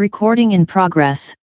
Recording in progress.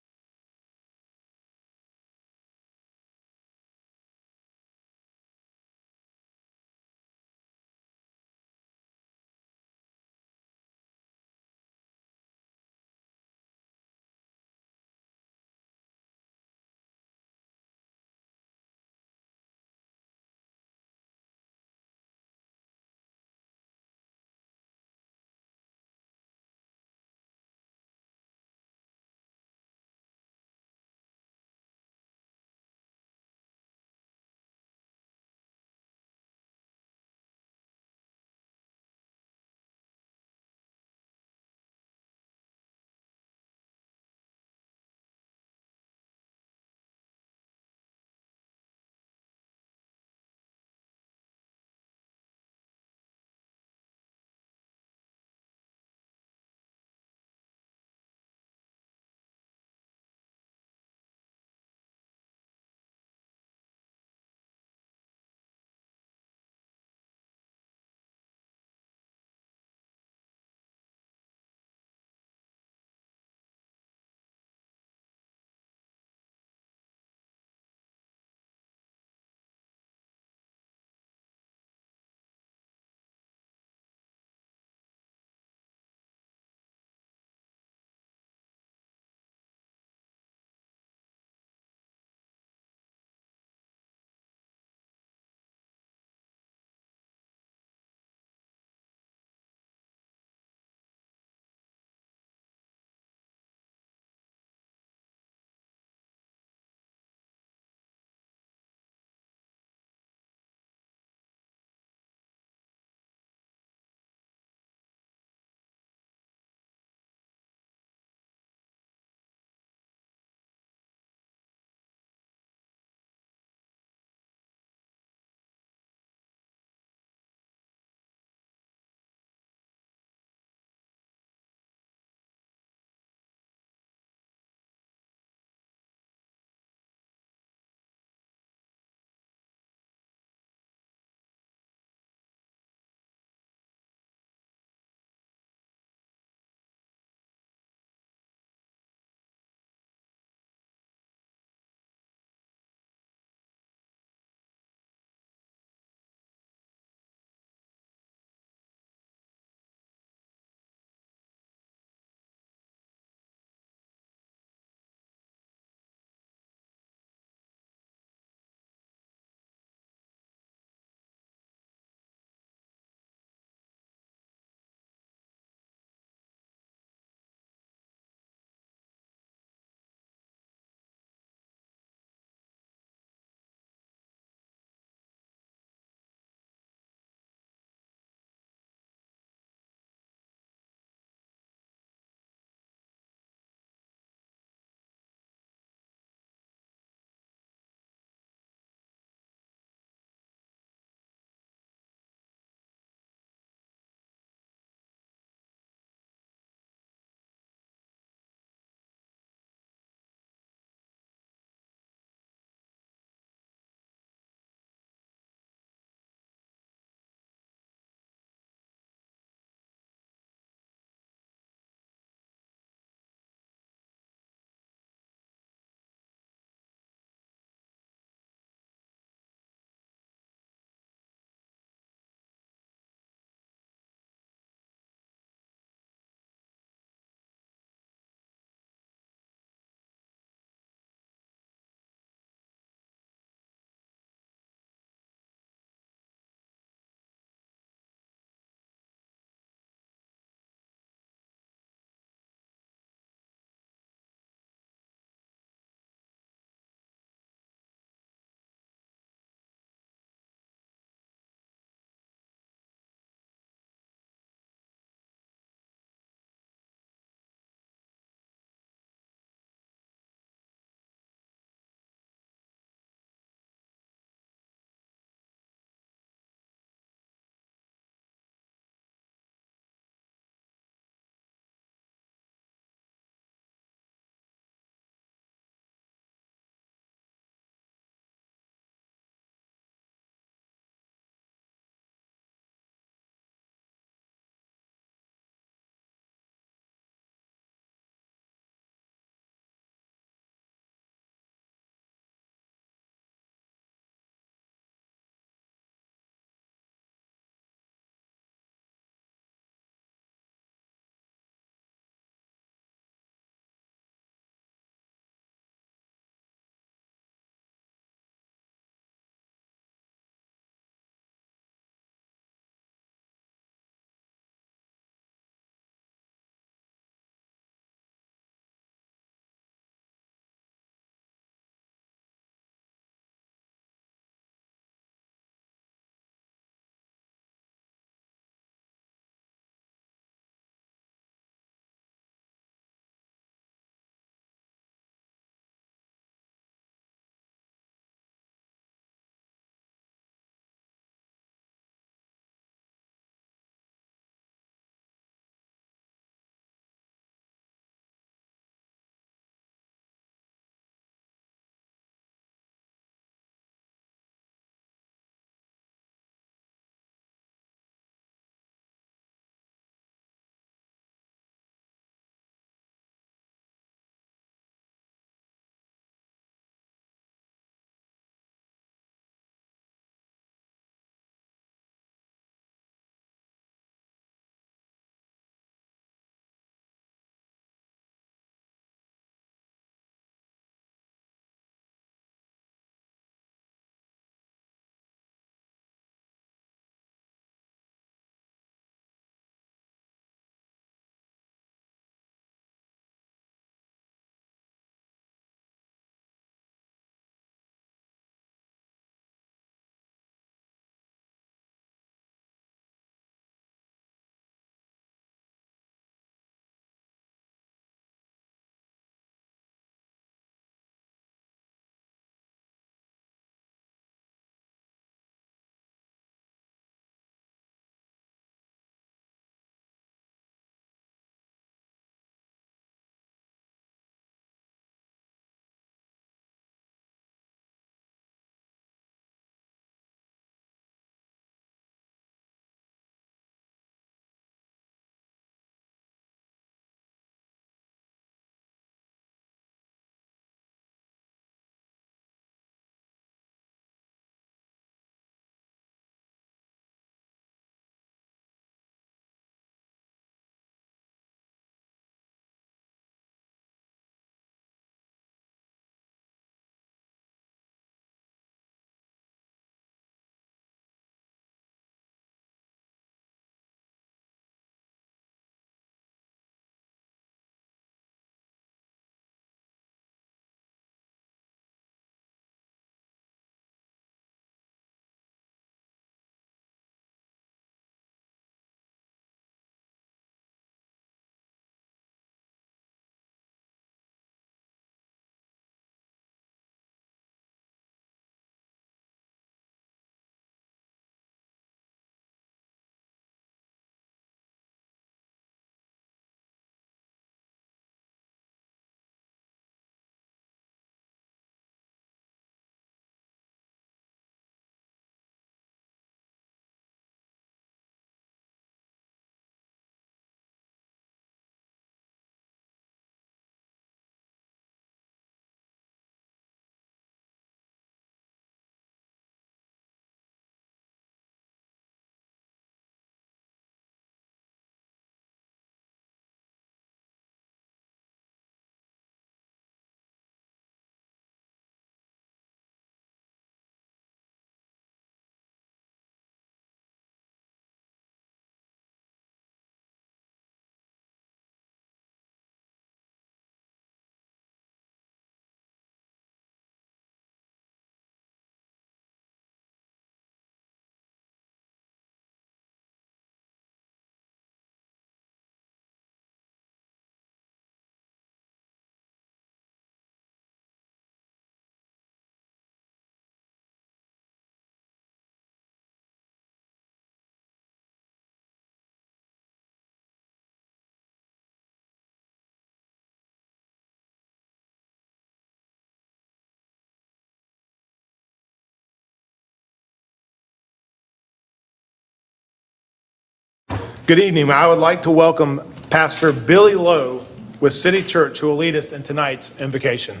Good evening. I would like to welcome Pastor Billy Lowe with City Church, who will lead us in tonight's invocation.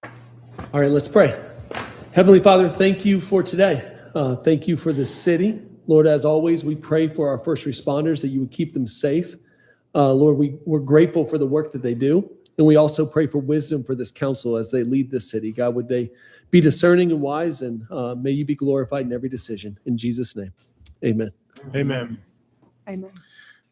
All right, let's pray. Heavenly Father, thank you for today. Thank you for the city. Lord, as always, we pray for our first responders that you would keep them safe. Lord, we're grateful for the work that they do. And we also pray for wisdom for this council as they lead this city. God, would they be discerning and wise, and may you be glorified in every decision. In Jesus' name, amen. Amen. Amen.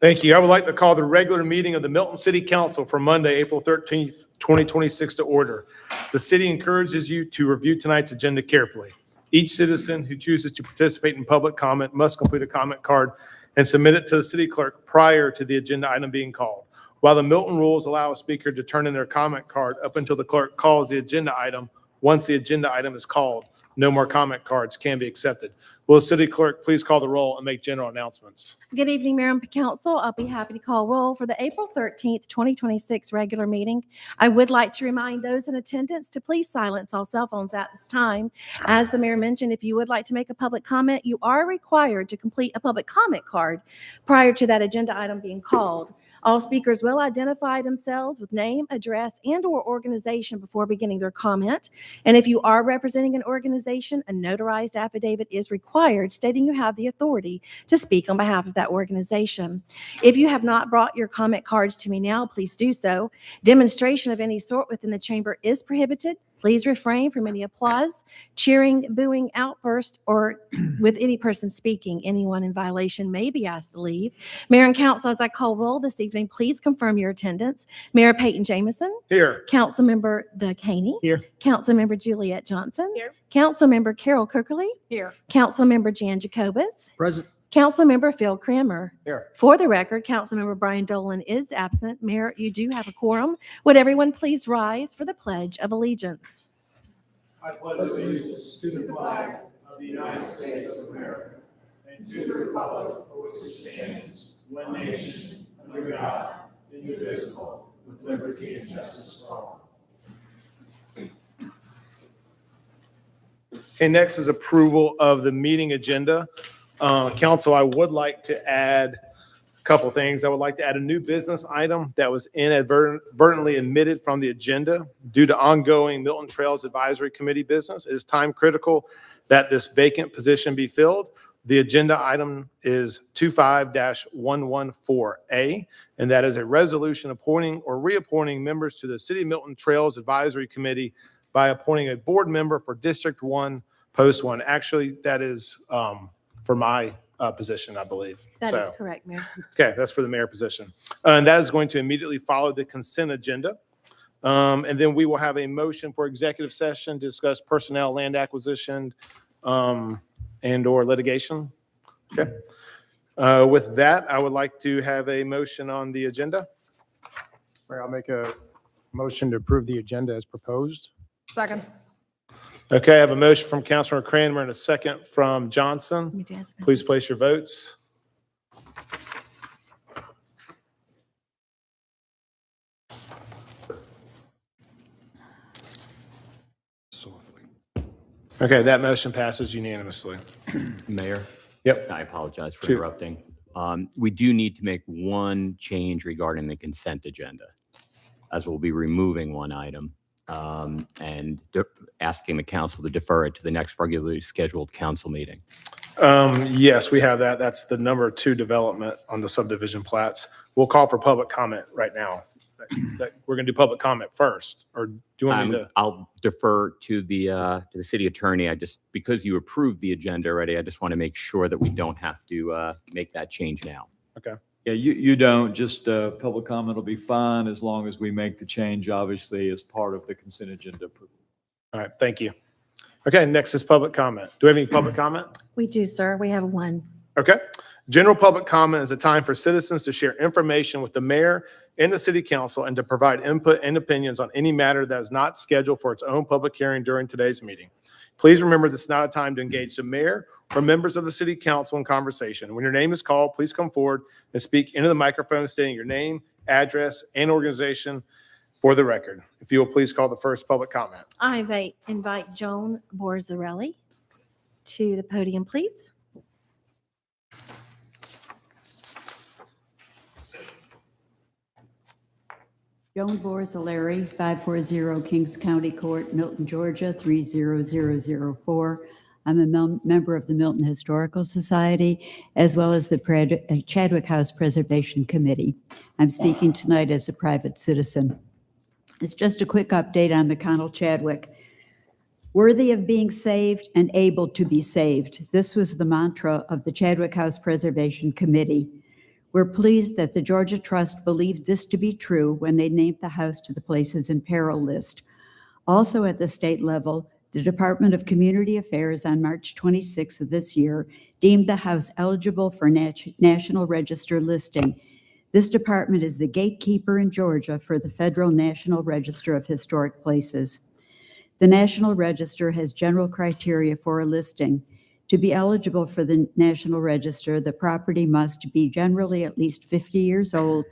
Thank you. I would like to call the regular meeting of the Milton City Council for Monday, April 13th, 2026 to order. The city encourages you to review tonight's agenda carefully. Each citizen who chooses to participate in public comment must complete a comment card and submit it to the city clerk prior to the agenda item being called. While the Milton rules allow a speaker to turn in their comment card up until the clerk calls the agenda item, once the agenda item is called, no more comment cards can be accepted. Will the city clerk please call the roll and make general announcements? Good evening, Mayor and Council. I'll be happy to call roll for the April 13th, 2026 regular meeting. I would like to remind those in attendance to please silence all cell phones at this time. As the mayor mentioned, if you would like to make a public comment, you are required to complete a public comment card prior to that agenda item being called. All speakers will identify themselves with name, address, and/or organization before beginning their comment. And if you are representing an organization, a notarized affidavit is required stating you have the authority to speak on behalf of that organization. If you have not brought your comment cards to me now, please do so. Demonstration of any sort within the chamber is prohibited. Please refrain from any applause, cheering, booing, outburst, or with any person speaking. Anyone in violation may be asked to leave. Mayor and Council, as I call roll this evening, please confirm your attendance. Mayor Peyton Jamison. Here. Councilmember Doug Haney. Here. Councilmember Juliet Johnson. Here. Councilmember Carol Kirkley. Here. Councilmember Jan Jacobitz. Present. Councilmember Phil Cranmer. Here. For the record, Councilmember Brian Dolan is absent. Mayor, you do have a quorum. Would everyone please rise for the Pledge of Allegiance? I pledge allegiance to the flag of the United States of America and to the republic for which it stands, one nation, under God, indivisible, with liberty and justice for all. Okay, next is approval of the meeting agenda. Council, I would like to add a couple things. I would like to add a new business item that was inadvertently omitted from the agenda due to ongoing Milton Trails Advisory Committee business. It is time critical that this vacant position be filled. The agenda item is 25-114A, and that is a resolution appointing or reappointing members to the City of Milton Trails Advisory Committee by appointing a board member for District 1, Post 1. Actually, that is for my position, I believe. That is correct, Mayor. Okay, that's for the mayor position. And that is going to immediately follow the consent agenda. And then we will have a motion for executive session to discuss personnel, land acquisition, and/or litigation. Okay. With that, I would like to have a motion on the agenda. Mayor, I'll make a motion to approve the agenda as proposed. Second. Okay, I have a motion from Councilor Cranmer and a second from Johnson. Let me just- Please place your votes. Okay, that motion passes unanimously. Mayor? Yep. I apologize for Shoot. interrupting. We do need to make one change regarding the consent agenda, as we'll be removing one item and asking the council to defer it to the next regularly scheduled council meeting. Yes, we have that. That's the number 2 development on the subdivision plats. We'll call for public comment right now. We're going to do public comment first, or do you want me to? I'll defer to the city attorney. Because you approved the agenda already, I just want to make sure that we don't have to make that change now. Okay. Yeah, you don't, just public comment will be fine as long as we make the change, obviously, as part of the consent agenda approval. All right, thank you. Okay, next is public comment. Do we have any public comment? We do, sir. We have one. Okay. General public comment is a time for citizens to share information with the mayor and the city council and to provide input and opinions on any matter that is not scheduled for its own public hearing during today's meeting. Please remember this is not a time to engage the mayor or members of the city council in conversation. When your name is called, please come forward and speak into the microphone stating your name, address, and organization for the record. If you will please call the first public comment. I invite Joan Borzarelli to the podium, please. Joan Borzilleri, 540 Kings County Court, Milton, Georgia, 30004. I'm a member of the Milton Historical Society, as well as the Chadwick House Preservation Committee. I'm speaking tonight as a private citizen. It's just a quick update on McConnell Chadwick. Worthy of being saved and able to be saved. This was the mantra of the Chadwick House Preservation Committee. We're pleased that the Georgia Trust believed this to be true when they named the house to the Places in Peril list. Also at the state level, the Department of Community Affairs on March 26th of this year deemed the house eligible for National Register listing. This department is the gatekeeper in Georgia for the Federal National Register of Historic Places. The National Register has general criteria for a listing. To be eligible for the National Register, the property must be generally at least 50 years old,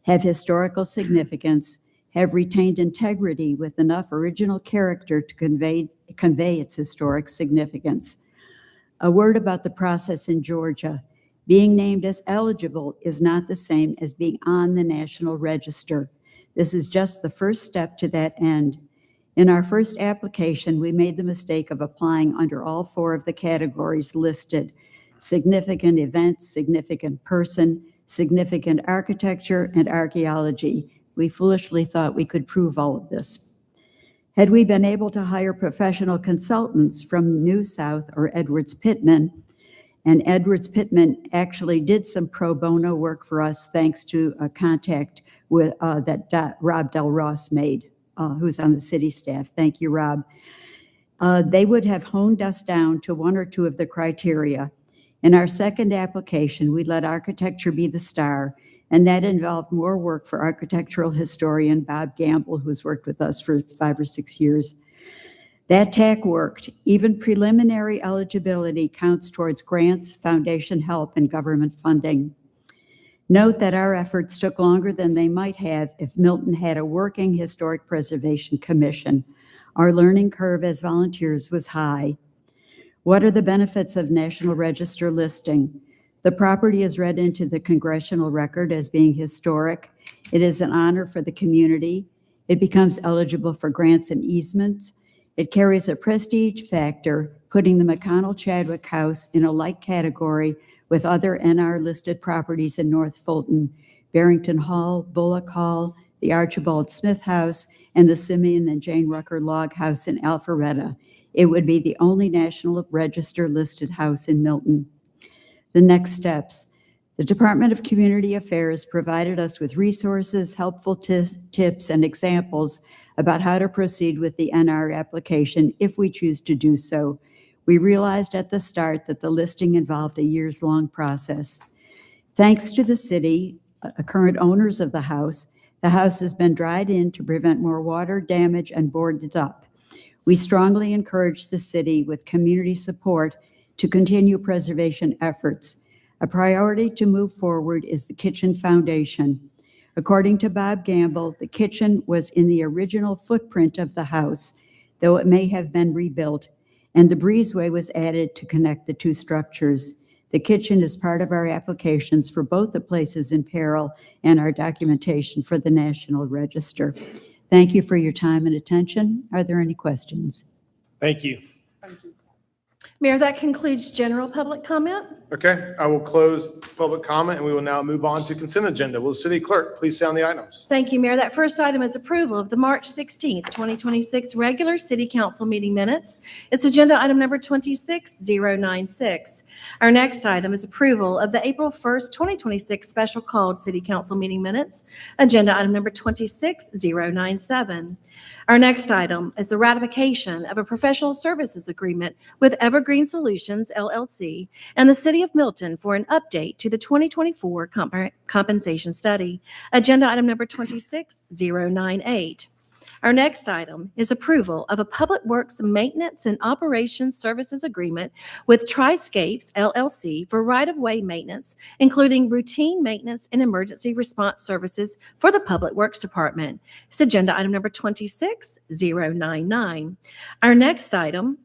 have historical significance, have retained integrity with enough original character to convey its historic significance. A word about the process in Georgia. Being named as eligible is not the same as being on the National Register. This is just the first step to that end. In our first application, we made the mistake of applying under all four of the categories listed: significant event, significant person, significant architecture, and archaeology. We foolishly thought we could prove all of this. Had we been able to hire professional consultants from New South or Edwards Pittman, and Edwards Pittman actually did some pro bono work for us thanks to a contact with that Rob Del Ross made, who's on the city staff. Thank you, Rob. They would have honed us down to one or two of the criteria. In our second application, we let architecture be the star, and that involved more work for architectural historian Bob Gamble, who's worked with us for 5 or 6 years. That tack worked. Even preliminary eligibility counts towards grants, foundation help, and government funding. Note that our efforts took longer than they might have if Milton had a working historic preservation commission. Our learning curve as volunteers was high. What are the benefits of National Register listing? The property is read into the congressional record as being historic. It is an honor for the community. It becomes eligible for grants and easements. It carries a prestige factor, putting the McConnell Chadwick House in a like category with other NR-listed properties in North Fulton: Barrington Hall, Bullock Hall, the Archibald Smith House, and the Simeon and Jane Rucker Log House in Alpharetta. It would be the only National Register-listed house in Milton. The next steps. The Department of Community Affairs provided us with resources, helpful tips, and examples about how to proceed with the NR application if we choose to do so. We realized at the start that the listing involved a years-long process. Thanks to the city, current owners of the house has been dried in to prevent more water damage and boarded up. We strongly encourage the city, with community support, to continue preservation efforts. A priority to move forward is the kitchen foundation. According to Bob Gamble, the kitchen was in the original footprint of the house, though it may have been rebuilt, and the breezeway was added to connect the two structures. The kitchen is part of our applications for both the Places in Peril and our documentation for the National Register. Thank you for your time and attention. Are there any questions? Thank you. Mayor, that concludes general public comment. Okay, I will close public comment, and we will now move on to consent agenda. Will the city clerk please sound the items? Thank you, Mayor. That first item is approval of the March 16th, 2026 regular city council meeting minutes. It's agenda item number 26096. Our next item is approval of the April 1st, 2026 special called city council meeting minutes, agenda item number 26097. Our next item is the ratification of a professional services agreement with Evergreen Solutions, LLC, and the City of Milton for an update to the 2024 compensation study, agenda item number 26098. Our next item is approval of a Public Works Maintenance and Operations Services Agreement with Triscapes, LLC, for right-of-way maintenance, including routine maintenance and emergency response services for the Public Works Department. It's agenda item number 26099. Our next item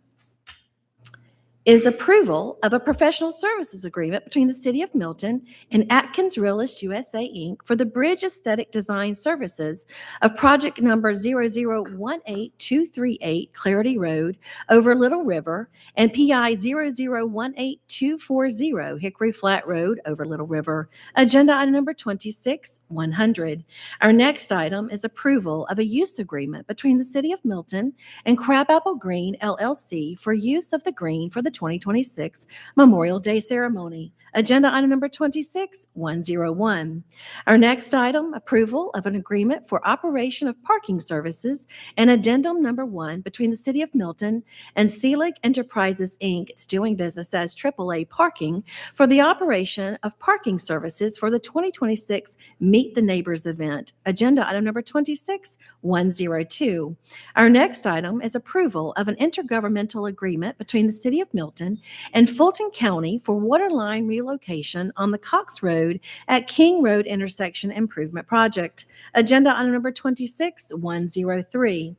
is approval of a professional services agreement between the City of Milton and Atkins Realist USA, Inc. for the bridge aesthetic design services of project number 0018238 Clarity Road over Little River and PI 0018240 Hickory Flat Road over Little River. Agenda item number 26-100. Our next item is approval of a use agreement between the City of Milton and Crabapple Green LLC for use of the green for the 2026 Memorial Day ceremony. Agenda item number 26-101. Our next item, approval of an agreement for operation of parking services and addendum number 1 between the City of Milton and Selig Enterprises, Inc. It's doing business as AAA Parking for the operation of parking services for the 2026 Meet the Neighbors event. Agenda item number 26-102. Our next item is approval of an intergovernmental agreement between the City of Milton and Fulton County for water line relocation on the Cox Road at King Road intersection improvement project. Agenda item number 26-103.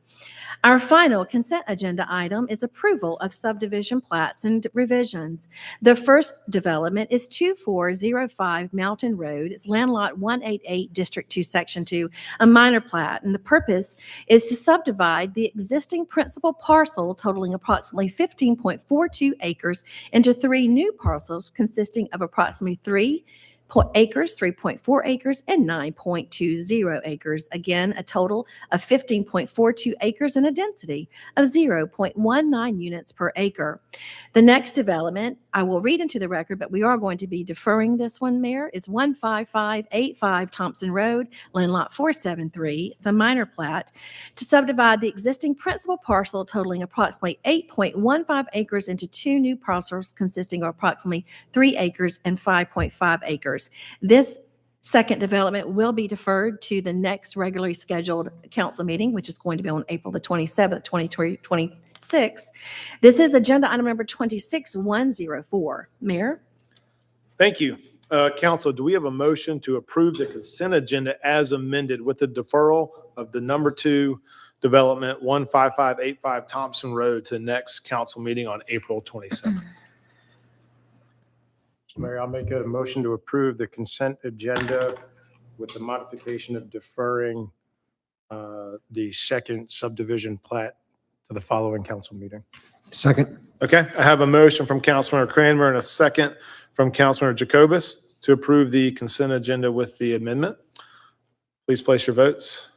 Our final consent agenda item is approval of subdivision plats and revisions. The first development is 2405 Mountain Road. It's land lot 188, District 2, Section 2, a minor plat. And the purpose is to subdivide the existing principal parcel totaling approximately 15.42 acres into 3 new parcels consisting of approximately 3.4 acres, and 9.20 acres. Again, a total of 15.42 acres and a density of 0.19 units per acre. The next development, I will read into the record, but we are going to be deferring this one, Mayor, is 15585 Thompson Road, land lot 473. It's a minor plat to subdivide the existing principal parcel totaling approximately 8.15 acres into 2 new parcels consisting of approximately 3 acres and 5.5 acres. This second development will be deferred to the next regularly scheduled council meeting, which is going to be on April the 27th, 2026. This is agenda item number 26-104. Mayor? Thank you. Council, do we have a motion to approve the consent agenda as amended with the deferral of the number 2 development, 15585 Thompson Road, to the next council meeting on April 27th? Mayor, I'll make a motion to approve the consent agenda with the modification of deferring the second subdivision plat to the following council meeting. Second. Okay, I have a motion from Councilmember Cranmer and a second from Councilmember Jacobus to approve the consent agenda with the amendment. Please place your votes.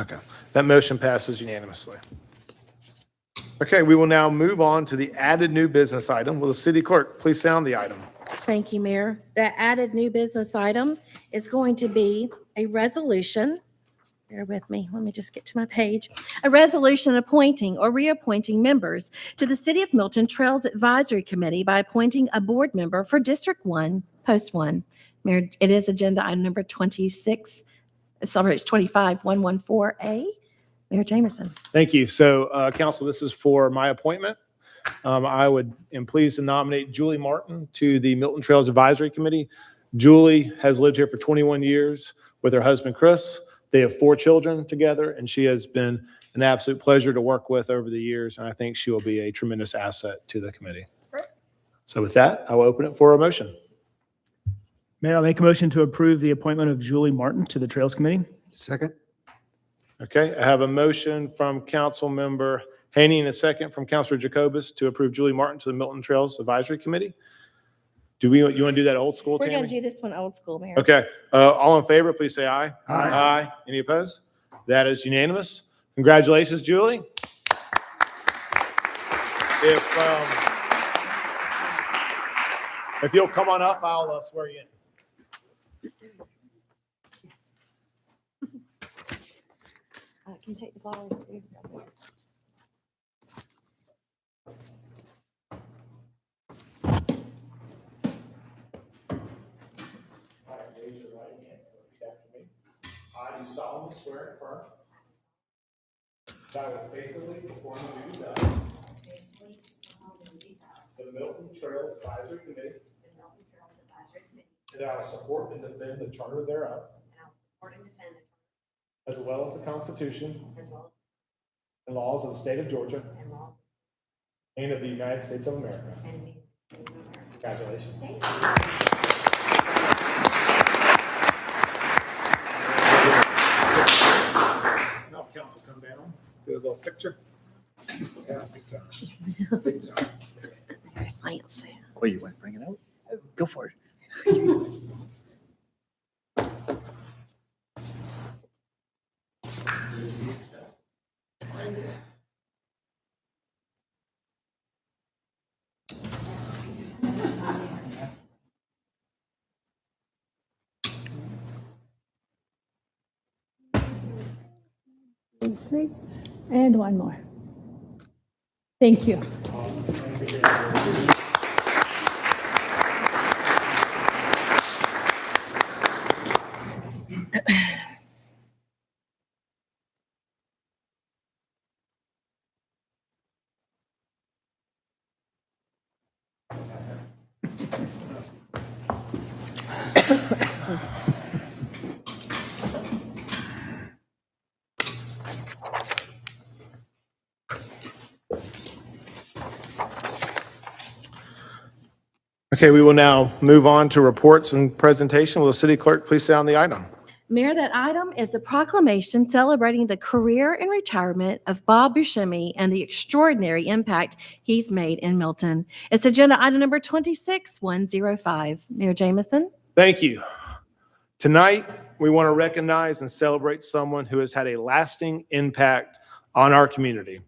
Okay, that motion passes unanimously. Okay, we will now move on to the added new business item. Will the city clerk please sound the item? Thank you, Mayor. That added new business item is going to be a resolution. Bear with me. Let me just get to my page. A resolution appointing or reappointing members to the City of Milton Trails Advisory Committee by appointing a board member for District 1, Post 1. Mayor, it is agenda item number 26. It's 25114A. Mayor Jameson. Thank you. So, council, this is for my appointment. I am pleased to nominate Julie Martin to the Milton Trails Advisory Committee. Julie has lived here for 21 years with her husband, Chris. They have 4 children together, and she has been an absolute pleasure to work with over the years, and I think she will be a tremendous asset to the committee. So with that, I will open it for a motion. Mayor, I'll make a motion to approve the appointment of Julie Martin to the Trails Committee. Second. Okay, I have a motion from Councilmember Haney and a second from Councilor Jacobus to approve Julie Martin to the Milton Trails Advisory Committee. You want to do that old school, We're Tammy? going to do this one old school, Mayor. Okay, all in favor, please say aye. Aye. Any opposed? That is unanimous. Congratulations, Julie. If you'll come on up, I'll swear you in. Can you take the flowers too? Raise your right hand and repeat after me. I do solemnly swear and affirm that I will faithfully perform the duties of the Milton Trails Advisory Committee, and that I will support and defend the charter thereof, as well as the Constitution and laws of the state of Georgia and of the United States of America. Congratulations. Now, council, come down, do a little picture. Yeah, big time. Big time. Very fancy. Oh, you want to bring it out? Go for it. And one more. Thank you. Okay, we will now move on to reports and presentation. Will the city clerk please sound the item? Mayor, that item is the proclamation celebrating the career and retirement of Bob Buscemi and the extraordinary impact he's made in Milton. It's agenda item number 26105. Mayor Jameson? Thank you. Tonight, we want to recognize and celebrate someone who has had a lasting impact on our community.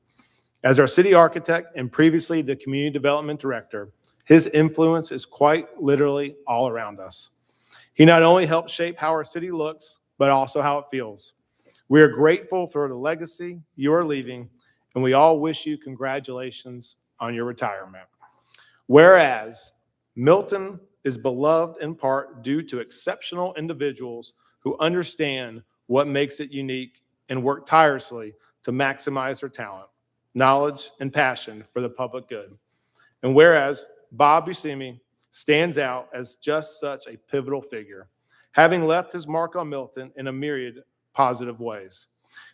As our city architect and previously the community development director, his influence is quite literally all around us. He not only helped shape how our city looks, but also how it feels. We are grateful for the legacy you are leaving, and we all wish you congratulations on your retirement. Whereas Milton is beloved in part due to exceptional individuals who understand what makes it unique and work tirelessly to maximize their talent, knowledge, and passion for the public good. And whereas Bob Buscemi stands out as just such a pivotal figure, having left his mark on Milton in a myriad positive ways.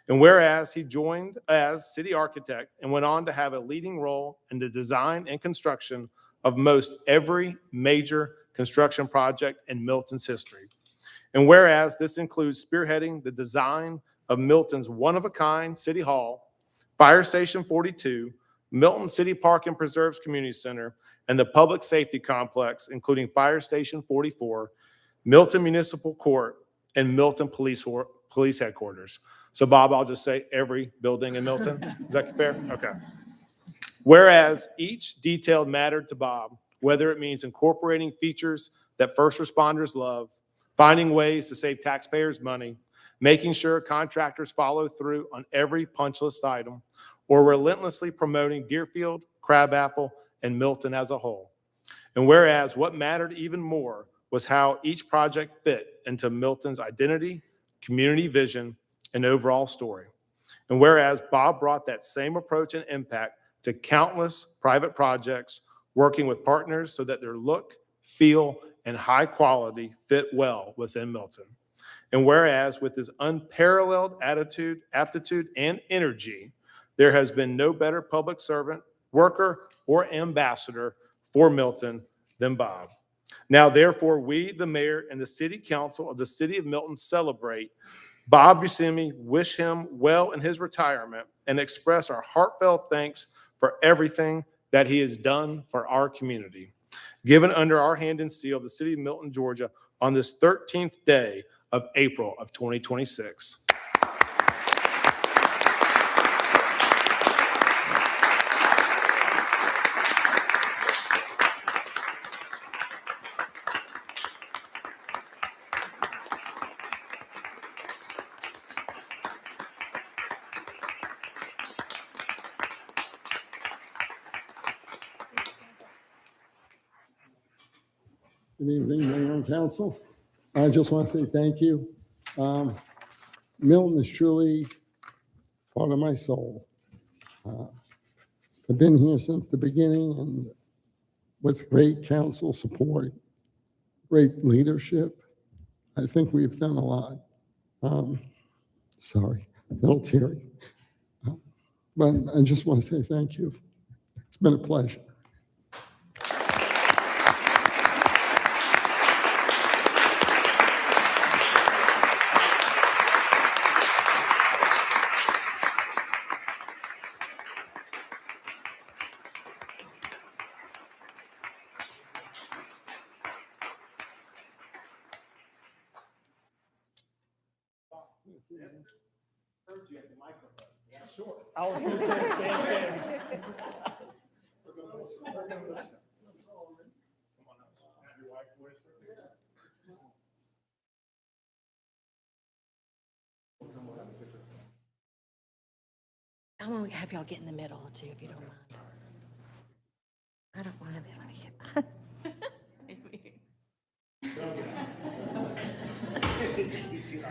And whereas he joined as city architect and went on to have a leading role in the design and construction of most every major construction project in Milton's history. And whereas this includes spearheading the design of Milton's one-of-a-kind City Hall, Fire Station 42, Milton City Park and Preserves Community Center, and the public safety complex, including Fire Station 44, Milton Municipal Court, and Milton Police Headquarters. So Bob, I'll just say every building in Milton. Is that fair? Okay. Whereas each detail mattered to Bob, whether it means incorporating features that first responders love, finding ways to save taxpayers money, making sure contractors follow through on every punch list item, or relentlessly promoting Deerfield, Crabapple, and Milton as a whole. And whereas what mattered even more was how each project fit into Milton's identity, community vision, and overall story. And whereas Bob brought that same approach and impact to countless private projects, working with partners so that their look, feel, and high quality fit well within Milton. And whereas with his unparalleled attitude, aptitude, and energy, there has been no better public servant, worker, or ambassador for Milton than Bob. Now, therefore, we, the mayor and the city council of the city of Milton, celebrate Bob Buscemi, wish him well in his retirement, and express our heartfelt thanks for everything that he has done for our community. Given under our hand and seal of the city of Milton, Georgia, on this 13th day of April of 2026. Good evening, Mayor and Council. I just want to say thank you. Milton is truly part of my soul. I've been here since the beginning and with great council support, great leadership. I think we've done a lot. Sorry, a little teary. But I just want to say thank you. It's been a pleasure. I was going to say the same thing. I'm going to have y'all get in the middle too, if you don't mind. I don't want to be like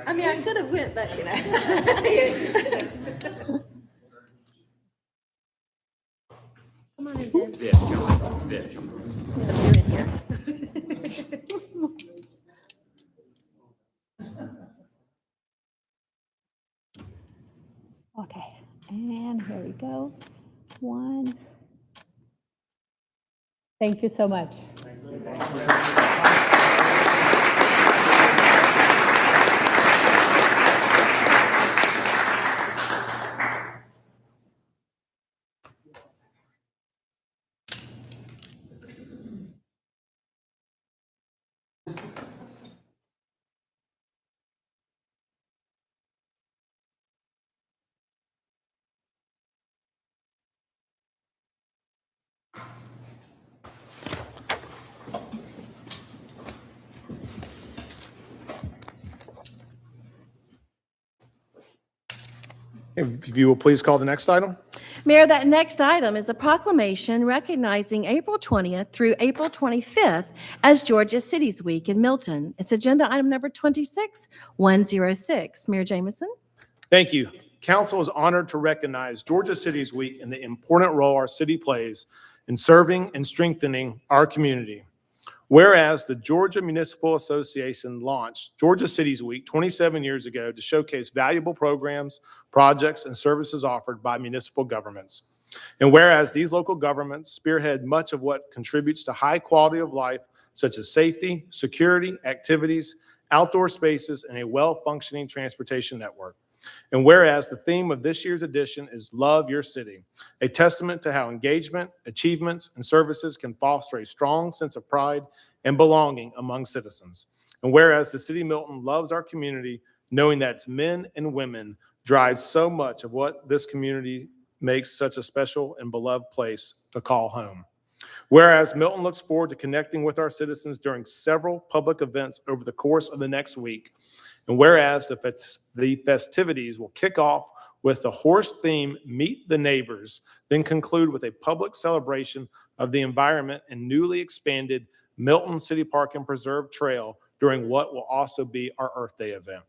I mean, I could have went, but you know. Come on in, Dibs. Yeah, John. Yeah, John. You're in here. Okay, and here we go. One. Thank you so much. If you will please call the next item. Mayor, that next item is a proclamation recognizing April 20th through April 25th as Georgia Cities Week in Milton. It's agenda item number 26106. Mayor Jamison? Thank you. Council is honored to recognize Georgia Cities Week and the important role our city plays in serving and strengthening our community. Whereas the Georgia Municipal Association launched Georgia Cities Week 27 years ago to showcase valuable programs, projects, and services offered by municipal governments. And whereas these local governments spearhead much of what contributes to high quality of life, such as safety, security, activities, outdoor spaces, and a well-functioning transportation network. And whereas the theme of this year's edition is Love Your City, a testament to how engagement, achievements, and services can foster a strong sense of pride and belonging among citizens. And whereas the city of Milton loves our community, knowing that its men and women drive so much of what this community makes such a special and beloved place to call home. Whereas Milton looks forward to connecting with our citizens during several public events over the course of the next week. And whereas the festivities will kick off with the horse theme Meet the Neighbors, then conclude with a public celebration of the environment and newly expanded Milton City Park and Preserve Trail during what will also be our Earth Day event.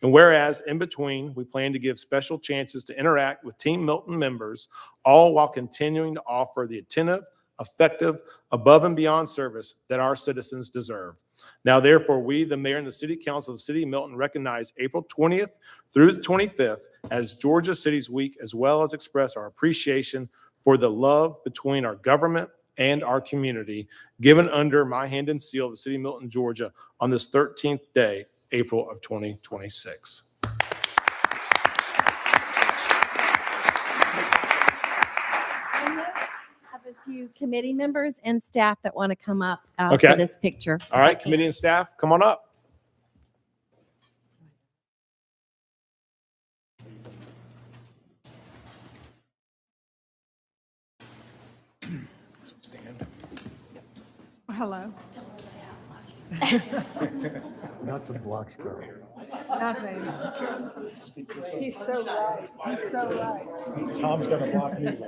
And whereas in between, we plan to give special chances to interact with Team Milton members, all while continuing to offer the attentive, effective, above and beyond service that our citizens deserve. Now, therefore, we, the mayor and the city council of the city of Milton, recognize April 20th through the 25th as Georgia Cities Week, as well as express our appreciation for the love between our government and our community, given under my hand and seal of the city of Milton, Georgia, on this 13th day, April of 2026. Have a few committee members and staff that want to come up Okay. for this picture. All right, committee and staff, come on up. Hello. Nothing blocks Carol. Nothing. He's so right. He's so right. Tom's going to block me.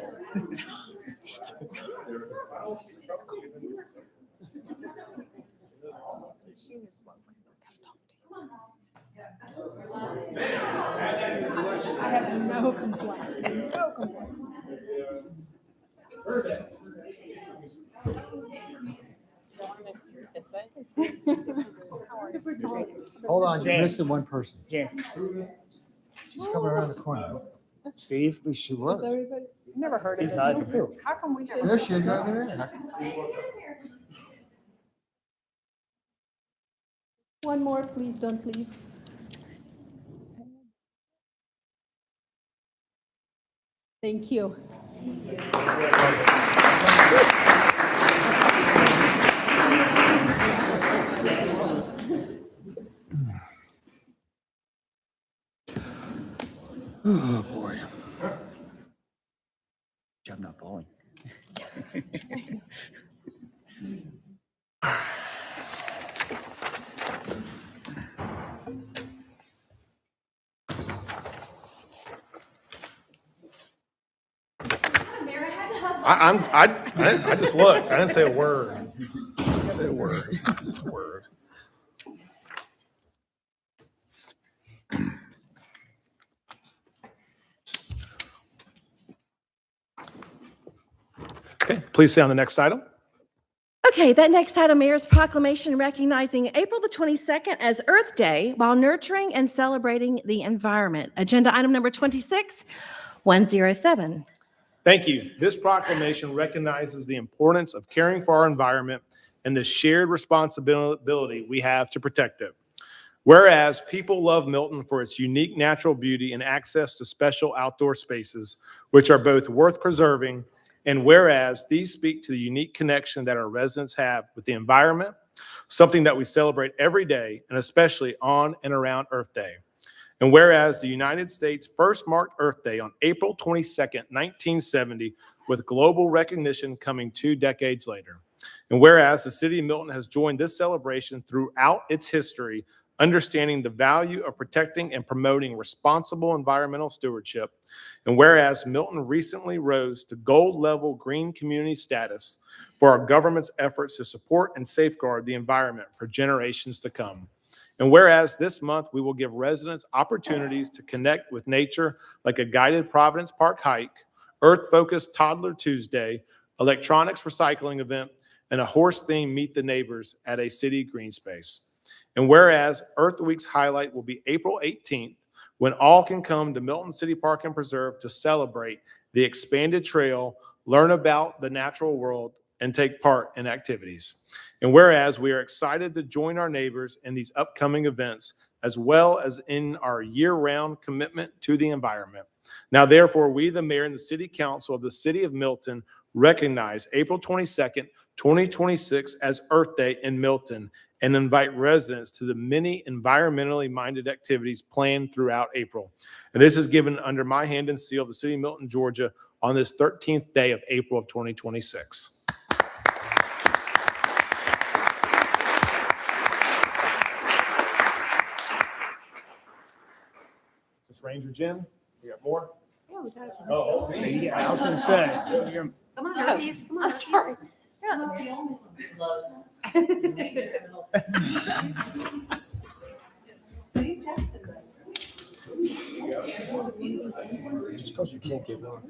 I have no complaint. No complaint. This way. Hold on, you're Jan. missing one person. Jan, She's coming around the corner. Steve. At least she was. Everybody, never heard of Steve's this. hiding. How come we never? There she is over there. One more, please, don't leave. Thank you. Oh, boy. I'm not falling. I just looked. I didn't say a word. I didn't say a word. Just a word. Okay, please stay on the next item. Okay, that next item, Mayor's proclamation recognizing April the 22nd as Earth Day while nurturing and celebrating the environment. Agenda item number 26107. Thank you. This proclamation recognizes the importance of caring for our environment and the shared responsibility we have to protect it. Whereas people love Milton for its unique natural beauty and access to special outdoor spaces, which are both worth preserving, and whereas these speak to the unique connection that our residents have with the environment, something that we celebrate every day, and especially on and around Earth Day. And whereas the United States first marked Earth Day on April 22nd, 1970, with global recognition coming 2 decades later. And whereas the city of Milton has joined this celebration throughout its history, understanding the value of protecting and promoting responsible environmental stewardship. And whereas Milton recently rose to gold level green community status for our government's efforts to support and safeguard the environment for generations to come. And whereas this month we will give residents opportunities to connect with nature like a guided Providence Park hike, Earth-focused Toddler Tuesday, electronics recycling event, and a horse-themed Meet the Neighbors at a city green space. And whereas Earth Week's highlight will be April 18th, when all can come to Milton City Park and Preserve to celebrate the expanded trail, learn about the natural world, and take part in activities. And whereas we are excited to join our neighbors in these upcoming events, as well as in our year-round commitment to the environment. Now, therefore, we, the mayor and the city council of the city of Milton, recognize April 22nd, 2026 as Earth Day in Milton and invite residents to the many environmentally minded activities planned throughout April. And this is given under my hand and seal of the city of Milton, Georgia on this 13th day of April of 2026. Just Ranger Jen, you got more? Oh, Yeah, I was gonna say. Come on, Northeast. Come on. I'm sorry. You're not the only Just because you can't get on.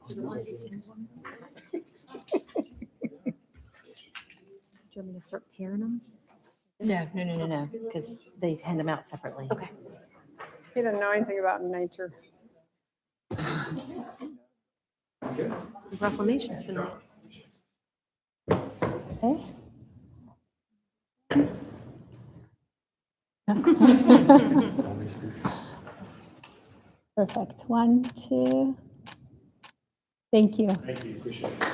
Do you want me to start pairing them? No, because they hand them out separately. Okay. He doesn't know anything about nature. Proclamations tonight. Okay. Perfect. 1, 2. Thank you. Thank you, appreciate it.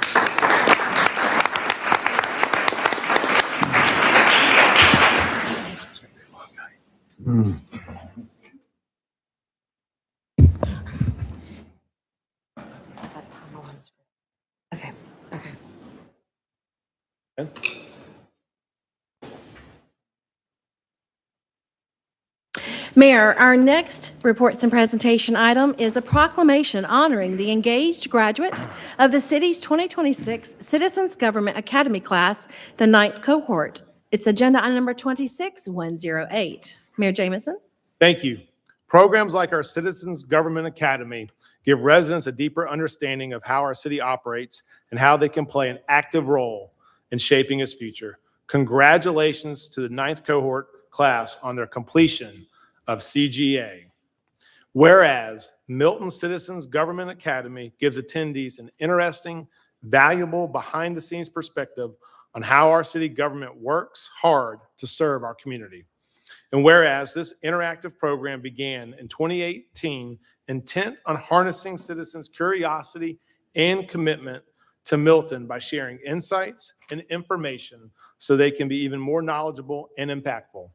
Okay, okay. Mayor, our next reports and presentation item is a proclamation honoring the engaged graduates of the city's 2026 Citizens Government Academy class, the 9th cohort. It's agenda item number 26108. Mayor Jamison? Thank you. Programs like our Citizens Government Academy give residents a deeper understanding of how our city operates and how they can play an active role in shaping its future. Congratulations to the 9th cohort class on their completion of CGA. Whereas Milton Citizens Government Academy gives attendees an interesting, valuable behind-the-scenes perspective on how our city government works hard to serve our community. And whereas this interactive program began in 2018, intent on harnessing citizens' curiosity and commitment to Milton by sharing insights and information so they can be even more knowledgeable and impactful.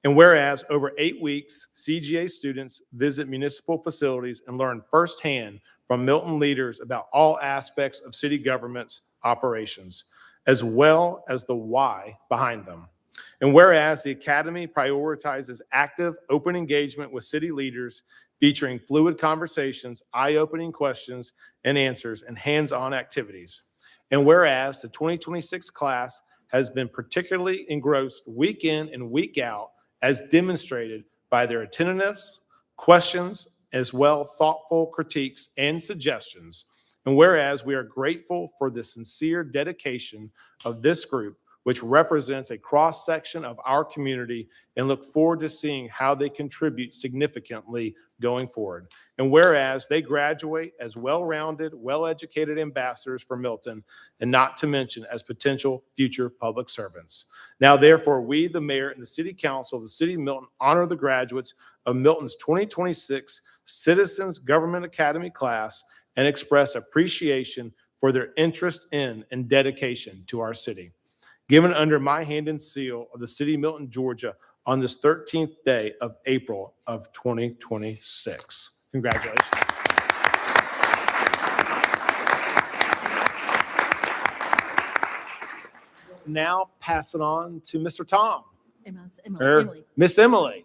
And whereas over 8 weeks, CGA students visit municipal facilities and learn firsthand from Milton leaders about all aspects of city government's operations, as well as the why behind them. And whereas the Academy prioritizes active, open engagement with city leaders, featuring fluid conversations, eye-opening questions and answers, and hands-on activities. And whereas the 2026 class has been particularly engrossed week in and week out, as demonstrated by their attentiveness, questions, as well thoughtful critiques and suggestions. And whereas we are grateful for the sincere dedication of this group, which represents a cross-section of our community, and look forward to seeing how they contribute significantly going forward. And whereas they graduate as well-rounded, well-educated ambassadors for Milton, and not to mention as potential future public servants. Now, therefore, we, the mayor and the city council of the city of Milton, honor the graduates of Milton's 2026 Citizens Government Academy class and express appreciation for their interest in and dedication to our city. Given under my hand and seal of the city of Milton, Georgia, on this 13th day of April of 2026. Congratulations. Now pass it on to Mr. Tom. Emily. Miss Emily.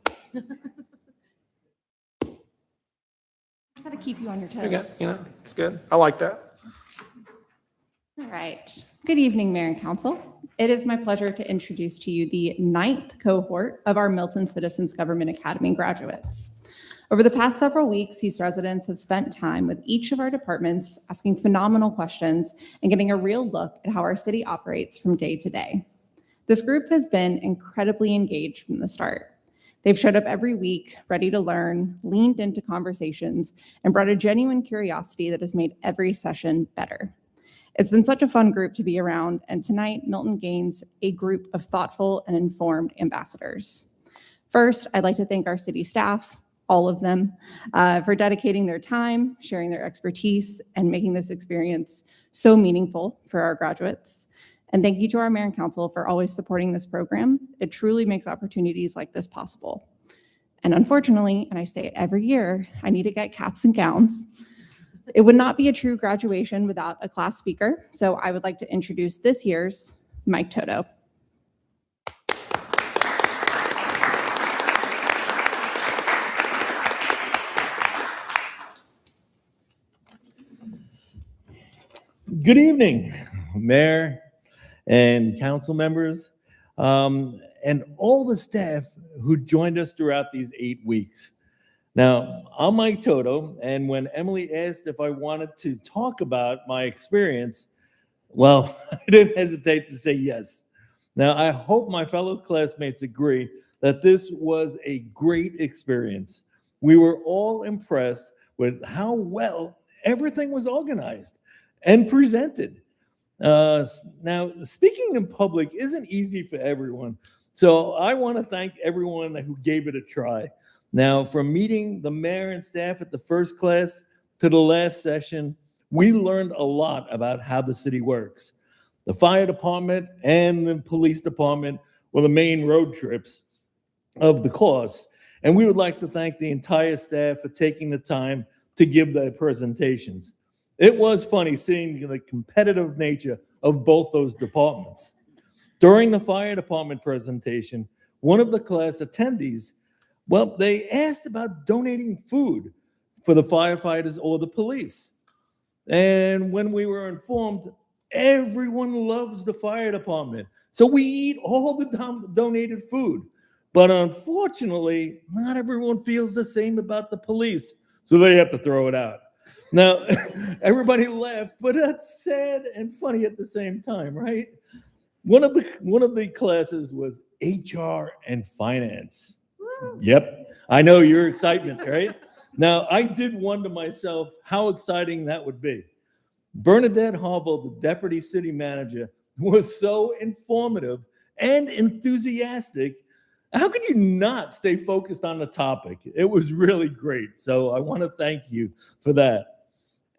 Got to keep you on your Okay, toes. it's good. I like that. All right. Good evening, Mayor and Council. It is my pleasure to introduce to you the 9th cohort of our Milton Citizens Government Academy graduates. Over the past several weeks, these residents have spent time with each of our departments, asking phenomenal questions and getting a real look at how our city operates from day to day. This group has been incredibly engaged from the start. They've showed up every week, ready to learn, leaned into conversations, and brought a genuine curiosity that has made every session better. It's been such a fun group to be around, and tonight, Milton gains a group of thoughtful and informed ambassadors. First, I'd like to thank our city staff, all of them, for dedicating their time, sharing their expertise, and making this experience so meaningful for our graduates. And thank you to our mayor and council for always supporting this program. It truly makes opportunities like this possible. And unfortunately, and I say it every year, I need to get caps and gowns. It would not be a true graduation without a class speaker, so I would like to introduce this year's Mike Toto. Good evening, Mayor and council members, and all the staff who joined us throughout these 8 weeks. Now, I'm Mike Toto, and when Emily asked if I wanted to talk about my experience, well, I didn't hesitate to say yes. Now, I hope my fellow classmates agree that this was a great experience. We were all impressed with how well everything was organized and presented. Now, speaking in public isn't easy for everyone, so I want to thank everyone who gave it a try. Now, from meeting the mayor and staff at the first class to the last session, we learned a lot about how the city works. The fire department and the police department were the main road trips of the course, and we would like to thank the entire staff for taking the time to give their presentations. It was funny seeing the competitive nature of both those departments. During the fire department presentation, one of the class attendees, well, they asked about donating food for the firefighters or the police. And when we were informed, everyone loves the fire department. So we eat all the donated food. But unfortunately, not everyone feels the same about the police. So they have to throw it out. Now, everybody laughed, but that's sad and funny at the same time, right? One of the classes was HR and Finance. Yep, I know your excitement, right? Now, I did wonder myself how exciting that would be. Bernadette Harville, the Deputy City Manager, was so informative and enthusiastic. How could you not stay focused on the topic? It was really great. So I want to thank you for that.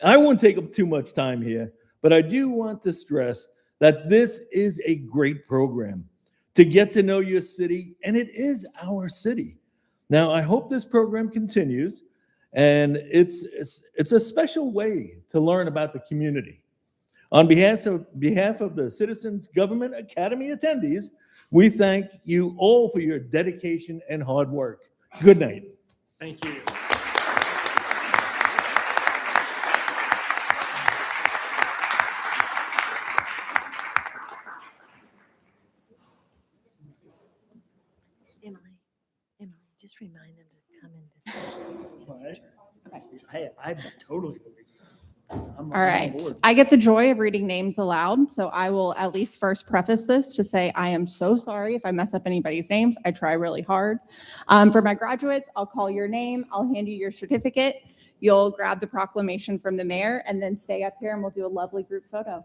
I won't take up too much time here, but I do want to stress that this is a great program to get to know your city, and it is our city. Now, I hope this program continues, and it's a special way to learn about the community. On behalf of the Citizens Government Academy attendees, we thank you all for your dedication and hard work. Good night. Thank you. Emily, just remind them to come in this. I totally agree. All right. I get the joy of reading names aloud, so I will at least first preface this to say I am so sorry if I mess up anybody's names. I try really hard. For my graduates, I'll call your name. I'll hand you your certificate. You'll grab the proclamation from the mayor and then stay up here and we'll do a lovely group photo.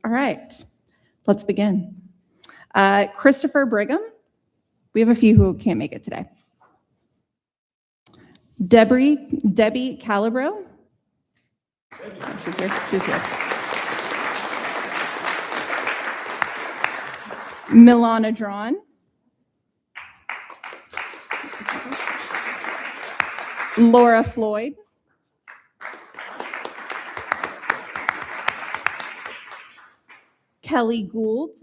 All right. Let's begin. Christopher Brigham. We have a few who can't make it today. Debbie Calabro. She's here. She's here. Milana Drawn. Laura Floyd. Kelly Gould.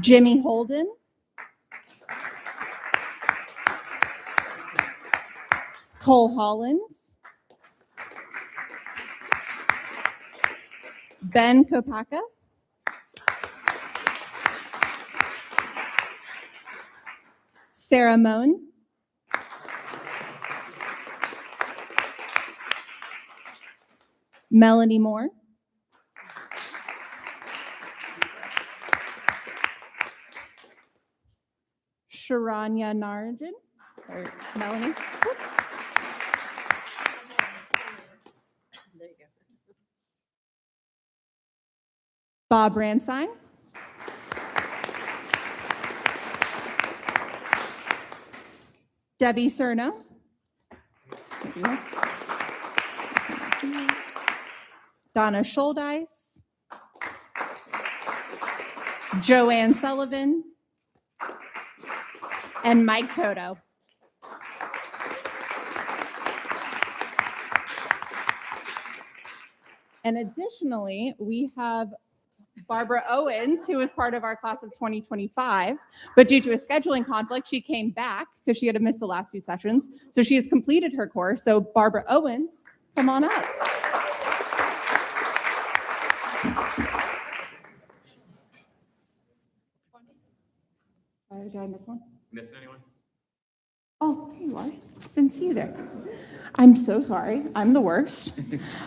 Jimmy Holden. Cole Holland. Ben Kopaka. Sarah Moan. Melanie Moore. Sharanya Narajan. Or Melanie. Whoop. There you go. Bob Ransine. Debbie Cerno. Donna Scholdice. Joanne Sullivan. And Mike Toto. And additionally, we have Barbara Owens, who is part of our class of 2025, but due to a scheduling conflict, she came back because she had to miss the last few sessions. So she has completed her course. So Barbara Owens, come on up. Did I miss one? Miss anyone? Oh, here you are. Didn't see you there. I'm so sorry. I'm the worst.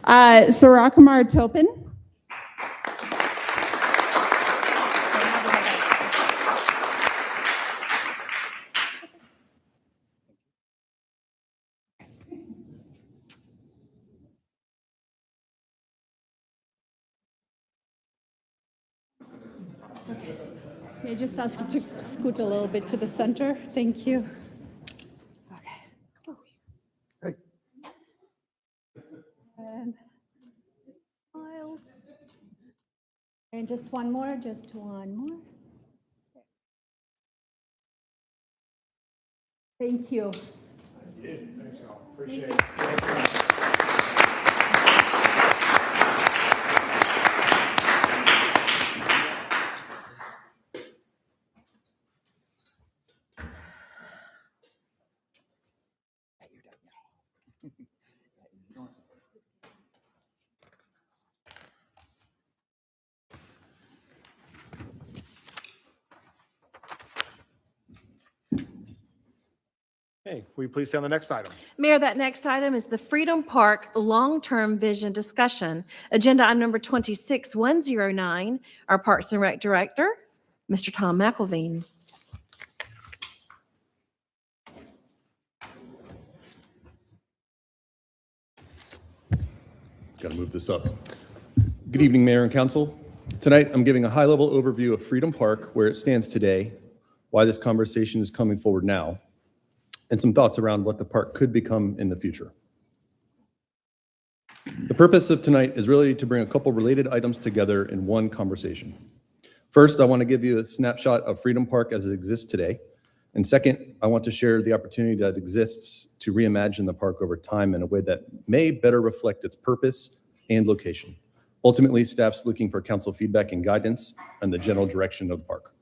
Sarakumar Topin. May I just ask you to scoot a little bit to the center? Thank you. Hey. And smiles. And just one more, just one more. Thank you. Thanks, y'all. Appreciate it. Okay, will you please stay on the next item? Mayor, that next item is the Freedom Park Long-Term Vision Discussion. Agenda item number 26109, our Parks and Rec Director, Mr. Tom McElveen. Got to move this up. Good evening, Mayor and Council. Tonight, I'm giving a high-level overview of Freedom Park, where it stands today, why this conversation is coming forward now, and some thoughts around what the park could become in the future. The purpose of tonight is really to bring a couple related items together in one conversation. First, I want to give you a snapshot of Freedom Park as it exists today. And second, I want to share the opportunity that exists to reimagine the park over time in a way that may better reflect its purpose and location. Ultimately, staff's looking for council feedback and guidance on the general direction of the park.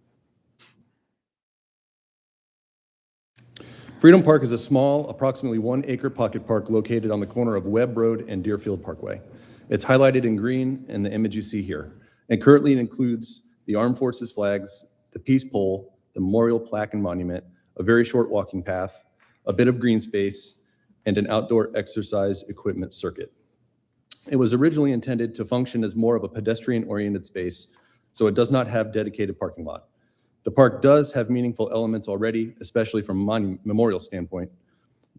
Freedom Park is a small, approximately 1 acre pocket park located on the corner of Webb Road and Deerfield Parkway. It's highlighted in green in the image you see here. And currently it includes the Armed Forces flags, the Peace Pole, the memorial plaque and monument, a very short walking path, a bit of green space, and an outdoor exercise equipment circuit. It was originally intended to function as more of a pedestrian-oriented space, so it does not have dedicated parking lot. The park does have meaningful elements already, especially from a memorial standpoint,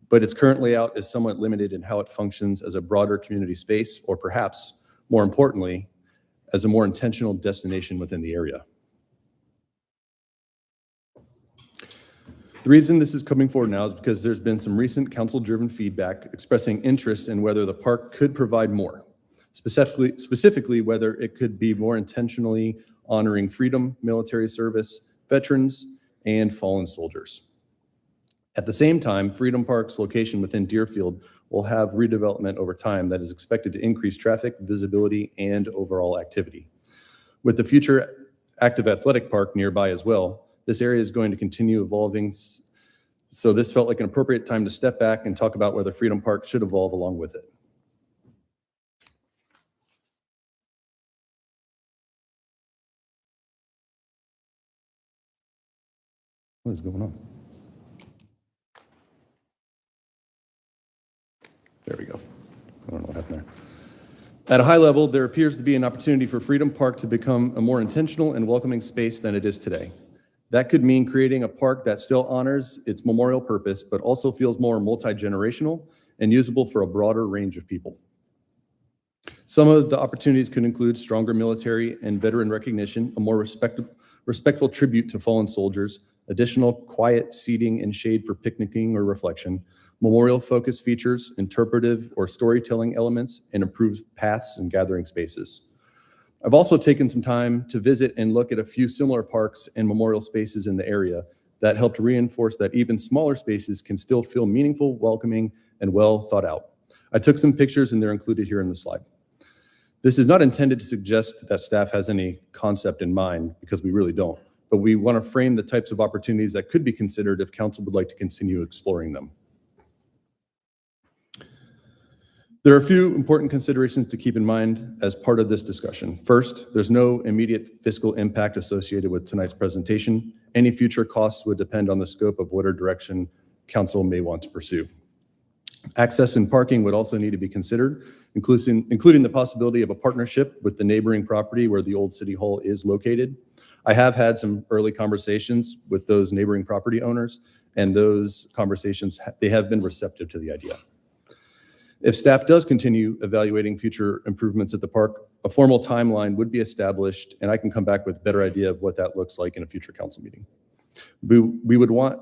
but its current layout is somewhat limited in how it functions as a broader community space, or perhaps, more importantly, as a more intentional destination within the area. The reason this is coming forward now is because there's been some recent council-driven feedback expressing interest in whether the park could provide more, specifically whether it could be more intentionally honoring freedom, military service, veterans, and fallen soldiers. At the same time, Freedom Park's location within Deerfield will have redevelopment over time that is expected to increase traffic, visibility, and overall activity. With the future active athletic park nearby as well, this area is going to continue evolving, so this felt like an appropriate time to step back and talk about whether Freedom Park should evolve along with it. What is going on? There we go. I don't know what happened there. At a high level, there appears to be an opportunity for Freedom Park to become a more intentional and welcoming space than it is today. That could mean creating a park that still honors its memorial purpose, but also feels more multi-generational and usable for a broader range of people. Some of the opportunities could include stronger military and veteran recognition, a more respectful tribute to fallen soldiers, additional quiet seating and shade for picnicking or reflection, memorial-focused features, interpretive or storytelling elements, and improved paths and gathering spaces. I've also taken some time to visit and look at a few similar parks and memorial spaces in the area that helped reinforce that even smaller spaces can still feel meaningful, welcoming, and well thought out. I took some pictures and they're included here in the slide. This is not intended to suggest that staff has any concept in mind, because we really don't, but we want to frame the types of opportunities that could be considered if council would like to continue exploring them. There are a few important considerations to keep in mind as part of this discussion. First, there's no immediate fiscal impact associated with tonight's presentation. Any future costs would depend on the scope of whatever direction council may want to pursue. Access and parking would also need to be considered, including the possibility of a partnership with the neighboring property where the old city hall is located. I have had some early conversations with those neighboring property owners, and those conversations, they have been receptive to the idea. If staff does continue evaluating future improvements at the park, a formal timeline would be established, and I can come back with a better idea of what that looks like in a future council meeting. We would want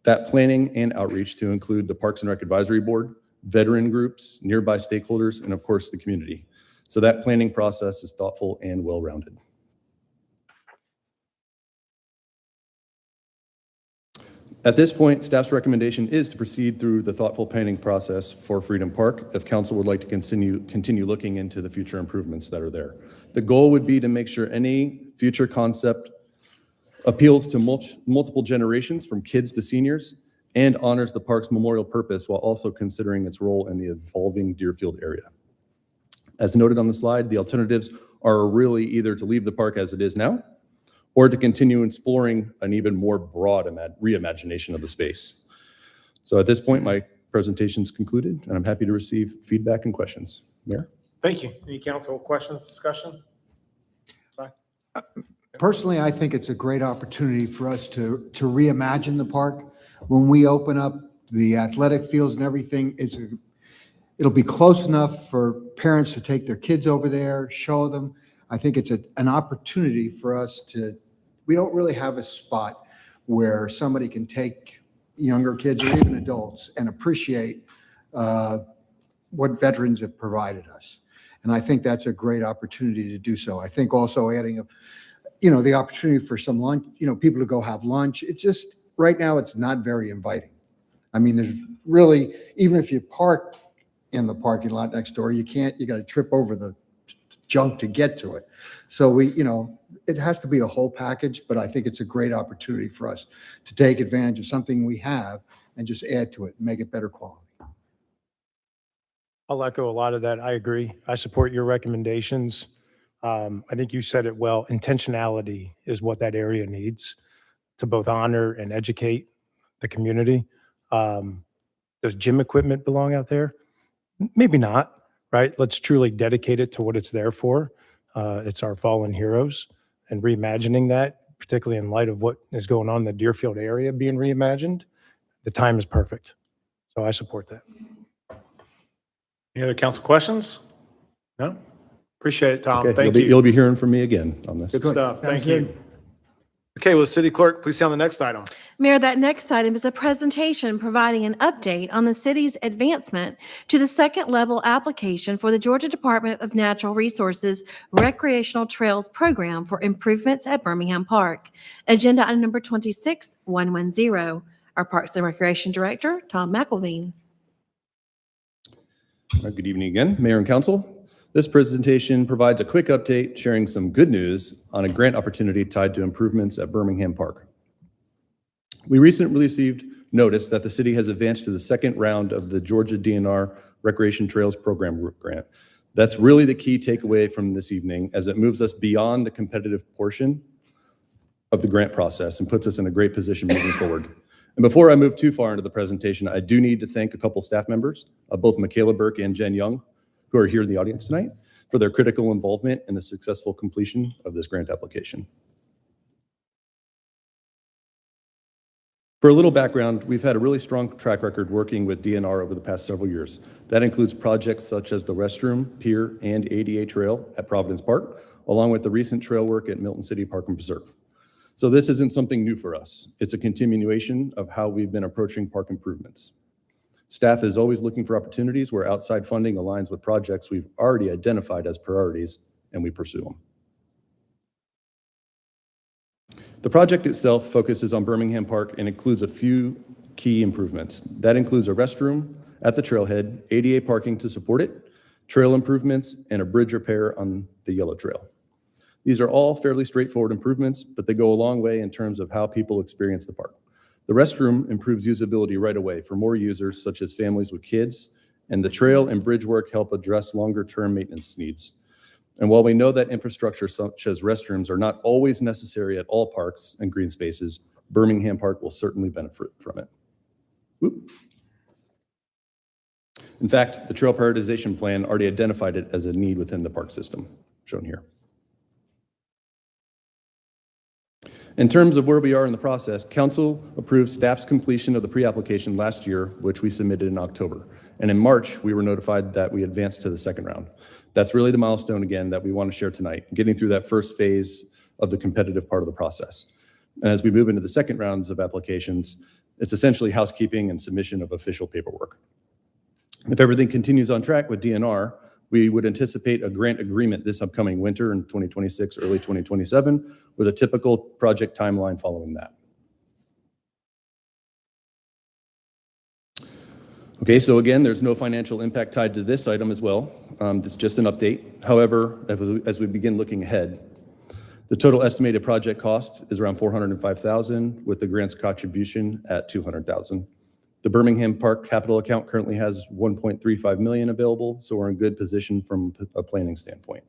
that planning and outreach to include the Parks and Rec Advisory Board, veteran groups, nearby stakeholders, and of course the community. So that planning process is thoughtful and well-rounded. At this point, staff's recommendation is to proceed through the thoughtful planning process for Freedom Park if council would like to continue looking into the future improvements that are there. The goal would be to make sure any future concept appeals to multiple generations from kids to seniors and honors the park's memorial purpose while also considering its role in the evolving Deerfield area. As noted on the slide, the alternatives are really either to leave the park as it is now or to continue exploring an even more broad reimagination of the space. So at this point, my presentation is concluded, and I'm happy to receive feedback and questions. Mayor? Thank you. Any council questions, discussion? Personally, I think it's a great opportunity for us to reimagine the park. When we open up the athletic fields and everything, it'll be close enough for parents to take their kids over there, show them. I think it's an opportunity for us we don't really have a spot where somebody can take younger kids or even adults and appreciate what veterans have provided us. And I think that's a great opportunity to do so. I think also adding the opportunity for some lunch, people to go have lunch. It's just, right now, it's not very inviting. I mean, there's really, even if you park in the parking lot next door, you got to trip over the junk to get to it. So it has to be a whole package, but I think it's a great opportunity for us to take advantage of something we have and just add to it and make it better quality. I'll echo a lot of that. I agree. I support your recommendations. I think you said it well. Intentionality is what that area needs to both honor and educate the community. Does gym equipment belong out there? Maybe not, right? Let's truly dedicate it to what it's there for. It's our fallen heroes, and reimagining that, particularly in light of what is going on in the Deerfield area being reimagined, the time is perfect. So I support that. Any other council questions? No? Appreciate it, Tom. Okay, Thank you'll you. be hearing from me again on this. Good stuff. Sounds Thank you. Okay, will the city clerk please see on the next item? Mayor, that next item is a presentation providing an update on the city's advancement to the second level application for the Georgia Department of Natural Resources Recreational Trails Program for improvements at Birmingham Park. Agenda item number 26110. Our Parks and Recreation Director, Tom McElveen. Good evening again, Mayor and Council. This presentation provides a quick update sharing some good news on a grant opportunity tied to improvements at Birmingham Park. We recently received notice that the city has advanced to the second round of the Georgia DNR Recreation Trails Program grant. That's really the key takeaway from this evening, as it moves us beyond the competitive portion of the grant process and puts us in a great position moving forward. And before I move too far into the presentation, I do need to thank a couple staff members, both Michaela Burke and Jen Young, who are here in the audience tonight, for their critical involvement in the successful completion of this grant application. For a little background, we've had a really strong track record working with DNR over the past several years. That includes projects such as the restroom, pier, and ADA trail at Providence Park, along with the recent trail work at Milton City Park and Preserve. So this isn't something new for us. It's a continuation of how we've been approaching park improvements. Staff is always looking for opportunities where outside funding aligns with projects we've already identified as priorities, and we pursue them. The project itself focuses on Birmingham Park and includes a few key improvements. That includes a restroom at the trailhead, ADA parking to support it, trail improvements, and a bridge repair on the Yellow Trail. These are all fairly straightforward improvements, but they go a long way in terms of how people experience the park. The restroom improves usability right away for more users, such as families with kids, and the trail and bridge work help address longer-term maintenance needs. And while we know that infrastructure such as restrooms are not always necessary at all parks and green spaces, Birmingham Park will certainly benefit from it. Whoop. In fact, the trail prioritization plan already identified it as a need within the park system, shown here. In terms of where we are in the process, Council approved staff's completion of the pre-application last year, which we submitted in October. And in March, we were notified that we advanced to the second round. That's really the milestone, again, that we want to share tonight, getting through that first phase of the competitive part of the process. And as we move into the second rounds of applications, it's essentially housekeeping and submission of official paperwork. If everything continues on track with DNR, we would anticipate a grant agreement this upcoming winter in 2026, early 2027, with a typical project timeline following that. Okay, so again, there's no financial impact tied to this item as well. It's just an update. However, as we begin looking ahead, the total estimated project cost is around $405,000, with the grant's contribution at $200,000. The Birmingham Park capital account currently has $1.35 million available, so we're in good position from a planning standpoint.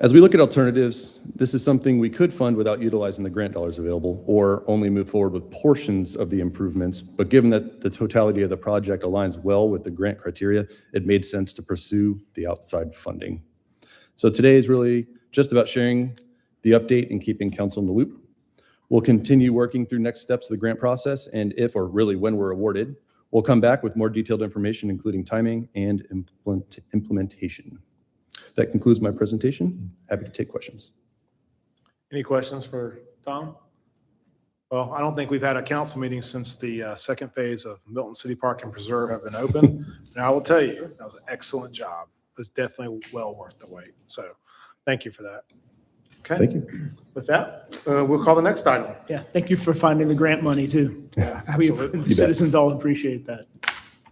As we look at alternatives, this is something we could fund without utilizing the grant dollars available or only move forward with portions of the improvements. But given that the totality of the project aligns well with the grant criteria, it made sense to pursue the outside funding. So today is really just about sharing the update and keeping council in the loop. We'll continue working through next steps of the grant process, and if or really when we're awarded, we'll come back with more detailed information, including timing and implementation. That concludes my presentation. Happy to take questions. Any questions for Tom? Well, I don't think we've had a council meeting since the second phase of Milton City Park and Preserve have been open. And I will tell you, that was an excellent job. It was definitely well worth the wait. So thank you for that. Okay. Thank you. With that, we'll call the next item. Yeah, thank you for finding the grant money too. Absolutely. The citizens all appreciate that.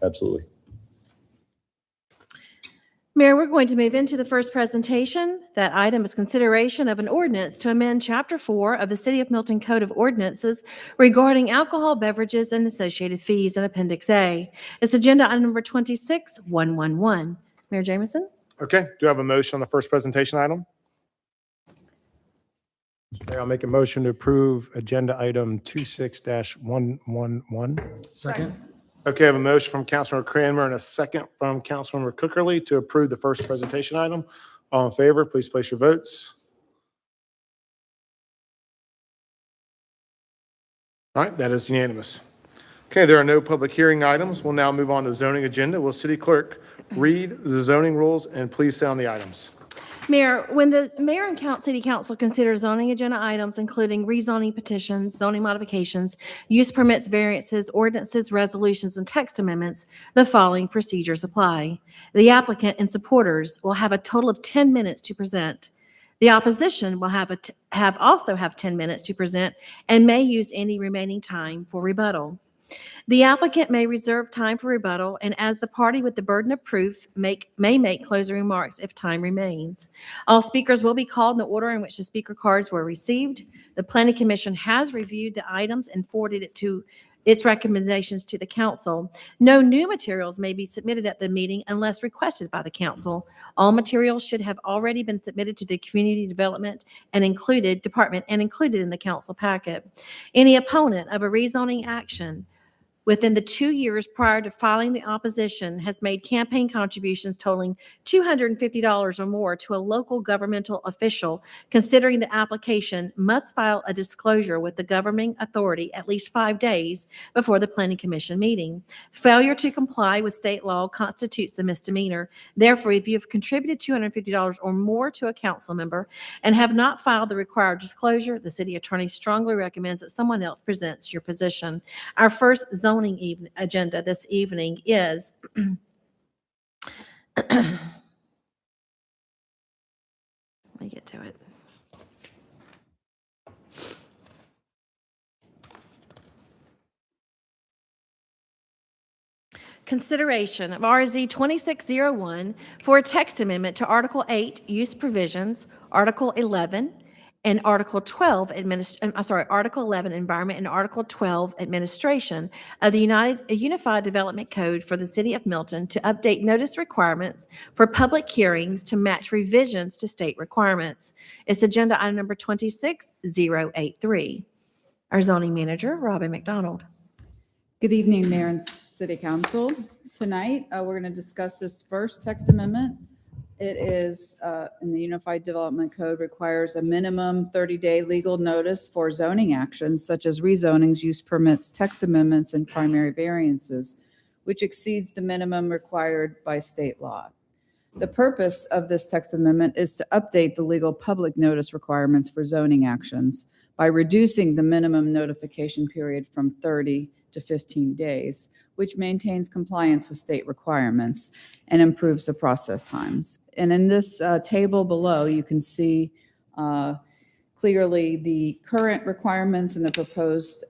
Absolutely. Mayor, we're going to move into the first presentation. That item is consideration of an ordinance to amend Chapter 4 of the City of Milton Code of Ordinances regarding alcohol beverages and associated fees in Appendix A. It's agenda item number 26111. Mayor Jameson? Okay, do I have a motion on the first presentation item? Mayor, I'll make a motion to approve agenda item 26-111. Second. Okay, I have a motion from Councilmember Cranmer and a second from Councilmember Cookerly to approve the first presentation item. All in favor, please place your votes. All right, that is unanimous. Okay, there are no public hearing items. We'll now move on to zoning agenda. Will City Clerk read the zoning rules and please sound the items? Mayor, when the mayor and city council consider zoning agenda items, including rezoning petitions, zoning modifications, use permits, variances, ordinances, resolutions, and text amendments, the following procedures apply. The applicant and supporters will have a total of 10 minutes to present. The opposition will also have 10 minutes to present and may use any remaining time for rebuttal. The applicant may reserve time for rebuttal, and as the party with the burden of proof may make closing remarks if time remains. All speakers will be called in the order in which the speaker cards were received. The Planning Commission has reviewed the items and forwarded it to its recommendations to the council. No new materials may be submitted at the meeting unless requested by the council. All materials should have already been submitted to the Community Development Department and included in the council packet. Any opponent of a rezoning action within the 2 years prior to filing the opposition has made campaign contributions totaling $250 or more to a local governmental official considering the application must file a disclosure with the governing authority at least 5 days before the Planning Commission meeting. Failure to comply with state law constitutes a misdemeanor. Therefore, if you have contributed $250 or more to a council member and have not filed the required disclosure, the city attorney strongly recommends that someone else presents your position. Our first zoning agenda this evening is let me get to it. Consideration of RZ 2601 for a text amendment to Article 8 Use Provisions, Article 11, and Article 12, Article 11, Environment, and Article 12, Administration of the Unified Development Code for the City of Milton to update notice requirements for public hearings to match revisions to state requirements. It's agenda item number 26083. Our zoning manager, Robin McDonald. Good evening, Mayor and City Council. Tonight, we're going to discuss this first text amendment. It is, in the Unified Development Code, requires a minimum 30-day legal notice for zoning actions such as rezonings, use permits, text amendments, and primary variances, which exceeds the minimum required by state law. The purpose of this text amendment is to update the legal public notice requirements for zoning actions by reducing the minimum notification period from 30 to 15 days, which maintains compliance with state requirements and improves the process times. And in this table below, you can see clearly the current requirements and the proposed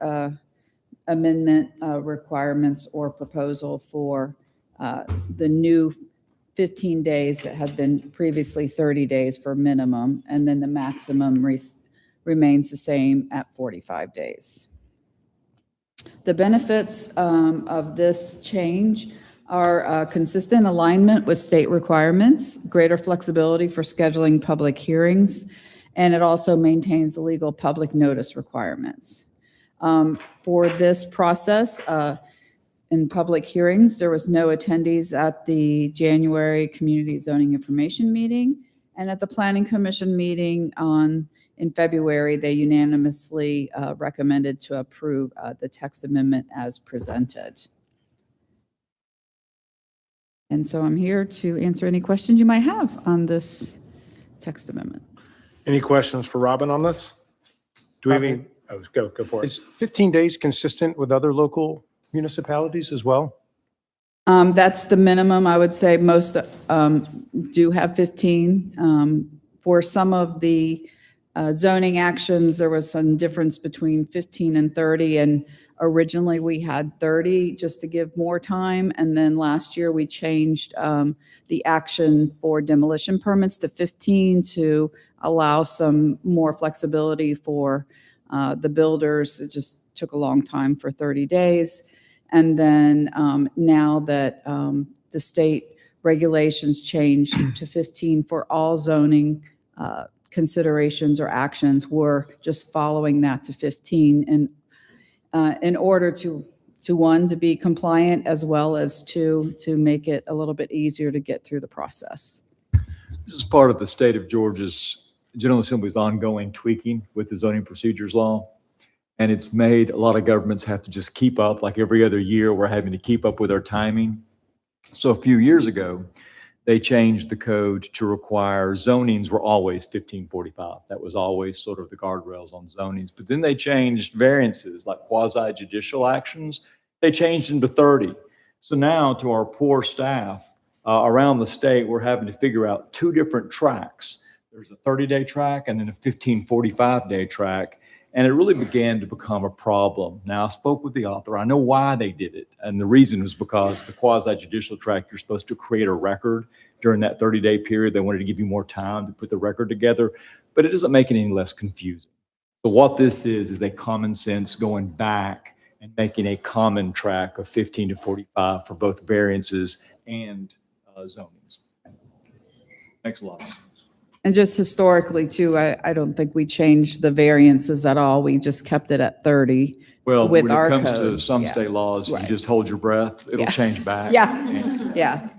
amendment requirements or proposal for the new 15 days that have been previously 30 days for minimum, and then the maximum remains the same at 45 days. The benefits of this change are consistent alignment with state requirements, greater flexibility for scheduling public hearings, and it also maintains the legal public notice requirements. For this process, in public hearings, there was no attendees at the January Community Zoning Information Meeting, and at the Planning Commission meeting in February, they unanimously recommended to approve the text amendment as presented. And so I'm here to answer any questions you might have on this text amendment. Any questions for Robin on this? Do we have any? Oh, go for it. Is 15 days consistent with other local municipalities as well? That's the minimum. I would say most do have 15. For some of the zoning actions, there was some difference between 15 and 30, and originally we had 30 just to give more time, and then last year we changed the action for demolition permits to 15 to allow some more flexibility for the builders. It just took a long time for 30 days. And then now that the state regulations changed to 15 for all zoning considerations or actions, we're just following that to 15 in order to one, to be compliant, as well as two, to make it a little bit easier to get through the process. This is part of the state of Georgia's General Assembly's ongoing tweaking with the zoning procedures law. And it's made a lot of governments have to just keep up, like every other year, we're having to keep up with our timing. So a few years ago, they changed the code to require zonings were always 1545. That was always sort of the guardrails on zonings. But then they changed variances like quasi-judicial actions. They changed them to 30. So now to our poor staff around the state, we're having to figure out two different tracks. There's a 30-day track and then a 1545-day track. And it really began to become a problem. Now, I spoke with the author. I know why they did it. And the reason was because the quasi-judicial track, you're supposed to create a record during that 30-day period. They wanted to give you more time to put the record together, but it doesn't make it any less confusing. So what this is a common sense going back and making a common track of 15 to 45 for both variances and zonings. Makes a lot of sense. And just historically too, I don't think we changed the variances at all. We just kept it at 30. Well, with when our it comes to code. some Yeah. state laws, you Right. just hold your breath, it'll Yeah. change back. Yeah.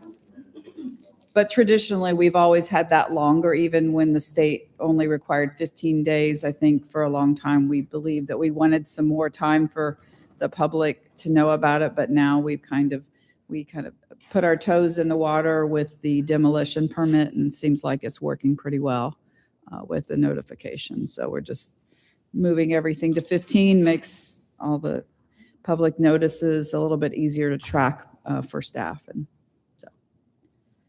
But traditionally, we've always had that longer, even when the state only required 15 days. I think for a long time, we believed that we wanted some more time for the public to know about it. But now we kind of put our toes in the water with the demolition permit, and it seems like it's working pretty well with the notification. So we're just moving everything to 15, makes all the public notices a little bit easier to track for staff. And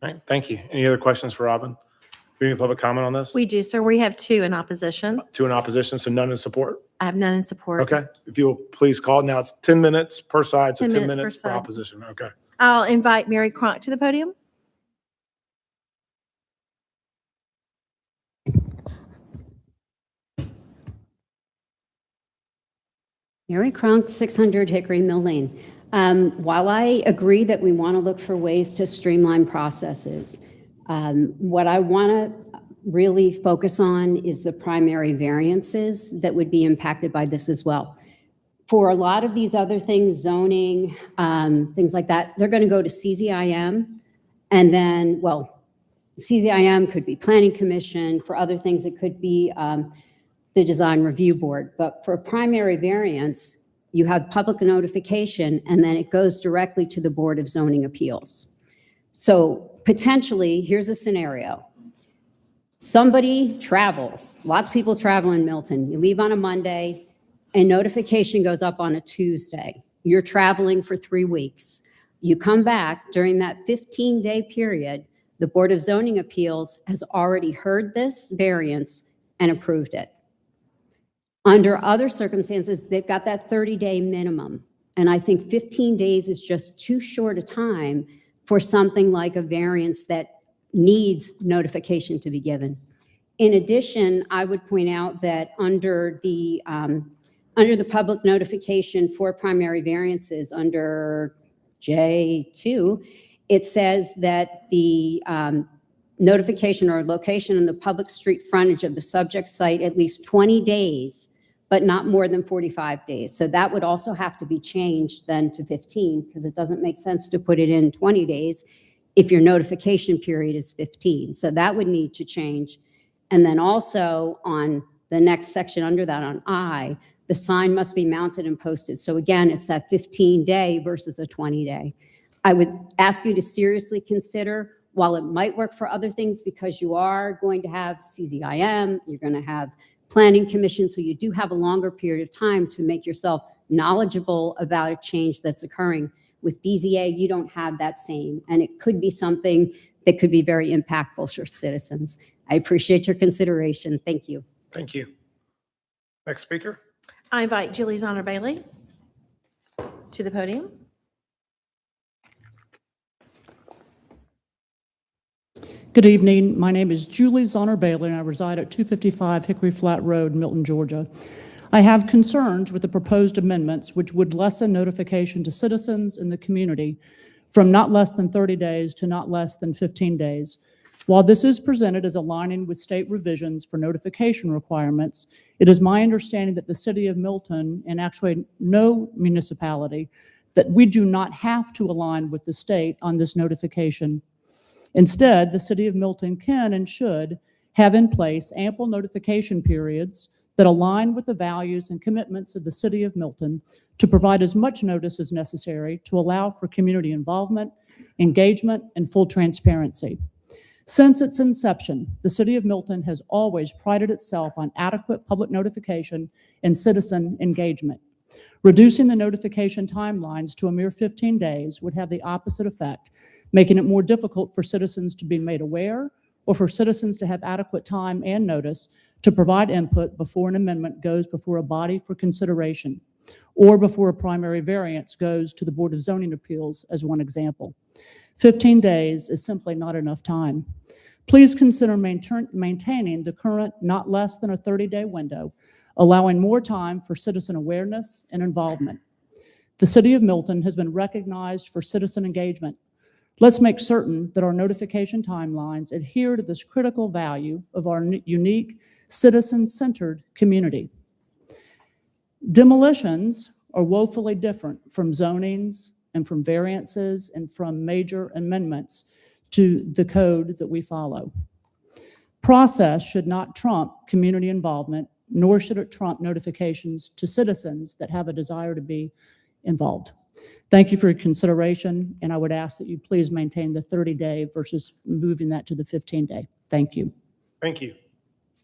All right, thank you. Any other questions for Robin? We have public comment on this? We do, sir. We have 2 in opposition. 2 in opposition, so none in support? I have none in support. Okay, if you'll please call. Now it's 10 minutes per side, so 10 10 minutes per minutes for side. opposition. Okay. I'll invite Mary Cronk to the podium. Mary Cronk, 600 Hickory Mill Lane. While I agree that we want to look for ways to streamline processes, what I want to really focus on is the primary variances that would be impacted by this as well. For a lot of these other things, zoning, things like that, they're going to go to CZIM. And then, well, CZIM could be Planning Commission. For other things, it could be the Design Review Board. But for a primary variance, you have public notification, and then it goes directly to the Board of Zoning Appeals. So potentially, here's a scenario. Somebody travels. Lots of people travel in Milton. You leave on a Monday, and notification goes up on a Tuesday. You're traveling for 3 weeks. You come back during that 15-day period, the Board of Zoning Appeals has already heard this variance and approved it. Under other circumstances, they've got that 30-day minimum. And I think 15 days is just too short a time for something like a variance that needs notification to be given. In addition, I would point out that under the public notification for primary variances, under J2, it says that the notification or location in the public street frontage of the subject site at least 20 days, but not more than 45 days. So that would also have to be changed then to 15, because it doesn't make sense to put it in 20 days if your notification period is 15. So that would need to change. And then also on the next section under that, on I, the sign must be mounted and posted. So again, it's that 15-day versus a 20-day. I would ask you to seriously consider, while it might work for other things because you are going to have CZIM, you're going to have planning commission, so you do have a longer period of time to make yourself knowledgeable about a change that's occurring. With BZA, you don't have that same, and it could be something that could be very impactful for citizens. I appreciate your consideration. Thank you. Thank you. Next speaker. I invite Julie Zonner Bailey to the podium. Good evening. My name is Julie Zonner Bailey, and I reside at 255 Hickory Flat Road, Milton, Georgia. I have concerns with the proposed amendments, which would lessen notification to citizens in the community from not less than 30 days to not less than 15 days. While this is presented as aligning with state revisions for notification requirements, it is my understanding that the city of Milton, and actually no municipality, that we do not have to align with the state on this notification. Instead, the city of Milton can and should have in place ample notification periods that align with the values and commitments of the city of Milton to provide as much notice as necessary to allow for community involvement, engagement, and full transparency. Since its inception, the city of Milton has always prided itself on adequate public notification and citizen engagement. Reducing the notification timelines to a mere 15 days would have the opposite effect, making it more difficult for citizens to be made aware or for citizens to have adequate time and notice to provide input before an amendment goes before a body for consideration or before a primary variance goes to the Board of Zoning Appeals, as one example. 15 days is simply not enough time. Please consider maintaining the current not less than a 30-day window, allowing more time for citizen awareness and involvement. The city of Milton has been recognized for citizen engagement. Let's make certain that our notification timelines adhere to this critical value of our unique, citizen-centered community. Demolitions are woefully different from zonings and from variances and from major amendments to the code that we follow. Process should not trump community involvement, nor should it trump notifications to citizens that have a desire to be involved. Thank you for your consideration, and I would ask that you please maintain the 30-day versus moving that to the 15-day. Thank you. Thank you.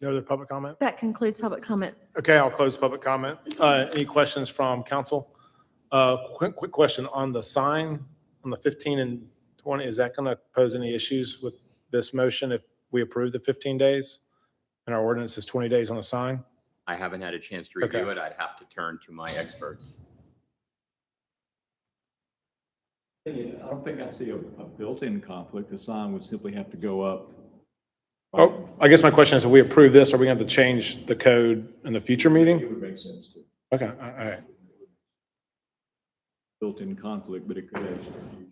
No other public comment? That concludes public comment. Okay, I'll close public comment. Any questions from council? Quick question on the sign on the 15 and 20. Is that going to pose any issues with this motion if we approve the 15 days and our ordinance is 20 days on a sign? I haven't had a chance to review Okay. it. I'd have to turn to my experts. I don't think I see a built-in conflict. The sign would simply have to go up. Oh, I guess my question is, if we approve this, are we going to have to change the code in the future It meeting? would make sense to. Okay, all right. Built-in conflict, but it could actually.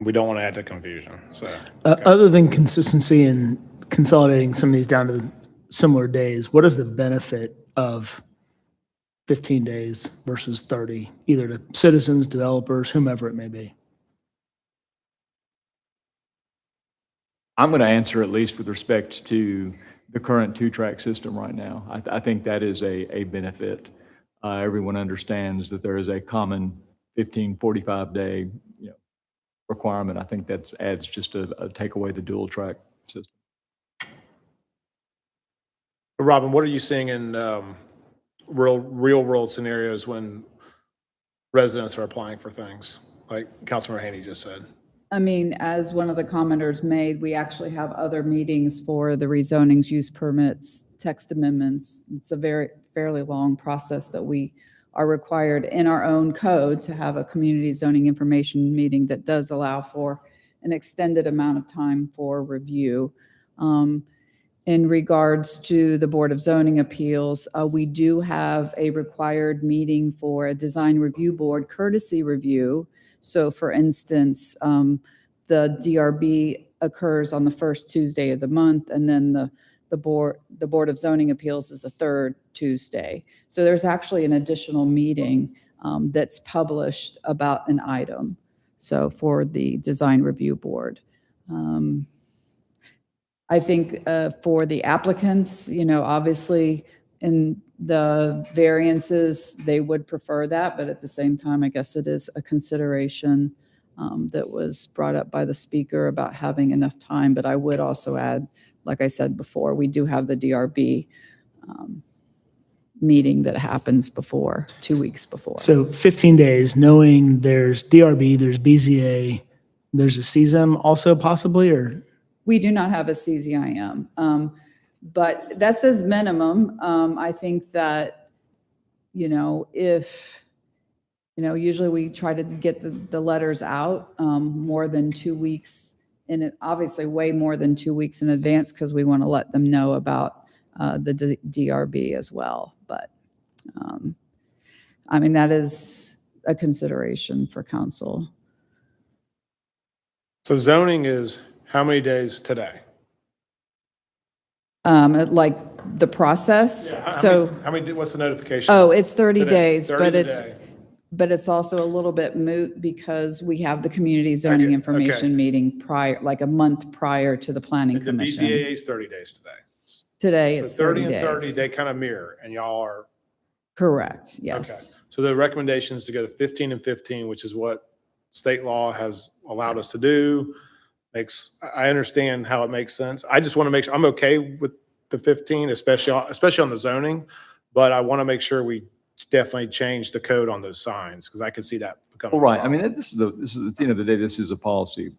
We don't want to add to confusion, so. okay. Other than consistency and consolidating some of these down to similar days, what is the benefit of 15 days versus 30, either to citizens, developers, whomever it may be? I'm going to answer at least with respect to the current two-track system right now. I think that is a benefit. Everyone understands that there is a common 15, 45-day requirement. I think that adds just a take away the dual-track system. Robin, what are you seeing in real-world scenarios when residents are applying for things, like Councilmember Haney just said? I mean, as one of the commenters made, we actually have other meetings for the rezonings, use permits, text amendments. It's a fairly long process that we are required in our own code to have a community zoning information meeting that does allow for an extended amount of time for review. In regards to the Board of Zoning Appeals, we do have a required meeting for a design review board courtesy review. So for instance, the DRB occurs on the first Tuesday of the month, and then the Board of Zoning Appeals is the third Tuesday. So there's actually an additional meeting that's published about an item. So for the design review board. I think for the applicants, obviously in the variances, they would prefer that, but at the same time, I guess it is a consideration that was brought up by the speaker about having enough time. But I would also add, like I said before, we do have the DRB meeting that happens before, 2 weeks before. So 15 days, knowing there's DRB, there's BZA, there's a CZM also possibly, or? We do not have a CZIM, but that says minimum. I think that, if, usually we try to get the letters out more than 2 weeks, and obviously way more than 2 weeks in advance because we want to let them know about the DRB as well. But, that is a consideration for council. So zoning is how many days today? Like the process. What's the notification? Oh, it's 30 Today, days, 30 but today. it's also a little bit moot because we have the community zoning information meeting prior, like a month prior to the planning The commission. BZA is 30 days today. Today, So it's 30 30 and 30, days. they kind of mirror, and y'all are, Correct, yes. okay. So the recommendation is to go to 15 and 15, which is what state law has allowed us to do. I understand how it makes sense. I just want to make sure, I'm okay with the 15, especially on the zoning, but I want to make sure we definitely change the code on those signs, because I can see that becoming. Well, right. I mean, this is at the end of the day, this is a policy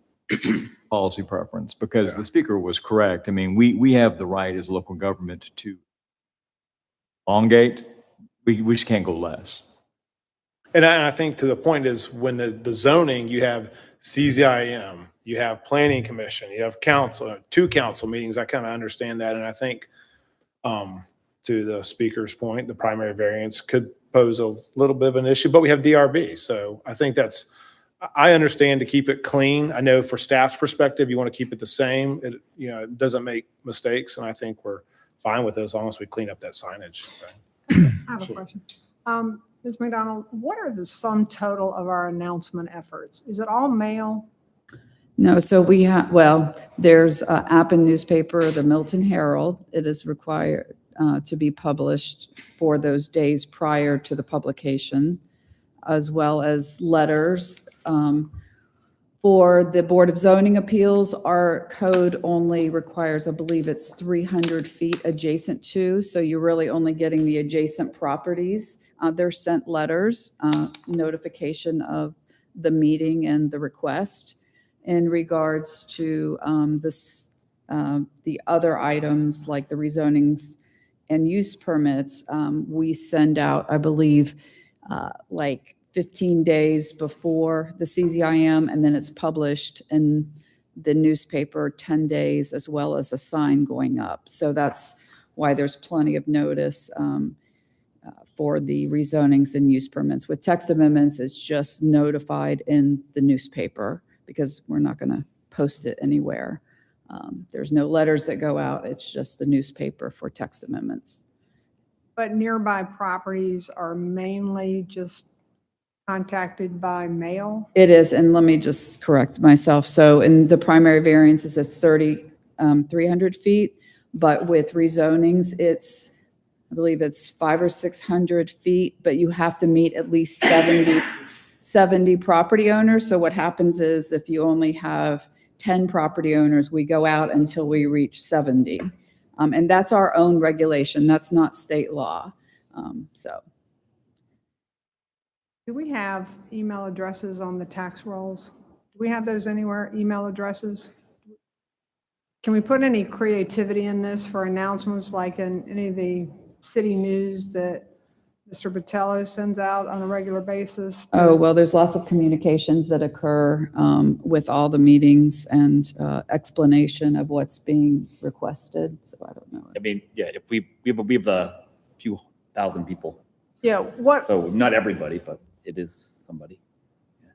preference, because the speaker was correct. I mean, we have the right as a local government to elongate. We just can't go less. And I think to the point is when the zoning, you have CZIM, you have planning commission, you have council, 2 council meetings. I kind of understand that. And I think to the speaker's point, the primary variance could pose a little bit of an issue, but we have DRB. So I think I understand to keep it clean. I know for staff's perspective, you want to keep it the same. It doesn't make mistakes. And I think we're fine with it as long as we clean up that signage. I have a question. Ms. McDonald, what are the sum total of our announcement efforts? Is it all mail? No, so we have, there's an app and newspaper, the Milton Herald. It is required to be published for those days prior to the publication, as well as letters. For the Board of Zoning Appeals, our code only requires, I believe it's 300 feet adjacent to, so you're really only getting the adjacent properties. They're sent letters, notification of the meeting and the request. In regards to the other items like the rezonings and use permits, we send out, I believe, like 15 days before the CZIM, and then it's published in the newspaper 10 days, as well as a sign going up. So that's why there's plenty of notice for the rezonings and use permits. With text amendments, it's just notified in the newspaper because we're not going to post it anywhere. There's no letters that go out. It's just the newspaper for text amendments. But nearby properties are mainly just contacted by mail? It is, and let me just correct myself. So in the primary variances, it's 300 feet, but with rezonings, I believe it's 500 or 600 feet, but you have to meet at least 70 property owners. So what happens is if you only have 10 property owners, we go out until we reach 70. And that's our own regulation. That's not state law. Do we have email addresses on the tax rolls? Do we have those anywhere, email addresses? Can we put any creativity in this for announcements like in any of the city news that Mr. Botello sends out on a regular basis? Oh, well, there's lots of communications that occur with all the meetings and explanation of what's being requested, so I don't know. I mean, yeah, if we have a few thousand people, Yeah, so not everybody, but it is somebody.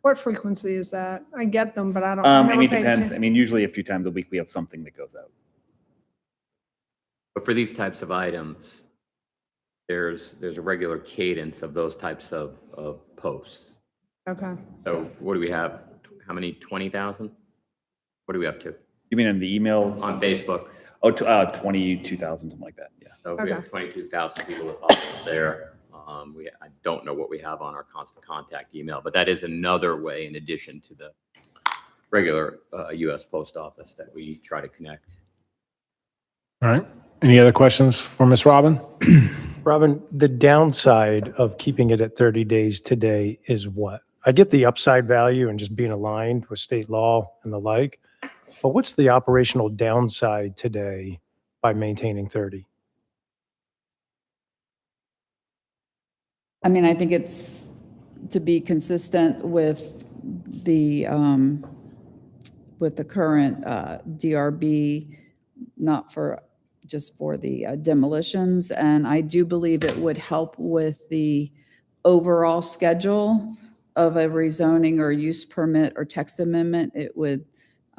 what frequency is that? I get them, but I don't. I never mean, it paid depends. attention. I mean, usually a few times a week we have something that goes out. But for these types of items, there's a regular cadence of those types of posts. Okay. So what do we have? How many? 20,000? What are we up to? You mean in the email? On Facebook? Oh, 22,000, something like that, yeah. So we have Okay. 22,000 people that follow us there. I don't know what we have on our constant contact email, but that is another way in addition to the regular US Post Office that we try to connect. All right. Any other questions for Ms. Robin? Robin, the downside of keeping it at 30 days today is what? I get the upside value and just being aligned with state law and the like, but what's the operational downside today by maintaining 30? I mean, I think it's to be consistent with the current DRB, not for, just for the demolitions. And I do believe it would help with the overall schedule of a rezoning or use permit or text amendment. It would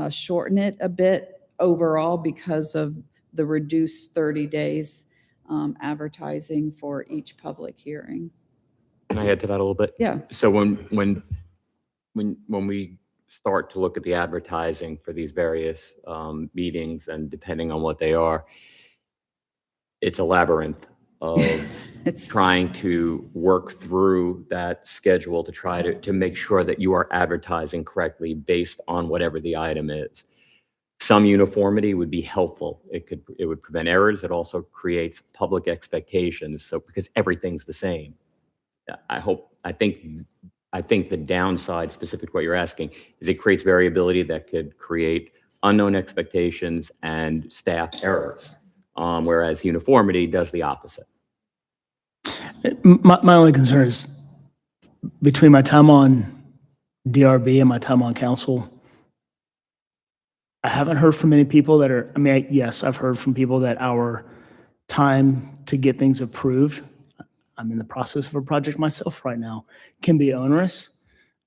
shorten it a bit overall because of the reduced 30 days advertising for each public hearing. Can I add to that a little bit? Yeah. So when we start to look at the advertising for these various meetings, and depending on what they are, it's a labyrinth of trying to work through that schedule to try to make sure that you are advertising correctly based on whatever the item is. Some uniformity would be helpful. It would prevent errors. It also creates public expectations. So because everything's the same. I think the downside, specific to what you're asking, is it creates variability that could create unknown expectations and staff errors, whereas uniformity does the opposite. My only concern is between my time on DRB and my time on council, I haven't heard from many people that are, yes, I've heard from people that our time to get things approved, I'm in the process of a project myself right now, can be onerous.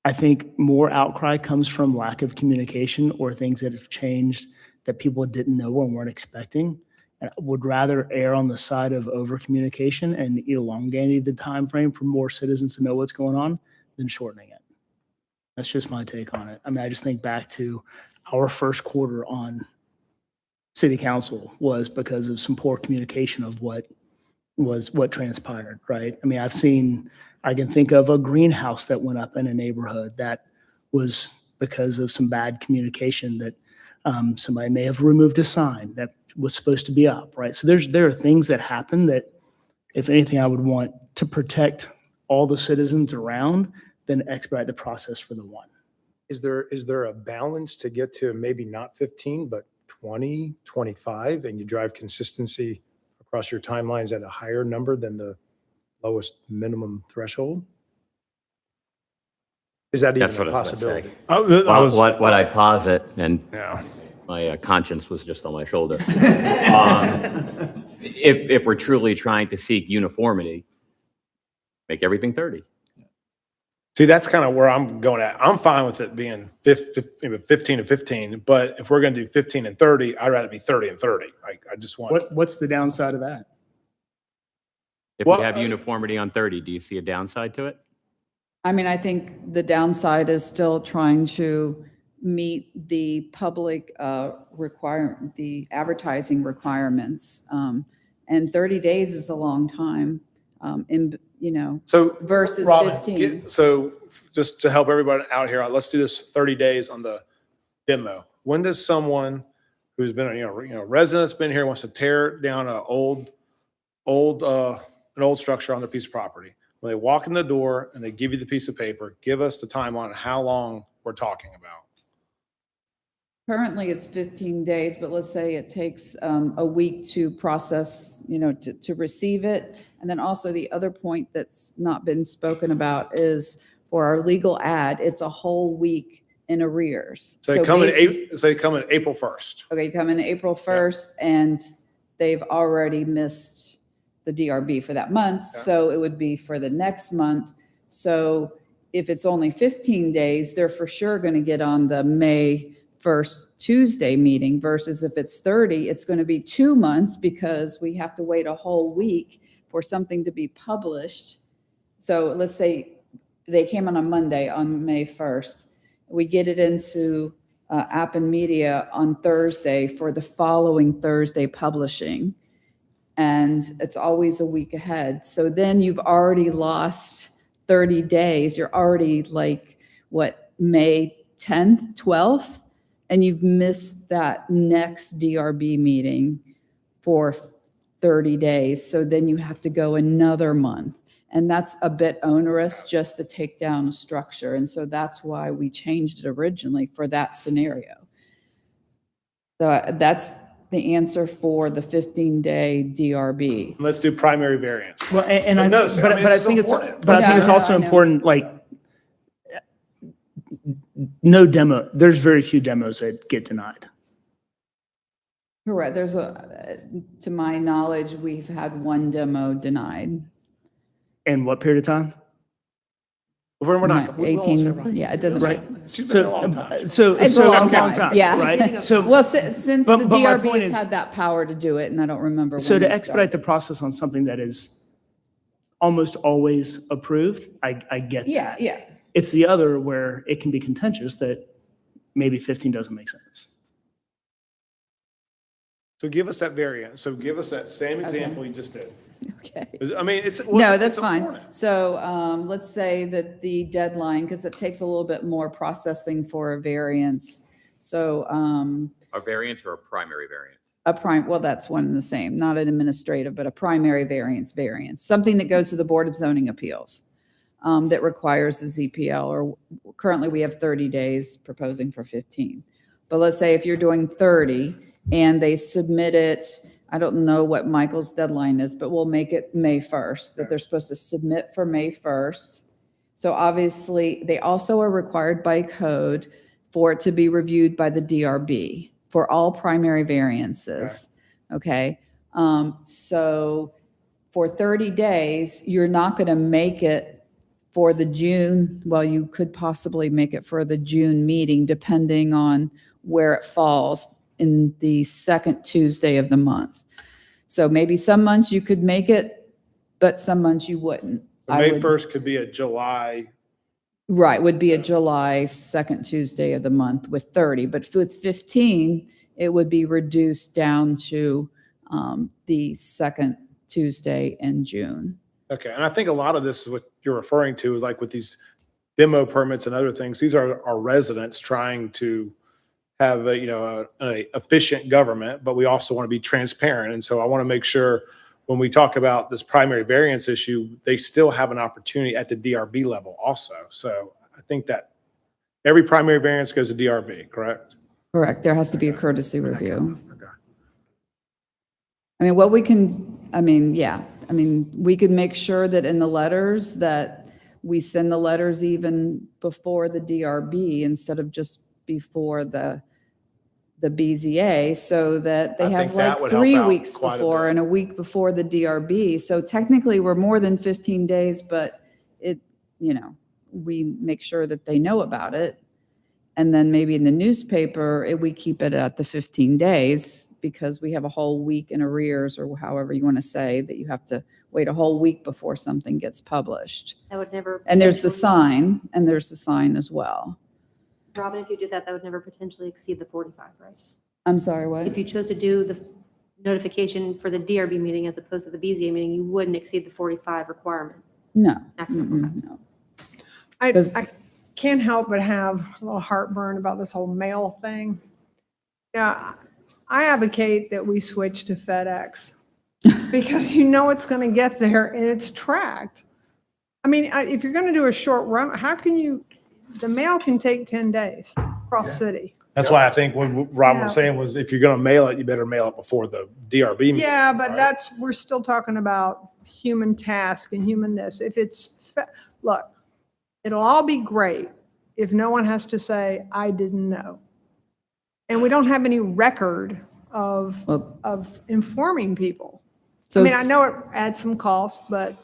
I think more outcry comes from lack of communication or things that have changed that people didn't know and weren't expecting. And I would rather err on the side of over communication and elongating the time frame for more citizens to know what's going on than shortening it. That's just my take on it. I just think back to our first quarter on city council was because of some poor communication of what transpired, right? I can think of a greenhouse that went up in a neighborhood that was because of some bad communication that somebody may have removed a sign that was supposed to be up, right? So there are things that happen that, if anything, I would want to protect all the citizens around than expedite the process for the one. Is there a balance to get to maybe not 15, but 20, 25, and you drive consistency across your timelines at a higher number than the lowest minimum threshold? Is that even That's what a I was gonna possibility? say. What I posit, and my conscience was just on my shoulder. If we're truly trying to seek uniformity, make everything 30. See, that's kind of where I'm going at. I'm fine with it being 15 and 15, but if we're going to do 15 and 30, I'd rather be 30 and 30. I just want. What's the downside of that? If we have uniformity on 30, do you see a downside to it? I think the downside is still trying to meet the public the advertising requirements. And 30 days is a long time, versus Robin, 15. So just to help everybody out here, let's do this 30 days on the demo. When does someone who's been, resident that's been here wants to tear down an old structure on their piece of property? When they walk in the door and they give you the piece of paper, give us the time on how long we're talking about. Currently, it's 15 days, but let's say it takes a week to process, to receive it. And then also the other point that's not been spoken about is for our legal ad, it's a whole week in arrears. So they come in basi- April 1st. Okay, come in April 1st and they've already missed the DRB for that month. So it would be for the next month. So if it's only 15 days, they're for sure going to get on the May 1st Tuesday meeting versus if it's 30, it's going to be 2 months because we have to wait a whole week for something to be published. So let's say they came on a Monday on May 1st. We get it into App and Media on Thursday for the following Thursday publishing. And it's always a week ahead. So then you've already lost 30 days. You're already like, what, May 10th, 12th? And you've missed that next DRB meeting for 30 days. So then you have to go another month. And that's a bit onerous just to take down a structure. And so that's why we changed it originally for that scenario. So that's the answer for the 15-day DRB. Let's do primary variance. Well, and I, no, but I think it's, but I think it's also I know. important, like, no demo, there's very few demos that get denied. Correct. To my knowledge, we've had one demo denied. In what period of time? We're not. we won't say 18, right. yeah, it doesn't. Right. She's been a long time. So It's a long time, yeah. right? So, Well, since But- the but my DRB point has is- had that power to do it, and I don't remember. so when to it expedite the started. process on something that is almost always approved, I get that. Yeah, yeah. It's the other where it can be contentious that maybe 15 doesn't make sense. So give us that variant. So give us that same example you just did. Okay. I mean, it's. No, that's it's fine. important. So let's say that the deadline, because it takes a little bit more processing for a variance. So A variance or a primary variance? well, that's one and the same, not an administrative, but a primary variance, something that goes to the Board of Zoning Appeals that requires the ZPL, or currently we have 30 days, proposing for 15. But let's say if you're doing 30 and they submit it, I don't know what Michael's deadline is, but we'll make it May 1st, that they're supposed to submit for May 1st. So obviously, they also are required by code for it to be reviewed by the DRB for all primary variances, okay? So for 30 days, you're not going to make it for the June, well, you could possibly make it for the June meeting, depending on where it falls in the second Tuesday of the month. So maybe some months you could make it, but some months you wouldn't. May 1st could be a July. Right, would be a July second Tuesday of the month with 30, but with 15, it would be reduced down to the second Tuesday in June. Okay, and I think a lot of this is what you're referring to is like with these demo permits and other things. These are our residents trying to have a efficient government, but we also want to be transparent. And so I want to make sure when we talk about this primary variance issue, they still have an opportunity at the DRB level also. So I think that every primary variance goes to DRB, correct? Correct, there has to be a courtesy review. Okay. I mean, what we can, we could make sure that in the letters that we send the letters even before the DRB instead of just before the BZA, so that they I have think that like would help 3 out weeks quite a before bit. and a week before the DRB. So technically, we're more than 15 days, but we make sure that they know about it. And then maybe in the newspaper, we keep it at the 15 days because we have a whole week in arrears, or however you want to say that you have to wait a whole week before something gets published. That would never. And there's the potentially- sign as well. Robin, if you did that, that would never potentially exceed the 45, right? I'm sorry, what? If you chose to do the notification for the DRB meeting as opposed to the BZA meeting, you wouldn't exceed the 45 requirement. No. Maximum. No. I can't help but have a little heartburn about this whole mail thing. Yeah, I advocate that we switch to FedEx because it's going to get there and it's tracked. I mean, if you're going to do a short run, how can the mail can take 10 days across city. That's why I think what Robin was saying was if you're going to mail it, you better mail it before the DRB meeting. Yeah, but right? we're still talking about human task and human this. If look, it'll all be great if no one has to say, I didn't know. And we don't have any record of informing people. I mean, I know it adds some cost, but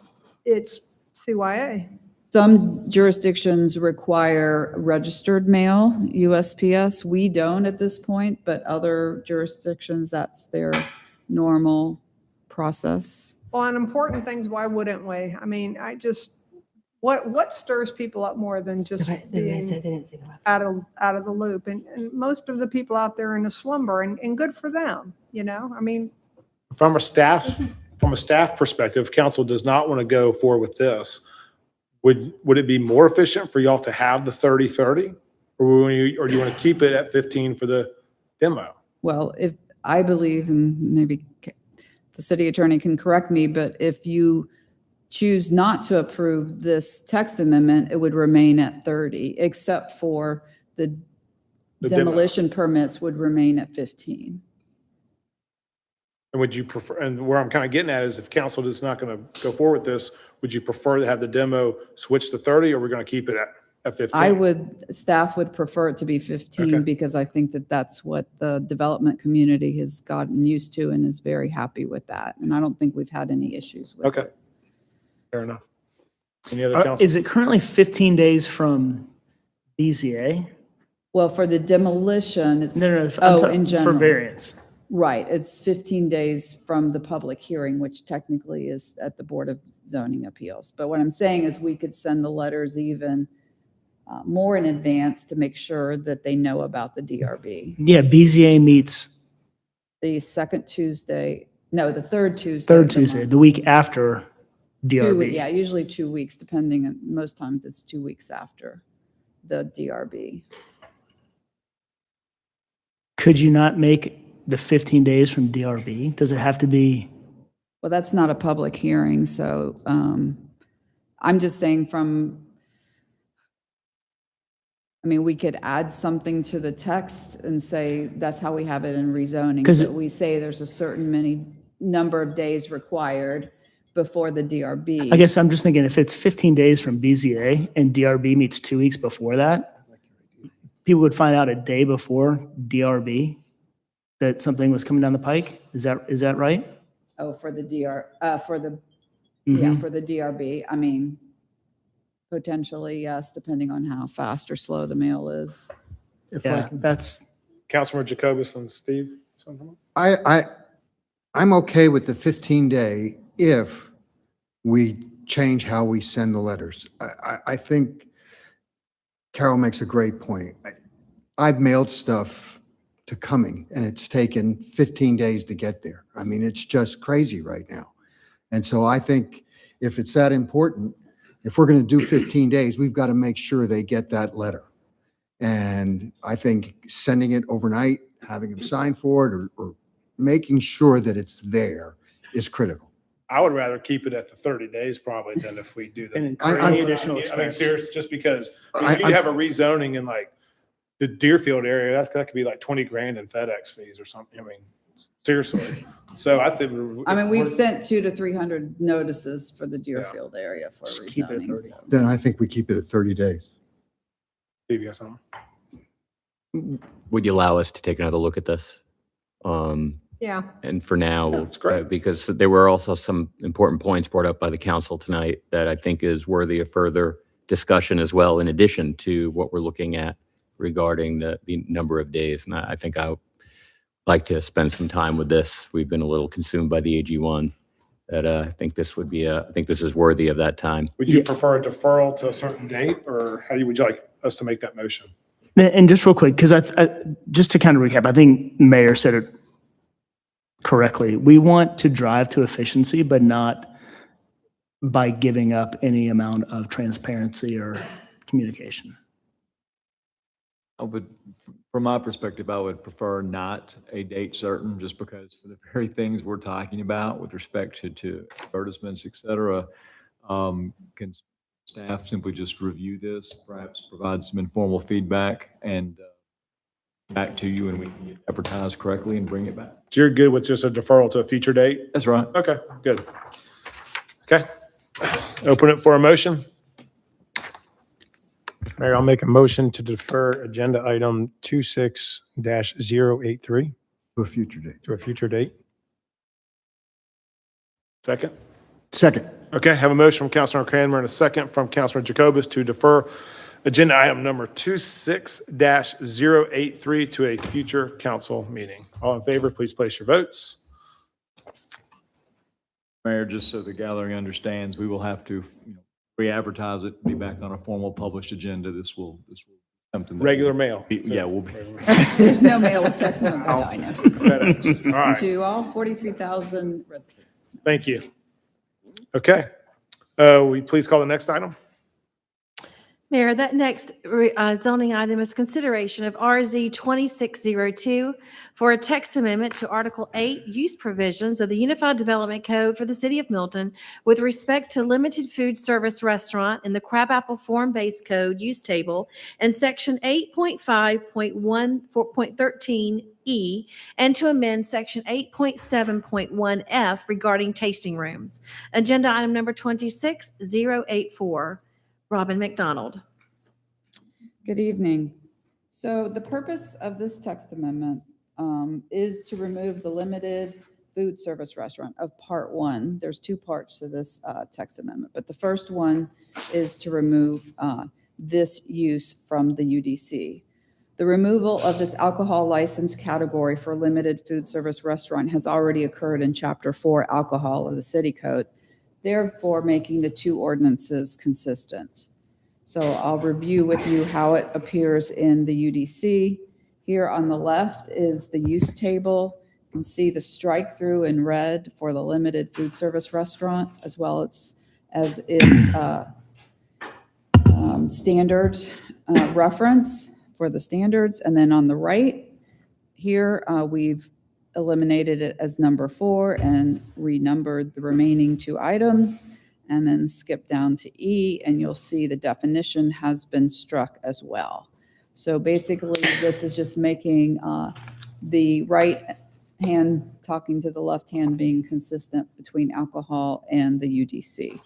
it's CYA. Some jurisdictions require registered mail, USPS. We don't at this point, but other jurisdictions, that's their normal process. Well, on important things, why wouldn't we? I mean, what stirs people up more than just being out of the loop? And most of the people out there are in a slumber, and good for them, you know? I mean, From a staff perspective, if council does not want to go forward with this, would it be more efficient for y'all to have the 30-30? Or do you want to keep it at 15 for the demo? Well, if I believe, and maybe the city attorney can correct me, but if you choose not to approve this text amendment, it would remain at 30, except for the demolition permits would remain at 15. And would you prefer, and where I'm kind of getting at is if council is not going to go forward with this, would you prefer to have the demo switch to 30, or we're going to keep it at 15? Staff would prefer it to be 15 because I think that that's what the development community has gotten used to and is very happy with that. And I don't think we've had any issues with it. Fair enough. Any other council? Is it currently 15 days from BZA? Well, for the demolition, it's, in general. For variance. Right, it's 15 days from the public hearing, which technically is at the Board of Zoning Appeals. But what I'm saying is we could send the letters even more in advance to make sure that they know about the DRB. Yeah, BZA meets The third Tuesday. third Tuesday, the week after DRB. Yeah, usually 2 weeks, depending, most times it's 2 weeks after the DRB. Could you not make the 15 days from DRB? Does it have to be? Well, that's not a public hearing, so I'm just saying we could add something to the text and say that's how we have it in rezoning. So we say there's a certain number of days required before the DRB. I guess I'm just thinking if it's 15 days from BZA and DRB meets 2 weeks before that, people would find out a day before DRB that something was coming down the pike. Is that right? Oh, for the for the DRB. I mean, potentially, yes, depending on how fast or slow the mail is. That's Councilman Jacobus and Steve. I'm okay with the 15-day if we change how we send the letters. I think Carol makes a great point. I've mailed stuff to Cumming, and it's taken 15 days to get there. I mean, it's just crazy right now. And so I think if it's that important, if we're going to do 15 days, we've got to make sure they get that letter. And I think sending it overnight, having them sign for it, or making sure that it's there is critical. I would rather keep it at the 30 days probably than if we do that. And any additional expense. I mean, seriously, just because if you have a rezoning in like the Deerfield area, that could be like 20 grand in FedEx fees or something. I mean, seriously. So I think. We've sent 200 to 300 notices for the Deerfield area for rezoning. Then I think we keep it at 30 days. Steve, you got something? Would you allow us to take another look at this? Yeah. And for now, That's great. because there were also some important points brought up by the council tonight that I think is worthy of further discussion as well, in addition to what we're looking at regarding the number of days. And I think I would like to spend some time with this. We've been a little consumed by the AG1. That I think this would be I think this is worthy of that time. Would you prefer a deferral to a certain date, or would you like us to make that motion? And just real quick, because just to kind of recap, I think Mayor said it correctly. We want to drive to efficiency, but not by giving up any amount of transparency or communication. From my perspective, I would prefer not a date certain, just because for the very things we're talking about with respect to advertisements, et cetera, can staff simply just review this, perhaps provide some informal feedback and back to you, and we can advertise correctly and bring it back. So you're good with just a deferral to a future date? That's right. Okay, good. Okay. Open it for a motion. Mayor, I'll make a motion to defer agenda item 26-083 To a future date. to a future date. Second. Second. Okay, have a motion from Councilmember Cranmer and a second from Councilmember Jacobus to defer agenda item number 26-083 to a future council meeting. All in favor, please place your votes. Mayor, just so the gallery understands, we will have to re-advertise it, be back on a formal published agenda. This will something. that Regular will mail. be- Yeah, we'll be. There's no mail with text on it, but I know. FedEx. All right, To all 43,000 residents. thank you. Okay, will you please call the next item? Mayor, that next zoning item is consideration of RZ 2602 for a text amendment to Article 8 use provisions of the Unified Development Code for the City of Milton with respect to limited food service restaurant in the Crabapple Form-Based Code use table and Section 8.5.13E, and to amend Section 8.7.1F regarding tasting rooms. Agenda item number 26084. Robin McDonald. Good evening. So the purpose of this text amendment is to remove the limited food service restaurant of Part 1. There's two parts to this text amendment, but the first one is to remove this use from the UDC. The removal of this alcohol license category for limited food service restaurant has already occurred in Chapter 4 Alcohol of the City Code, therefore making the two ordinances consistent. So I'll review with you how it appears in the UDC. Here on the left is the use table. You can see the strike through in red for the limited food service restaurant, as well as its standard reference for the standards. And then on the right here, we've eliminated it as number 4 and renumbered the remaining 2 items, and then skip down to E, and you'll see the definition has been struck as well. So basically, this is just making the right hand talking to the left hand being consistent between alcohol and the UDC.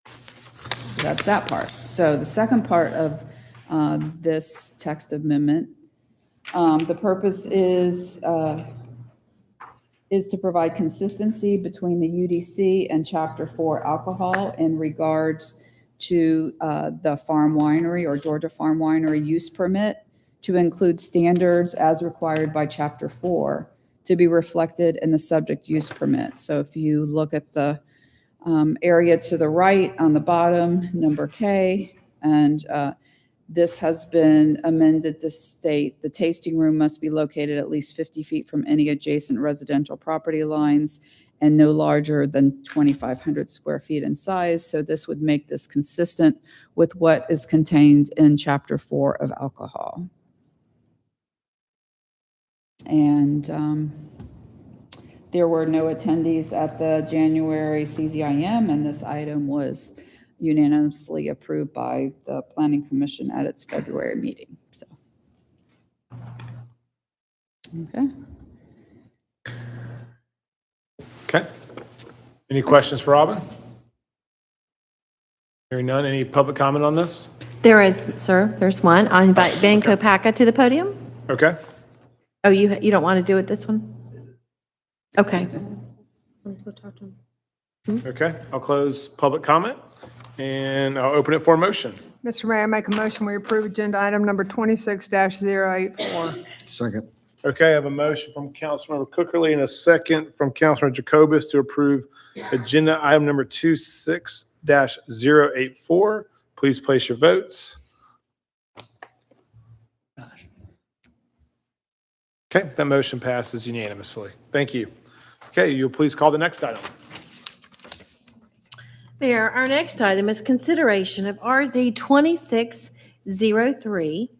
So that's that part. So the second part of this text amendment, the purpose is to provide consistency between the UDC and Chapter 4 alcohol in regards to the farm winery or Georgia Farm Winery use permit to include standards as required by Chapter 4 to be reflected in the subject use permit. So if you look at the area to the right on the bottom, number K, and this has been amended to state the tasting room must be located at least 50 feet from any adjacent residential property lines and no larger than 2,500 square feet in size. So this would make this consistent with what is contained in Chapter 4 of alcohol. And there were no attendees at the January CZIM, and this item was unanimously approved by the Planning Commission at its February meeting. So, okay. Okay. Any questions for Robin? Hearing none, any public comment on this? There is, sir, there's one. I invite Ben Kopaka to the podium. Okay. Oh, you don't want to do it this one? Okay. Okay, I'll close public comment and I'll open it for a motion. Mr. Mayor, I make a motion, we approve agenda item number 26-084. Second. Okay, I have a motion from Councilmember Cookerly and a second from Councilmember Jacobus to approve agenda item number 26-084. Please place your votes. Okay, that motion passes unanimously. Thank you. Okay, you'll please call the next item. Mayor, our next item is consideration of RZ 2603,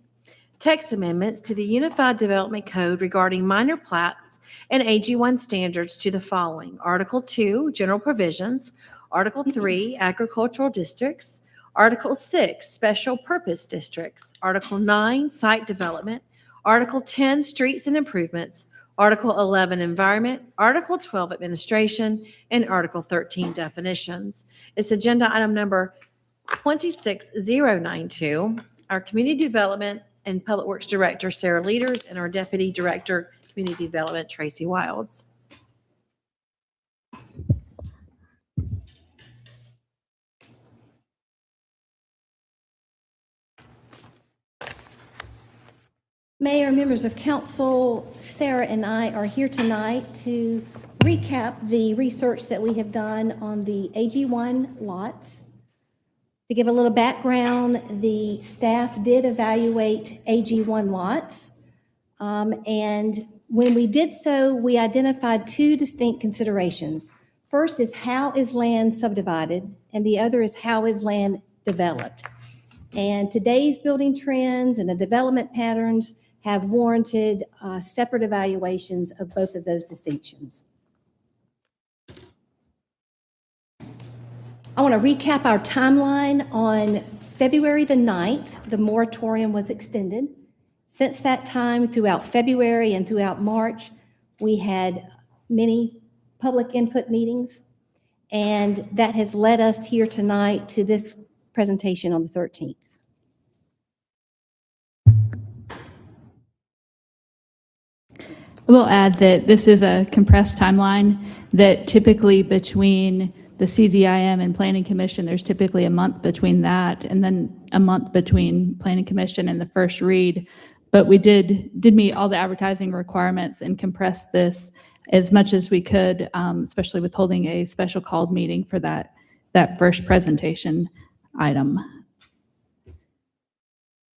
text amendments to the Unified Development Code regarding minor plats and AG1 standards to the following: Article 2, General Provisions; Article 3, Agricultural Districts; Article 6, Special Purpose Districts; Article 9, Site Development; Article 10, Streets and Improvements; Article 11, Environment, Article 12, Administration, and Article 13, Definitions. It's agenda item number 26092. Our Community Development and Public Works Director, Sarah Leaders, and our Deputy Director, Community Development, Tracy Wilds. Mayor, members of council, Sarah and I are here tonight to recap the research that we have done on the AG1 lots. To give a little background, the staff did evaluate AG1 lots. And when we did so, we identified two distinct considerations. First is how is land subdivided, and the other is how is land developed. And today's building trends and the development patterns have warranted separate evaluations of both of those distinctions. I want to recap our timeline. On February the 9th, the moratorium was extended. Since that time, throughout February and throughout March, we had many public input meetings, and that has led us here tonight to this presentation on the 13th. I will add that this is a compressed timeline, that typically between the CZIM and Planning Commission, there's typically a month between that, and then a month between Planning Commission and the first read. But we did meet all the advertising requirements and compress this as much as we could, especially with holding a special called meeting for that first presentation item.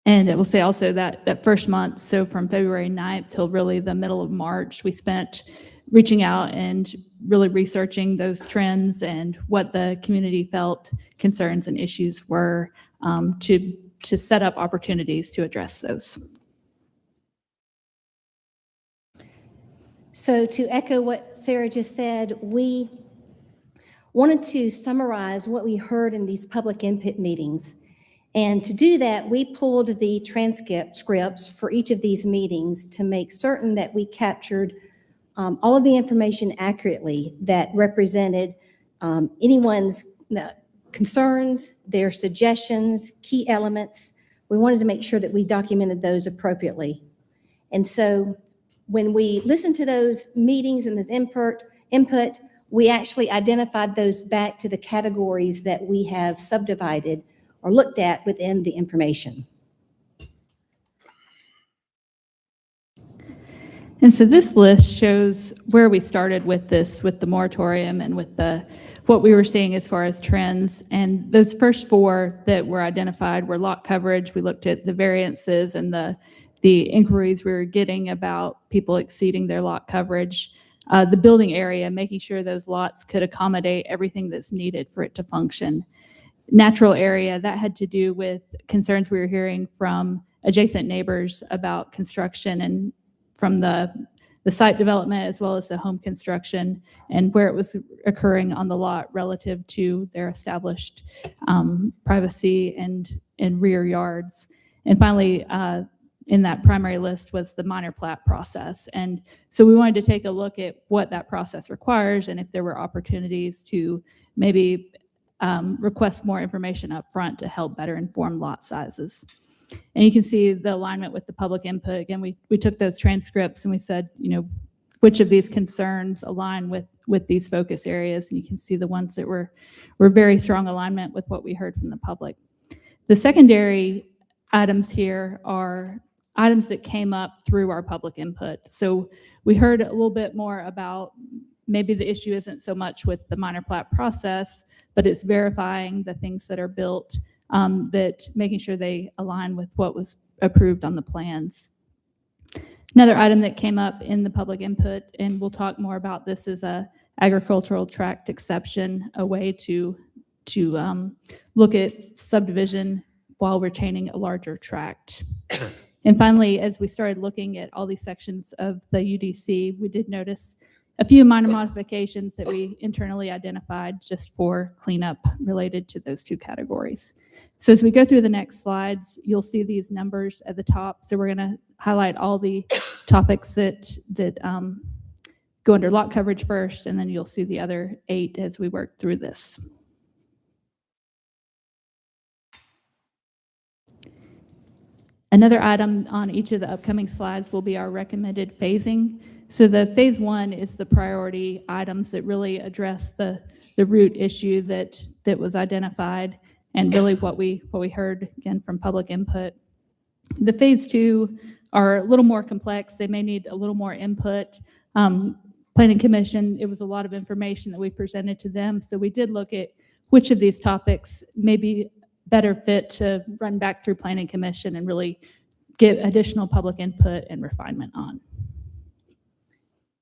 And it will say also that first month, so from February 9th till really the middle of March, we spent reaching out and really researching those trends and what the community felt concerns and issues were, to set up opportunities to address those. So to echo what Sarah just said, we wanted to summarize what we heard in these public input meetings. And to do that, we pulled the transcripts for each of these meetings to make certain that we captured all of the information accurately that represented anyone's concerns, their suggestions, key elements. We wanted to make sure that we documented those appropriately. And so when we listened to those meetings and this input, we actually identified those back to the categories that we have subdivided or looked at within the information. And so this list shows where we started with this, with the moratorium and with what we were seeing as far as trends. And those first four that were identified were lot coverage. We looked at the variances and the inquiries we were getting about people exceeding their lot coverage. The building area, making sure those lots could accommodate everything that's needed for it to function. Natural area, that had to do with concerns we were hearing from adjacent neighbors about construction and from the site development as well as the home construction and where it was occurring on the lot relative to their established privacy and rear yards. And finally, in that primary list was the minor plat process. And so we wanted to take a look at what that process requires and if there were opportunities to maybe request more information up front to help better inform lot sizes. And you can see the alignment with the public input. Again, we took those transcripts and we said, which of these concerns align with these focus areas? And you can see the ones that were very strong alignment with what we heard from the public. The secondary items here are items that came up through our public input. So we heard a little bit more about maybe the issue isn't so much with the minor plat process, but it's verifying the things that are built, that making sure they align with what was approved on the plans. Another item that came up in the public input, and we'll talk more about this, is a agricultural tract exception, a way to look at subdivision while retaining a larger tract. And finally, as we started looking at all these sections of the UDC, we did notice a few minor modifications that we internally identified just for cleanup related to those two categories. So as we go through the next slides, you'll see these numbers at the top. So we're going to highlight all the topics that go under lot coverage first, and then you'll see the other 8 as we work through this. Another item on each of the upcoming slides will be our recommended phasing. So the phase 1 is the priority items that really address the root issue that was identified, and really what we heard again from public input. The phase 2 are a little more complex. They may need a little more input. Planning Commission, it was a lot of information that we presented to them. So we did look at which of these topics may be better fit to run back through Planning Commission and really get additional public input and refinement on.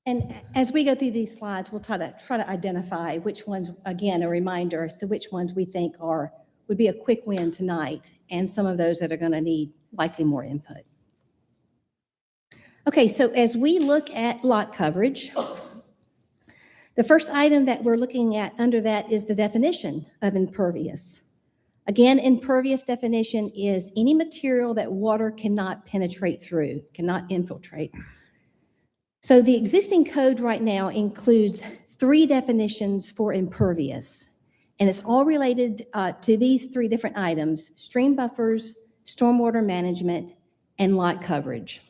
And as we go through these slides, we'll try to identify which ones, again, a reminder as to which ones we think would be a quick win tonight, and some of those that are going to need likely more input. Okay, so as we look at lot coverage, the first item that we're looking at under that is the definition of impervious. Again, impervious definition is any material that water cannot penetrate through, cannot infiltrate. So the existing code right now includes 3 definitions for impervious, and it's all related to these 3 different items: stream buffers, stormwater management, and lot coverage.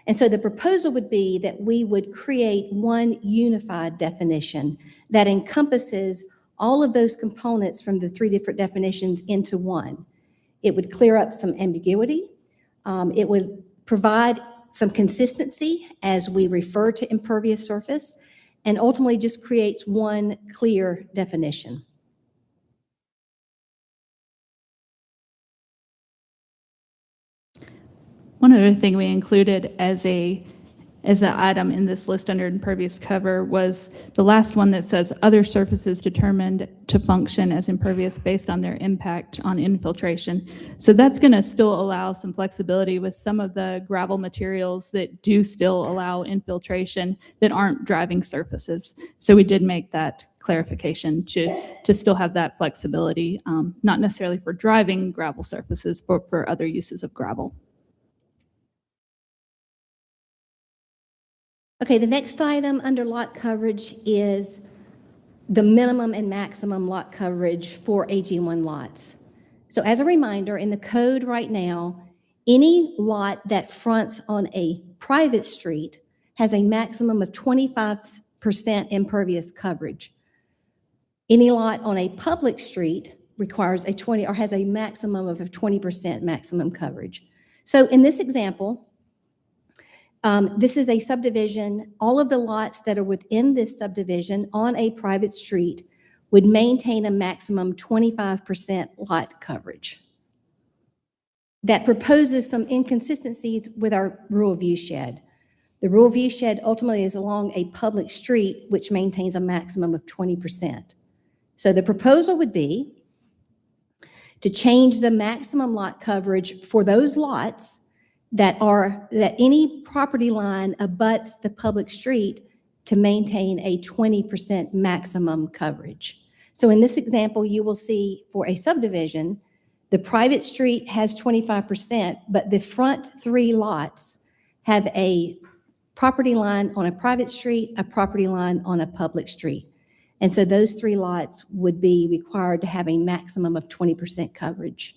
And so the proposal would be that we would create one unified definition that encompasses all of those components from the 3 different definitions into one. It would clear up some ambiguity. It would provide some consistency as we refer to impervious surface, and ultimately just creates one clear definition. One other thing we included as an item in this list under impervious cover was the last one that says other surfaces determined to function as impervious based on their impact on infiltration. So that's going to still allow some flexibility with some of the gravel materials that do still allow infiltration that aren't driving surfaces. So we did make that clarification to still have that flexibility, not necessarily for driving gravel surfaces, but for other uses of gravel. Okay, the next item under lot coverage is the minimum and maximum lot coverage for AG1 lots. So as a reminder, in the code right now, any lot that fronts on a private street has a maximum of 25% impervious coverage. Any lot on a public street requires has a maximum of a 20% maximum coverage. So in this example, this is a subdivision. All of the lots that are within this subdivision on a private street would maintain a maximum 25% lot coverage. That proposes some inconsistencies with our rural view shed. The rural view shed ultimately is along a public street, which maintains a maximum of 20%. So the proposal would be to change the maximum lot coverage for those lots that any property line abuts the public street to maintain a 20% maximum coverage. So in this example, you will see for a subdivision, the private street has 25%, but the front 3 lots have a property line on a private street, a property line on a public street. And so those 3 lots would be required to have a maximum of 20% coverage.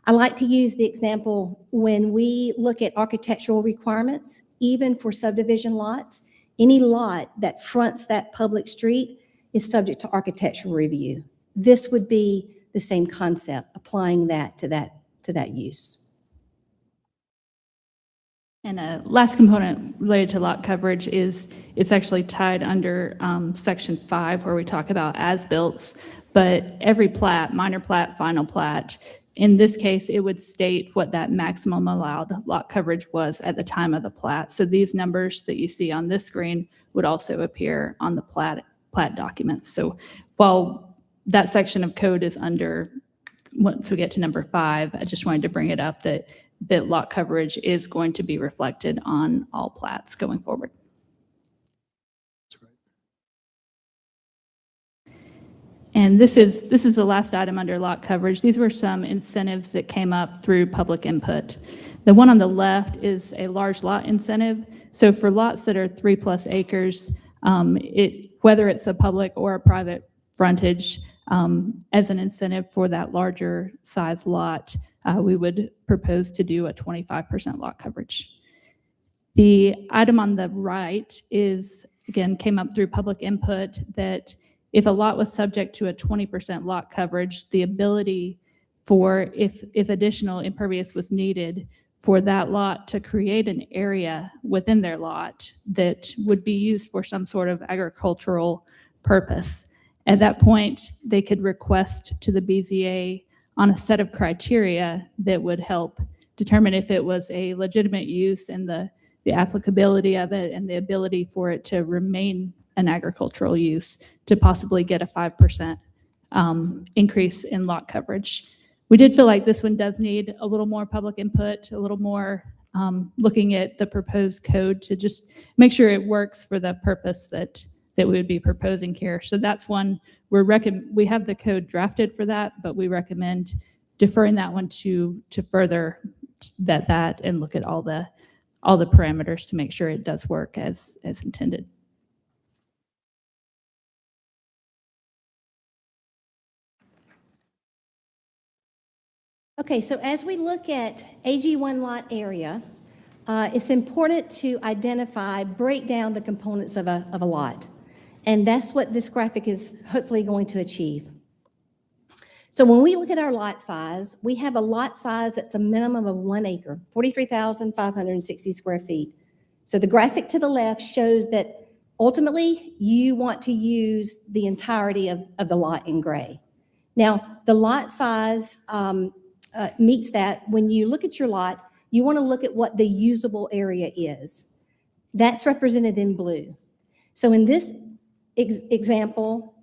I like to use the example when we look at architectural requirements, even for subdivision lots, any lot that fronts that public street is subject to architectural review. This would be the same concept, applying that to that use. And a last component related to lot coverage is it's actually tied under section 5, where we talk about as-builts, but every plat, minor plat, final plat, in this case, it would state what that maximum allowed lot coverage was at the time of the plat. So these numbers that you see on this screen would also appear on the plat documents. So while that section of code is under, once we get to number 5, I just wanted to bring it up that lot coverage is going to be reflected on all plats going forward. And this is the last item under lot coverage. These were some incentives that came up through public input. The one on the left is a large lot incentive. So for lots that are 3+ acres, whether it's a public or a private frontage, as an incentive for that larger size lot, we would propose to do a 25% lot coverage. The item on the right is, again, came up through public input, that if a lot was subject to a 20% lot coverage, the ability for, if additional impervious was needed, for that lot to create an area within their lot that would be used for some sort of agricultural purpose. At that point, they could request to the BZA on a set of criteria that would help determine if it was a legitimate use and the applicability of it and the ability for it to remain an agricultural use to possibly get a 5% increase in lot coverage. We did feel like this one does need a little more public input, a little more looking at the proposed code to just make sure it works for the purpose that we would be proposing here. So that's one we have the code drafted for that, but we recommend deferring that one to further vet that and look at all the parameters to make sure it does work as intended. Okay, so as we look at AG1 lot area, it's important to break down the components of a lot. And that's what this graphic is hopefully going to achieve. So when we look at our lot size, we have a lot size that's a minimum of 1 acre, 43,560 square feet. So the graphic to the left shows that ultimately you want to use the entirety of the lot in gray. Now, the lot size meets that. When you look at your lot, you want to look at what the usable area is. That's represented in blue. So in this example,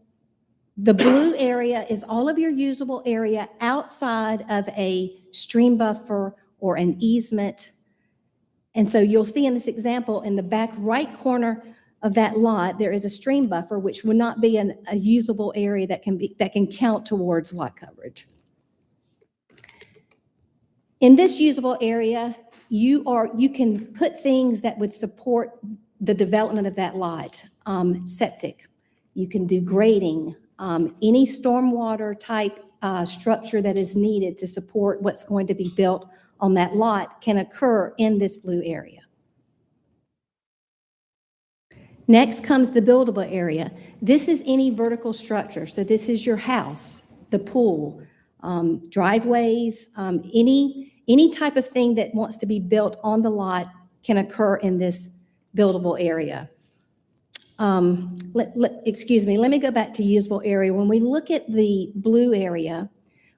the blue area is all of your usable area outside of a stream buffer or an easement. And so you'll see in this example, in the back right corner of that lot, there is a stream buffer, which would not be a usable area that can count towards lot coverage. In this usable area, you can put things that would support the development of that lot. Septic, you can do grading, any stormwater type structure that is needed to support what's going to be built on that lot can occur in this blue area. Next comes the buildable area. This is any vertical structure. So this is your house, the pool, driveways, any type of thing that wants to be built on the lot can occur in this buildable area. Excuse me, let me go back to usable area. When we look at the blue area,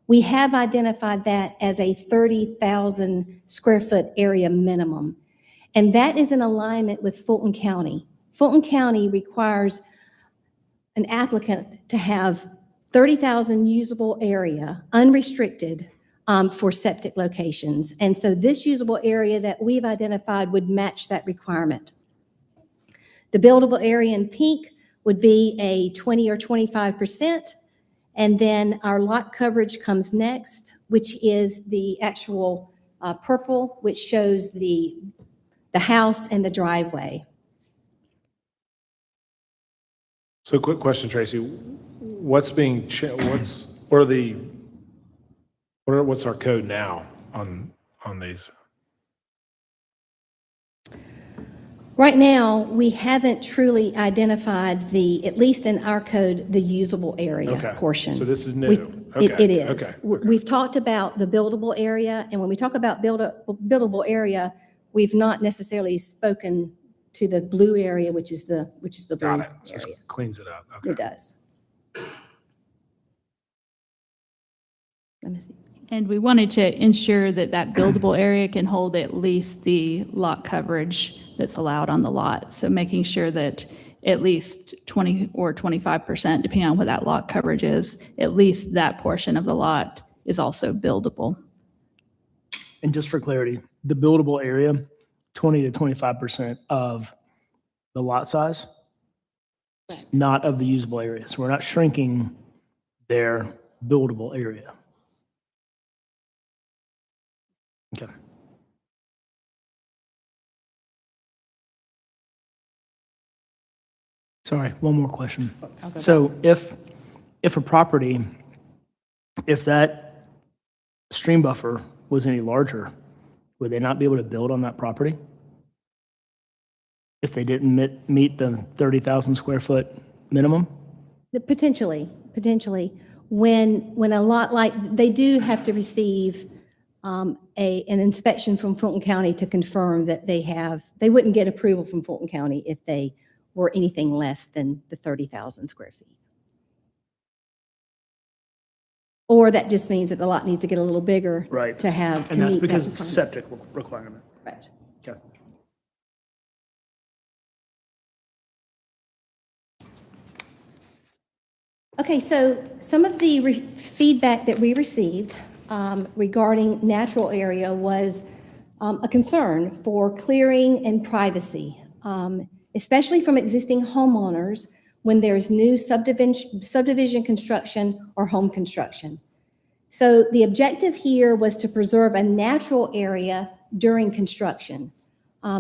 we have identified that as a 30,000 square foot area minimum. And that is in alignment with Fulton County. Fulton County requires an applicant to have 30,000 usable area, unrestricted, for septic locations. And so this usable area that we've identified would match that requirement. The buildable area in pink would be a 20 or 25%. And then our lot coverage comes next, which is the actual purple, which shows the house and the driveway. So quick question, Tracy. What's our code now on these? Right now, we haven't truly identified at least in our code, the usable area portion. So this is new. It is. We've talked about the buildable area, and when we talk about buildable area, we've not necessarily spoken to the blue area, which is the blue Got it. area. Just cleans it up. Okay. It does. Let me see. And we wanted to ensure that that buildable area can hold at least the lot coverage that's allowed on the lot. So making sure that at least 20 or 25%, depending on what that lot coverage is, at least that portion of the lot is also buildable. And just for clarity, the buildable area, 20 to 25% of the lot size, not of the usable area. So we're not shrinking their buildable area. Okay. Sorry, one more question. So if a property, if that stream buffer was any larger, would they not be able to build on that property? If they didn't meet the 30,000 square foot minimum? Potentially. When a lot like, they do have to receive an inspection from Fulton County to confirm that they wouldn't get approval from Fulton County if they were anything less than the 30,000 square feet. Or that just means that the lot needs to get a little bigger Right. to have, to And that's meet that because of requirement. septic requirement. Right. Okay. Okay, so some of the feedback that we received regarding natural area was a concern for clearing and privacy, especially from existing homeowners when there's new subdivision construction or home construction. So the objective here was to preserve a natural area during construction.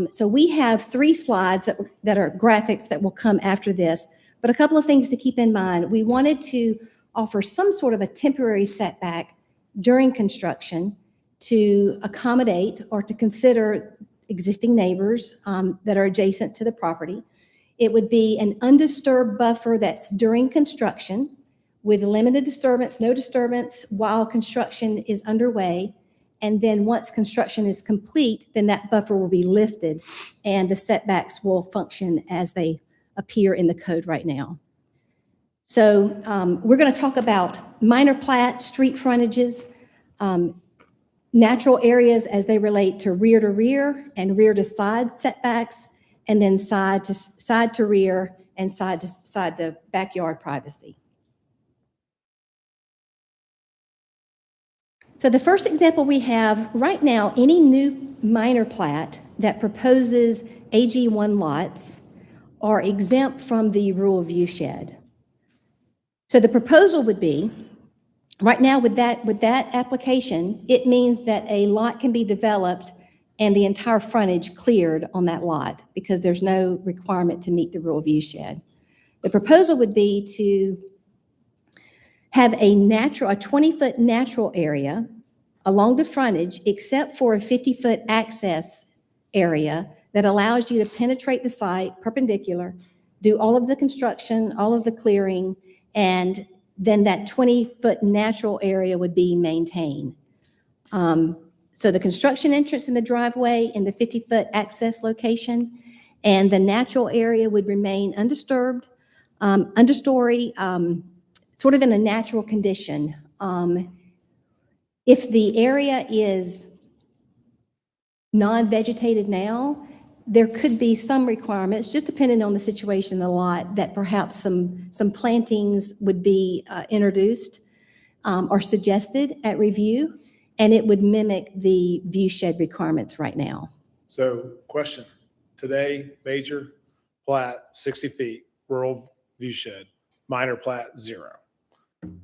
So we have 3 slides that are graphics that will come after this. But a couple of things to keep in mind. We wanted to offer some sort of a temporary setback during construction to accommodate or to consider existing neighbors that are adjacent to the property. It would be an undisturbed buffer that's during construction with limited disturbance, no disturbance while construction is underway. And then once construction is complete, then that buffer will be lifted and the setbacks will function as they appear in the code right now. So we're going to talk about minor plat, street frontages, natural areas as they relate to rear and rear to side setbacks, and then side to rear and side to backyard privacy. So the first example we have right now, any new minor plat that proposes AG1 lots are exempt from the rule of view shed. So the proposal would be, right now with that application, it means that a lot can be developed and the entire frontage cleared on that lot because there's no requirement to meet the rule of view shed. The proposal would be to have a 20-foot natural area along the frontage except for a 50-foot access area that allows you to penetrate the site perpendicular, do all of the construction, all of the clearing, and then that 20-foot natural area would be maintained. So the construction entrance in the driveway in the 50-foot access location and the natural area would remain undisturbed, understory, sort of in a natural condition. If the area is non-vegetated now, there could be some requirements, just depending on the situation in the lot, that perhaps some plantings would be introduced or suggested at review, and it would mimic the view shed requirements right now. So question, today, major plat, 60 feet, rural view shed, minor plat, 0.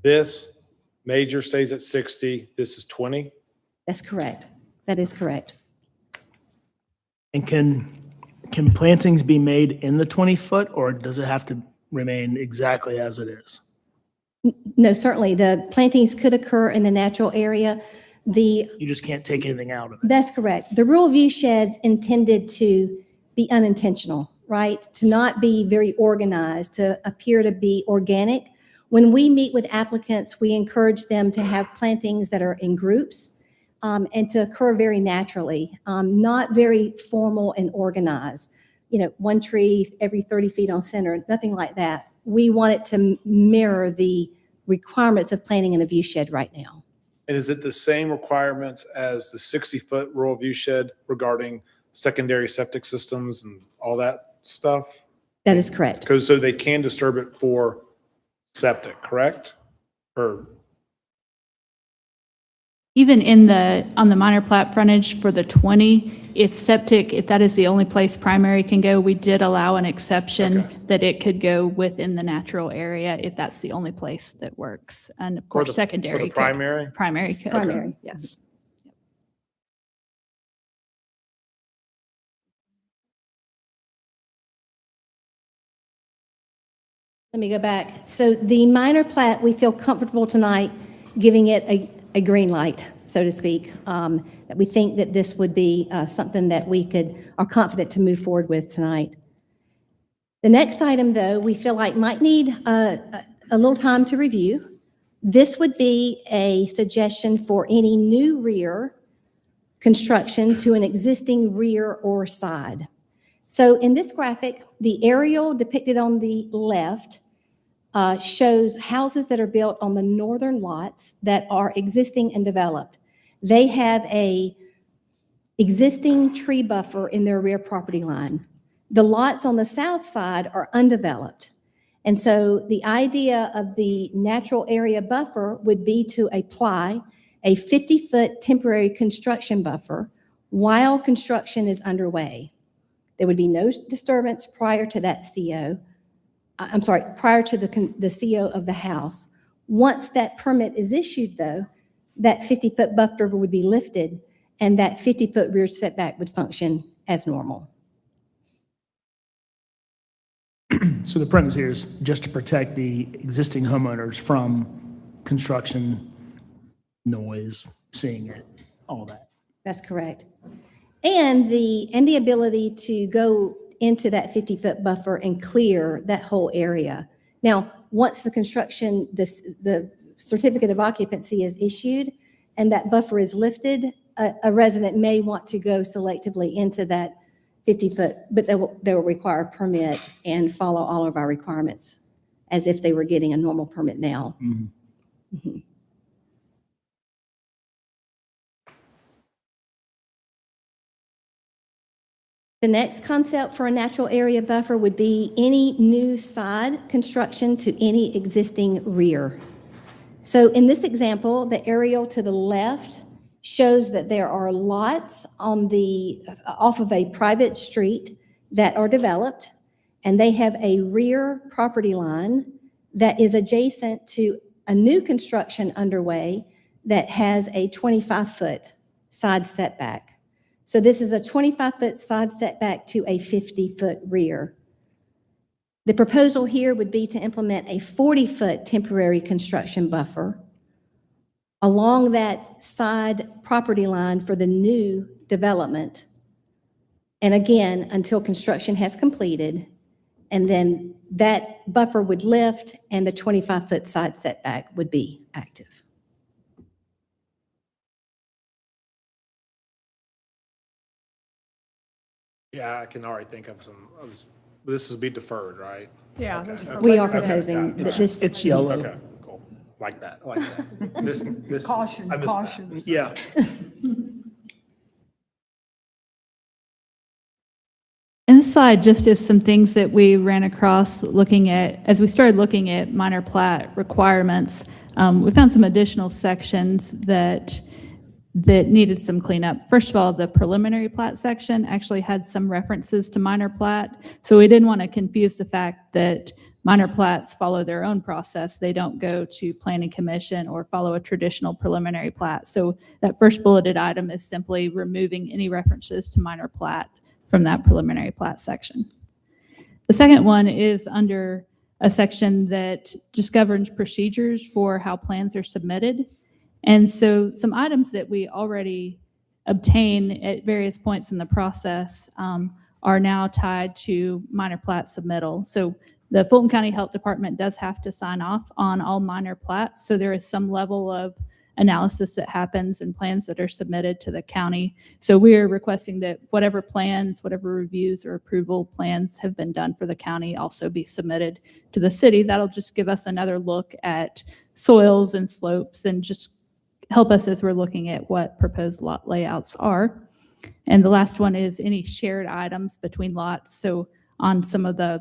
This major stays at 60, this is 20? That's correct. That is correct. And can plantings be made in the 20-foot, or does it have to remain exactly as it is? No, certainly. The plantings could occur in the natural area. You just can't take anything out of it. That's correct. The rural view shed's intended to be unintentional, right? To not be very organized, to appear to be organic. When we meet with applicants, we encourage them to have plantings that are in groups and to occur very naturally, not very formal and organized. You know, one tree every 30 feet on center, nothing like that. We want it to mirror the requirements of planting in a view shed right now. And is it the same requirements as the 60-foot rural view shed regarding secondary septic systems and all that stuff? That is correct. Because so they can disturb it for septic, correct? Or Even on the minor plat frontage for the 20, if that is the only place primary can go, we did allow an exception that it could go within the natural area if that's the only place that works. And of course, secondary. For the primary? Primary could. Primary. Yes. Let me go back. So the minor plat, we feel comfortable tonight giving it a green light, so to speak. That we think that this would be something that we are confident to move forward with tonight. The next item, though, we feel like might need a little time to review. This would be a suggestion for any new rear construction to an existing rear or side. So in this graphic, the aerial depicted on the left shows houses that are built on the northern lots that are existing and developed. They have a existing tree buffer in their rear property line. The lots on the south side are undeveloped. And so the idea of the natural area buffer would be to apply a 50-foot temporary construction buffer while construction is underway. There would be no disturbance prior to that CO. Prior to the CO of the house. Once that permit is issued, though, that 50-foot buffer would be lifted and that 50-foot rear setback would function as normal. So the premise here is just to protect the existing homeowners from construction noise, seeing it, all that. That's correct. And the ability to go into that 50-foot buffer and clear that whole area. Now, once the construction, the certificate of occupancy is issued and that buffer is lifted, a resident may want to go selectively into that 50-foot, but they will require a permit and follow all of our requirements as if they were getting a normal permit now. Mm-hmm. Mhm. The next concept for a natural area buffer would be any new side construction to any existing rear. So in this example, the aerial to the left shows that there are lots off of a private street that are developed, and they have a rear property line that is adjacent to a new construction underway that has a 25-foot side setback. So this is a 25-foot side setback to a 50-foot rear. The proposal here would be to implement a 40-foot temporary construction buffer along that side property line for the new development. And again, until construction has completed, and then that buffer would lift and the 25-foot side setback would be active. Yeah, I can already think of some, this will be deferred, right? Yeah. Okay. that's for We later. are proposing that this. It's yellow. Okay, cool. Like that, I like that. This. Caution, I missed that. caution. Yeah. And this slide just is some things that we ran across as we started looking at minor plat requirements. We found some additional sections that needed some cleanup. First of all, the preliminary plat section actually had some references to minor plat. So we didn't want to confuse the fact that minor plats follow their own process. They don't go to planning commission or follow a traditional preliminary plat. So that first bulleted item is simply removing any references to minor plat from that preliminary plat section. The second one is under a section that just governs procedures for how plans are submitted. And so some items that we already obtain at various points in the process are now tied to minor plat submittal. So the Fulton County Health Department does have to sign off on all minor plats. So there is some level of analysis that happens in plans that are submitted to the county. So we are requesting that whatever plans, whatever reviews or approval plans have been done for the county also be submitted to the city. That'll just give us another look at soils and slopes and just help us as we're looking at what proposed lot layouts are. And the last one is any shared items between lots. So on some of the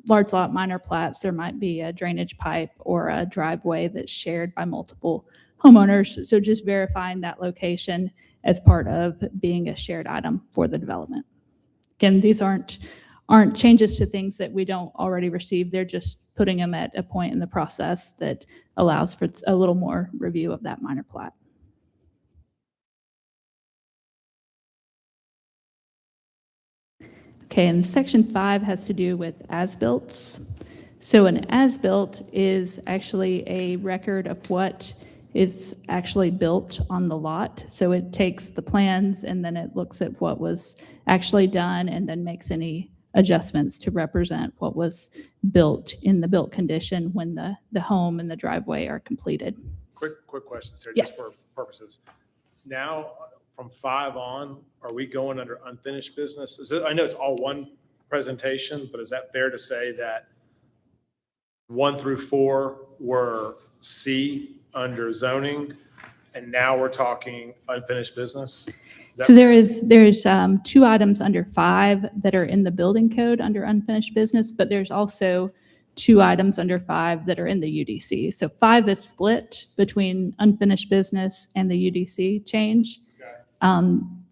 large lot minor plats, there might be a drainage pipe or a driveway that's shared by multiple homeowners. So just verifying that location as part of being a shared item for the development. Again, these aren't changes to things that we don't already receive. They're just putting them at a point in the process that allows for a little more review of that minor plat. Okay, and section 5 has to do with as-builts. So an as-built is actually a record of what is actually built on the lot. So it takes the plans and then it looks at what was actually done and then makes any adjustments to represent what was built in the built condition when the home and the driveway are completed. Quick question, Sarah, Yes. just for purposes. Now, from 5 on, are we going under unfinished business? I know it's all one presentation, but is that fair to say that 1 through 4 were C under zoning, and now we're talking unfinished business? So there's 2 items under 5 that are in the building code under unfinished business, but there's also 2 items under 5 that are in the UDC. So 5 is split between unfinished business and the UDC change.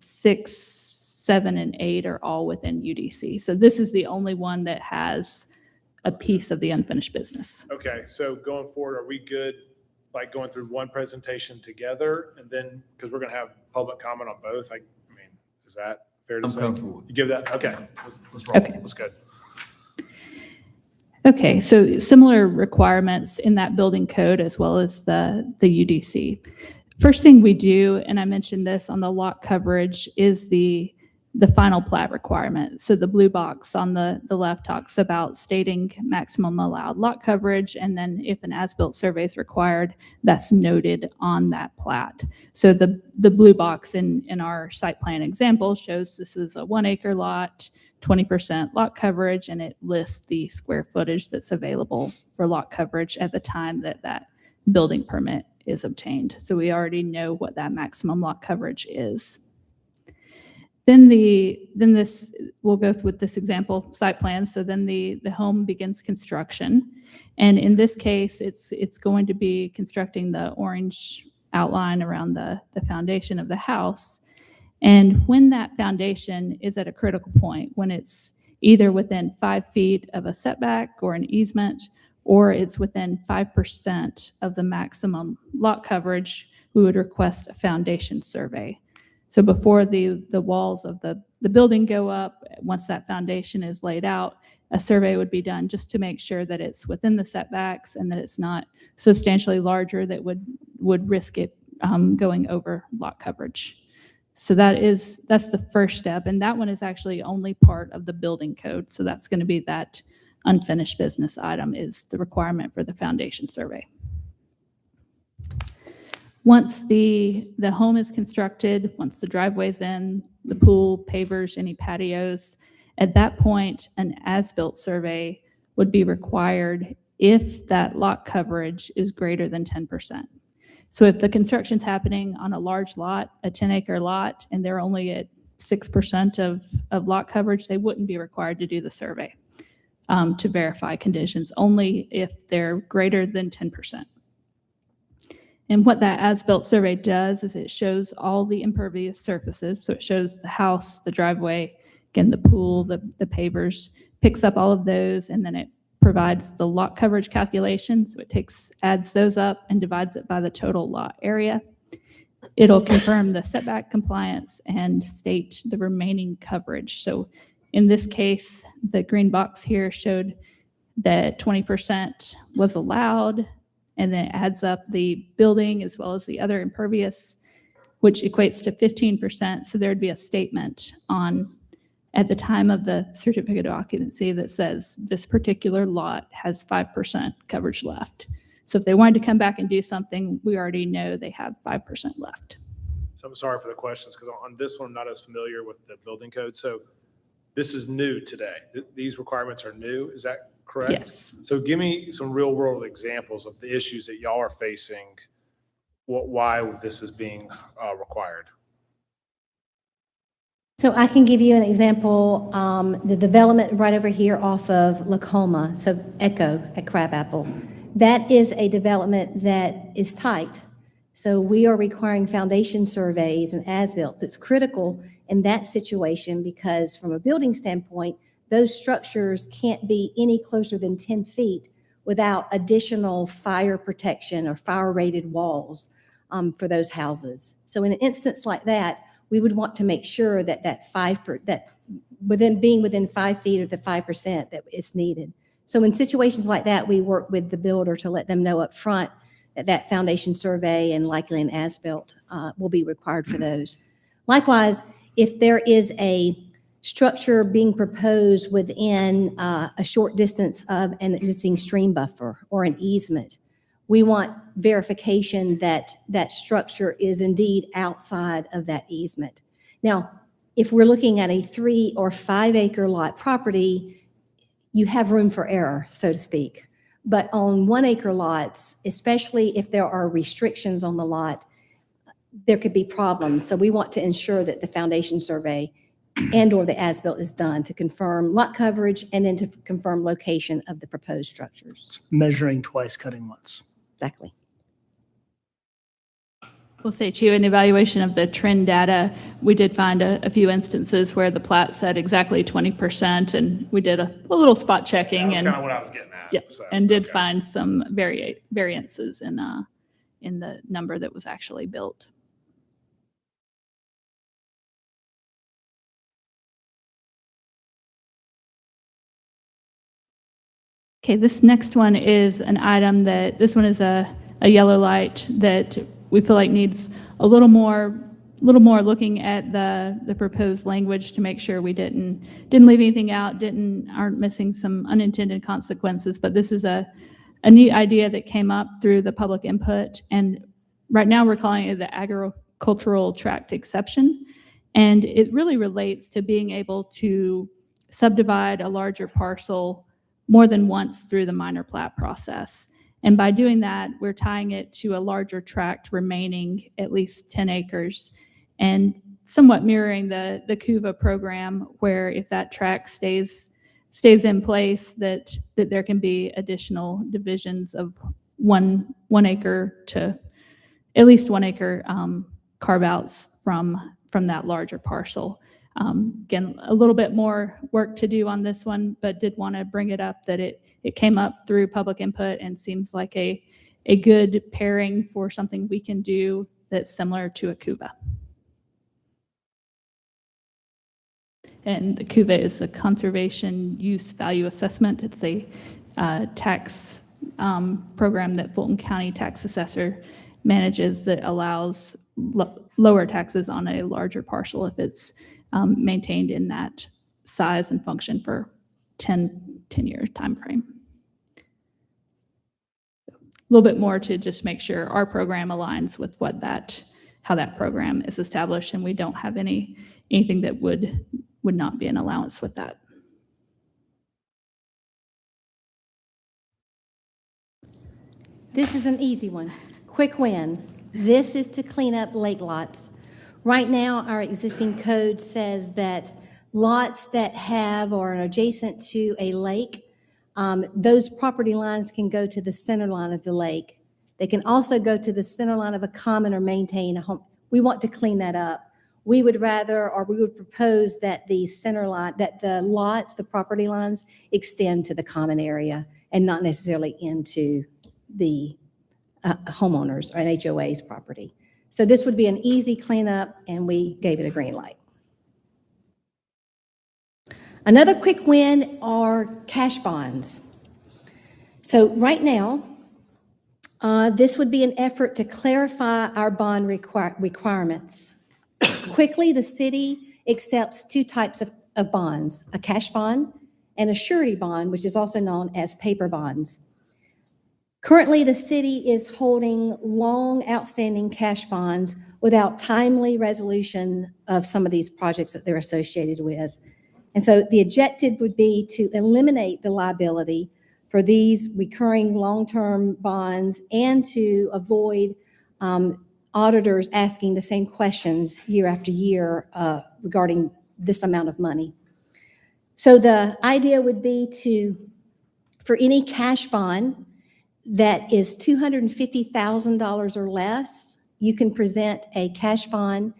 6, 7, and 8 are all within UDC. So this is the only one that has a piece of the unfinished business. Okay, so going forward, are we good, like going through one presentation together and then, because we're going to have public comment on both? I mean, is that fair to I'm say? comfortable. You give that, okay, let's roll. Okay. That's good. Okay, so similar requirements in that building code as well as the UDC. First thing we do, and I mentioned this on the lot coverage, is the final plat requirement. So the blue box on the left talks about stating maximum allowed lot coverage, and then if an as-built survey is required, that's noted on that plat. So the blue box in our site plan example shows this is a 1 acre lot, 20% lot coverage, and it lists the square footage that's available for lot coverage at the time that building permit is obtained. So we already know what that maximum lot coverage is. Then we'll go with this example site plan. So then the home begins construction. And in this case, it's going to be constructing the orange outline around the foundation of the house. And when that foundation is at a critical point, when it's either within 5 feet of a setback or an easement, or it's within 5% of the maximum lot coverage, we would request a foundation survey. So before the walls of the building go up, once that foundation is laid out, a survey would be done just to make sure that it's within the setbacks and that it's not substantially larger that would risk it going over lot coverage. So that's the first step. And that one is actually only part of the building code. So that's going to be that unfinished business item is the requirement for the foundation survey. Once the home is constructed, once the driveway's in, the pool, pavers, any patios, at that point, an as-built survey would be required if that lot coverage is greater than 10%. So if the construction's happening on a large lot, a 10-acre lot, and they're only at 6% of lot coverage, they wouldn't be required to do the survey to verify conditions, only if they're greater than 10%. And what that as-built survey does is it shows all the impervious surfaces. So it shows the house, the driveway, again, the pool, the pavers, picks up all of those, and then it provides the lot coverage calculation. So it adds those up and divides it by the total lot area. It'll confirm the setback compliance and state the remaining coverage. So in this case, the green box here showed that 20% was allowed, and then it adds up the building as well as the other impervious, which equates to 15%. So there'd be a statement at the time of the certificate of occupancy that says this particular lot has 5% coverage left. So if they wanted to come back and do something, we already know they have 5% left. So I'm sorry for the questions, because on this one, I'm not as familiar with the building code. So this is new today. These requirements are new. Is that correct? Yes. So give me some real world examples of the issues that y'all are facing, why this is being required. So I can give you an example, the development right over here off of Lacoma, so Echo at Crabapple. That is a development that is tight. So we are requiring foundation surveys and as-built. It's critical in that situation because from a building standpoint, those structures can't be any closer than 10 feet without additional fire protection or fire-rated walls for those houses. So in an instance like that, we would want to make sure that being within 5 feet of the 5% that it's needed. So in situations like that, we work with the builder to let them know up front that that foundation survey and likely an as-built will be required for those. Likewise, if there is a structure being proposed within a short distance of an existing stream buffer or an easement, we want verification that that structure is indeed outside of that easement. Now, if we're looking at a 3 or 5 acre lot property, you have room for error, so to speak. But on 1 acre lots, especially if there are restrictions on the lot, there could be problems. So we want to ensure that the foundation survey and/or the as-built is done to confirm lot coverage and then to confirm location of the proposed structures. Measuring twice, cutting once. Exactly. We'll say too, in evaluation of the trend data, we did find a few instances where the plat said exactly 20%, and we did a little spot checking. That's And kind of what I was getting at. yeah, So, and did okay. find some variances in the number that was actually built. Okay, this next one is an item this one is a yellow light that we feel like needs a little more looking at the proposed language to make sure we didn't leave anything out, aren't missing some unintended consequences. But this is a neat idea that came up through the public input, and right now we're calling it the agricultural tract exception, and it really relates to being able to subdivide a larger parcel more than once through the minor plat process. And by doing that, we're tying it to a larger tract remaining at least 10 acres and somewhat mirroring the CUVA program, where if that tract stays in place, that there can be additional divisions of one acre to at least 1 acre carve outs from that larger parcel. Again, a little bit more work to do on this one, but did want to bring it up that it came up through public input and seems like a good pairing for something we can do that's similar to a CUVA. And the CUVA is a conservation use value assessment. It's a tax program that Fulton County tax assessor manages that allows lower taxes on a larger parcel if it's maintained in that size and function for 10-year time frame. A little bit more to just make sure our program aligns with how that program is established, and we don't have anything that would not be an allowance with that. This is an easy one. Quick win. This is to clean up lake lots. Right now, our existing code says that lots that have or are adjacent to a lake, those property lines can go to the center line of the lake. They can also go to the center line of a common or maintain a home. We want to clean that up. We would propose that the center line, that the property lines extend to the common area and not necessarily into the homeowners or an HOA's property. So this would be an easy cleanup, and we gave it a green light. Another quick win are cash bonds. So right now, this would be an effort to clarify our bond requirements. Quickly, the city accepts two types of bonds, a cash bond and a surety bond, which is also known as paper bonds. Currently, the city is holding long outstanding cash bonds without timely resolution of some of these projects that they're associated with. And so the objective would be to eliminate the liability for these recurring long-term bonds and to avoid auditors asking the same questions year after year regarding this amount of money. So the idea would be for any cash bond that is $250,000 or less, you can present a cash bond,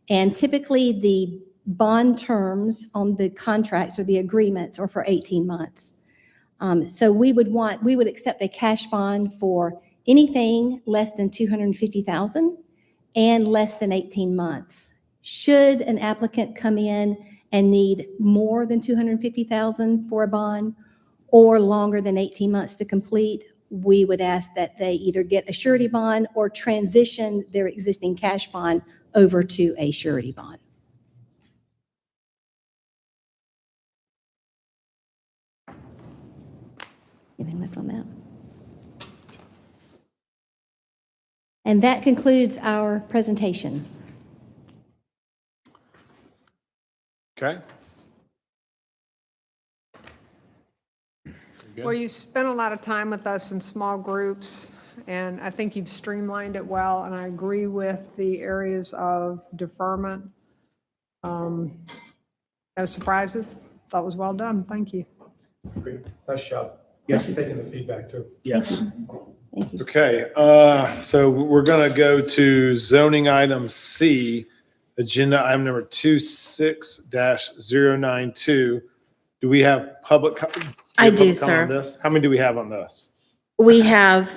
and typically the bond terms on the contracts or the agreements are for 18 months. So we would accept a cash bond for anything less than 250,000 and less than 18 months. Should an applicant come in and need more than 250,000 for a bond or longer than 18 months to complete, we would ask that they either get a surety bond or transition their existing cash bond over to a surety bond. Anything left on that? And that concludes our presentation. Okay. Well, you spent a lot of time with us in small groups, and I think you've streamlined it well, and I agree with the areas of deferment. No surprises. Thought it was well done. Thank you. Great. Nice job. Yes. Thanks for taking the feedback too. Yes. Thank you. Okay, so we're gonna go to zoning item C, agenda item number 26-092. Do we have public? I do, public comment on sir. this? How many do we have on this? We have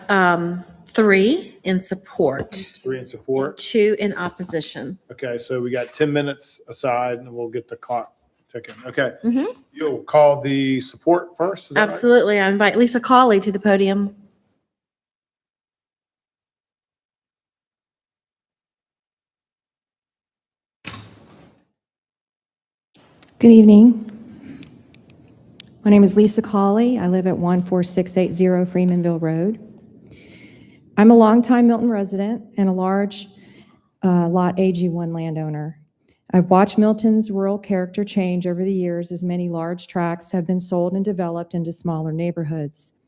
3 in support, 3 in support. 2 in opposition. Okay, so we got 10 minutes aside and we'll get the clock ticking. Okay. Mhm. You'll call the support first? Is that right? Absolutely. I invite Lisa Cawley to the podium. Good evening. My name is Lisa Cawley. I live at 14680 Freemanville Road. I'm a longtime Milton resident and a large lot AG1 landowner. I've watched Milton's rural character change over the years as many large tracts have been sold and developed into smaller neighborhoods.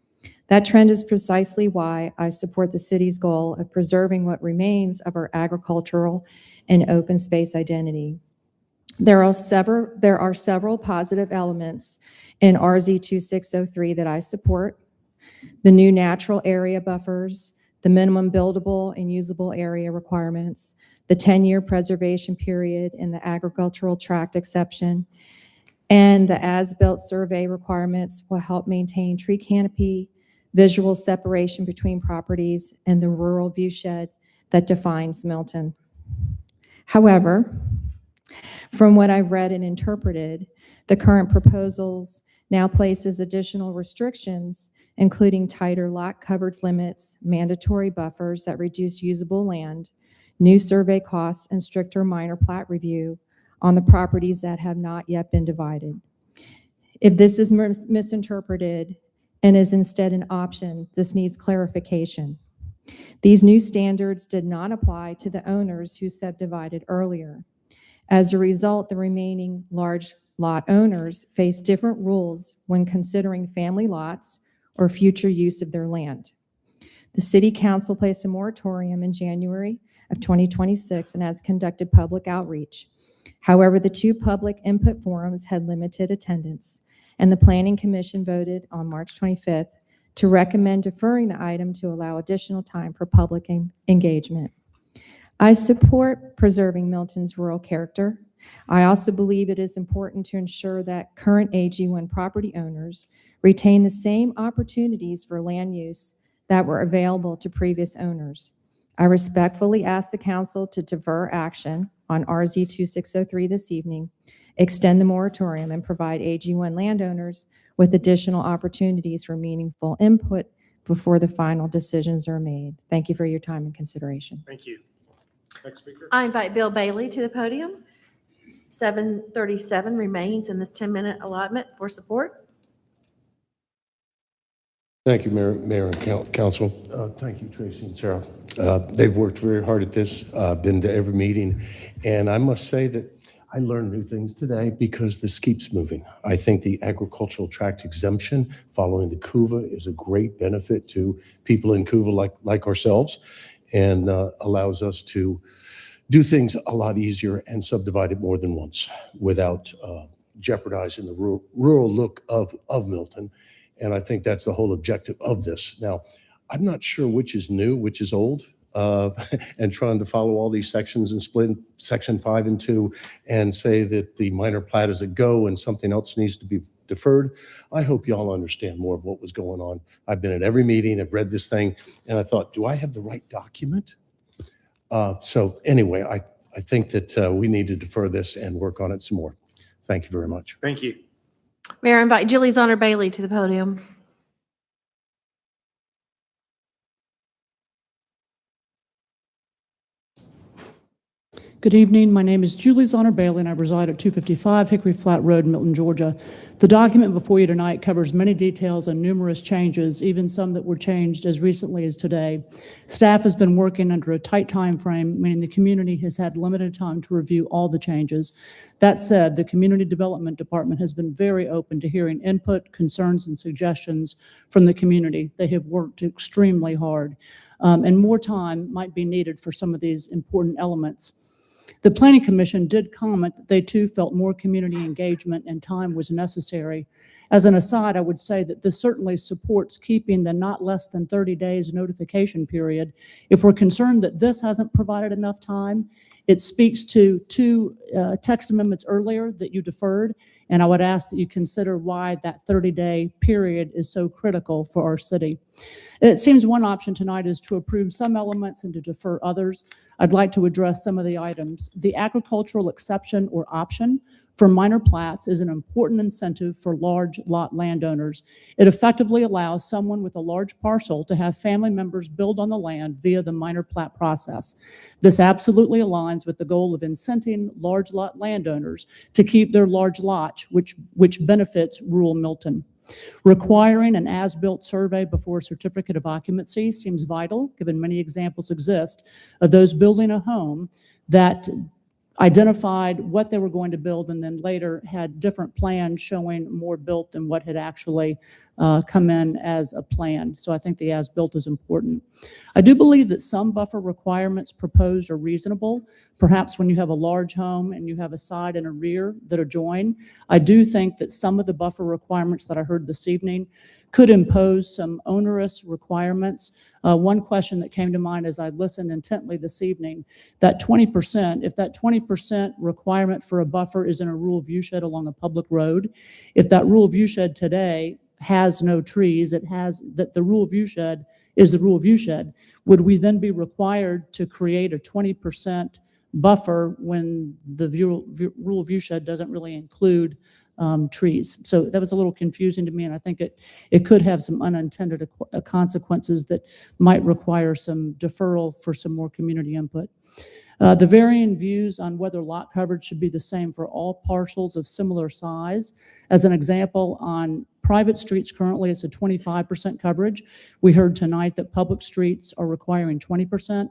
That trend is precisely why I support the city's goal of preserving what remains of our agricultural and open space identity. There are several positive elements in RZ 2603 that I support. The new natural area buffers, the minimum buildable and usable area requirements, the 10-year preservation period in the agricultural tract exception, and the as-built survey requirements will help maintain tree canopy, visual separation between properties, and the rural viewshed that defines Milton. However, from what I've read and interpreted, the current proposals now places additional restrictions, including tighter lot coverage limits, mandatory buffers that reduce usable land, new survey costs, and stricter minor plat review on the properties that have not yet been divided. If this is misinterpreted and is instead an option, this needs clarification. These new standards did not apply to the owners who subdivided earlier. As a result, the remaining large lot owners face different rules when considering family lots or future use of their land. The City Council placed a moratorium in January of 2026 and has conducted public outreach. However, the 2 public input forums had limited attendance, and the Planning Commission voted on March 25th to recommend deferring the item to allow additional time for public engagement. I support preserving Milton's rural character. I also believe it is important to ensure that current AG1 property owners retain the same opportunities for land use that were available to previous owners. I respectfully ask the council to defer action on RZ 2603 this evening, extend the moratorium, and provide AG1 landowners with additional opportunities for meaningful input before the final decisions are made. Thank you for your time and consideration. Thank you. Next speaker. I invite Bill Bailey to the podium. 737 remains in this 10-minute allotment for support. Thank you, Mayor and Council. Thank you, Tracy and Sarah. They've worked very hard at this, been to every meeting, and I must say that I learned new things today because this keeps moving. I think the agricultural tract exemption following the CUVA is a great benefit to people in CUVA like ourselves, and allows us to do things a lot easier and subdivide it more than once without jeopardizing the rural look of Milton. And I think that's the whole objective of this. Now, I'm not sure which is new, which is old. and trying to follow all these sections and split section 5 and 2 and say that the minor plat is a go and something else needs to be deferred. I hope y'all understand more of what was going on. I've been at every meeting, I've read this thing, and I thought, do I have the right document? So anyway, I think that we need to defer this and work on it some more. Thank you very much. Thank you. Mayor, I invite Julie Zonner Bailey to the podium. Good evening. My name is Julie Zonner Bailey, and I reside at 255 Hickory Flat Road, Milton, Georgia. The document before you tonight covers many details and numerous changes, even some that were changed as recently as today. Staff has been working under a tight time frame, meaning the community has had limited time to review all the changes. That said, the Community Development Department has been very open to hearing input, concerns, and suggestions from the community. They have worked extremely hard, and more time might be needed for some of these important elements. The Planning Commission did comment that they too felt more community engagement and time was necessary. As an aside, I would say that this certainly supports keeping the not less than 30 days notification period. If we're concerned that this hasn't provided enough time, it speaks to two text amendments earlier that you deferred, and I would ask that you consider why that 30-day period is so critical for our city. It seems one option tonight is to approve some elements and to defer others. I'd like to address some of the items. The agricultural exception or option for minor plats is an important incentive for large lot landowners. It effectively allows someone with a large parcel to have family members build on the land via the minor plat process. This absolutely aligns with the goal of incenting large lot landowners to keep their large lots, which benefits rural Milton. Requiring an as-built survey before a certificate of occupancy seems vital, given many examples exist of those building a home that identified what they were going to build and then later had different plans showing more built than what had actually come in as a plan. So I think the as-built is important. I do believe that some buffer requirements proposed are reasonable. Perhaps when you have a large home and you have a side and a rear that adjoin, I do think that some of the buffer requirements that I heard this evening could impose some onerous requirements. One question that came to mind as I listened intently this evening, that 20%, if that 20% requirement for a buffer is in a rural viewshed along a public road, if that rural viewshed today has no trees, it has that the rural viewshed is the rural viewshed, would we then be required to create a 20% buffer when the rural viewshed doesn't really include trees? So that was a little confusing to me, and I think it could have some unintended consequences that might require some deferral for some more community input. The varying views on whether lot coverage should be the same for all parcels of similar size. As an example, on private streets currently it's a 25% coverage. We heard tonight that public streets are requiring 20%.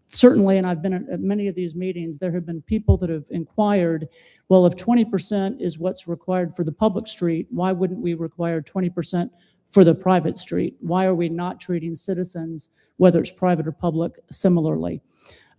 Certainly, and I've been at many of these meetings, there have been people that have inquired, well, if 20% is what's required for the public street, why wouldn't we require 20% for the private street? Why are we not treating citizens, whether it's private or public, similarly?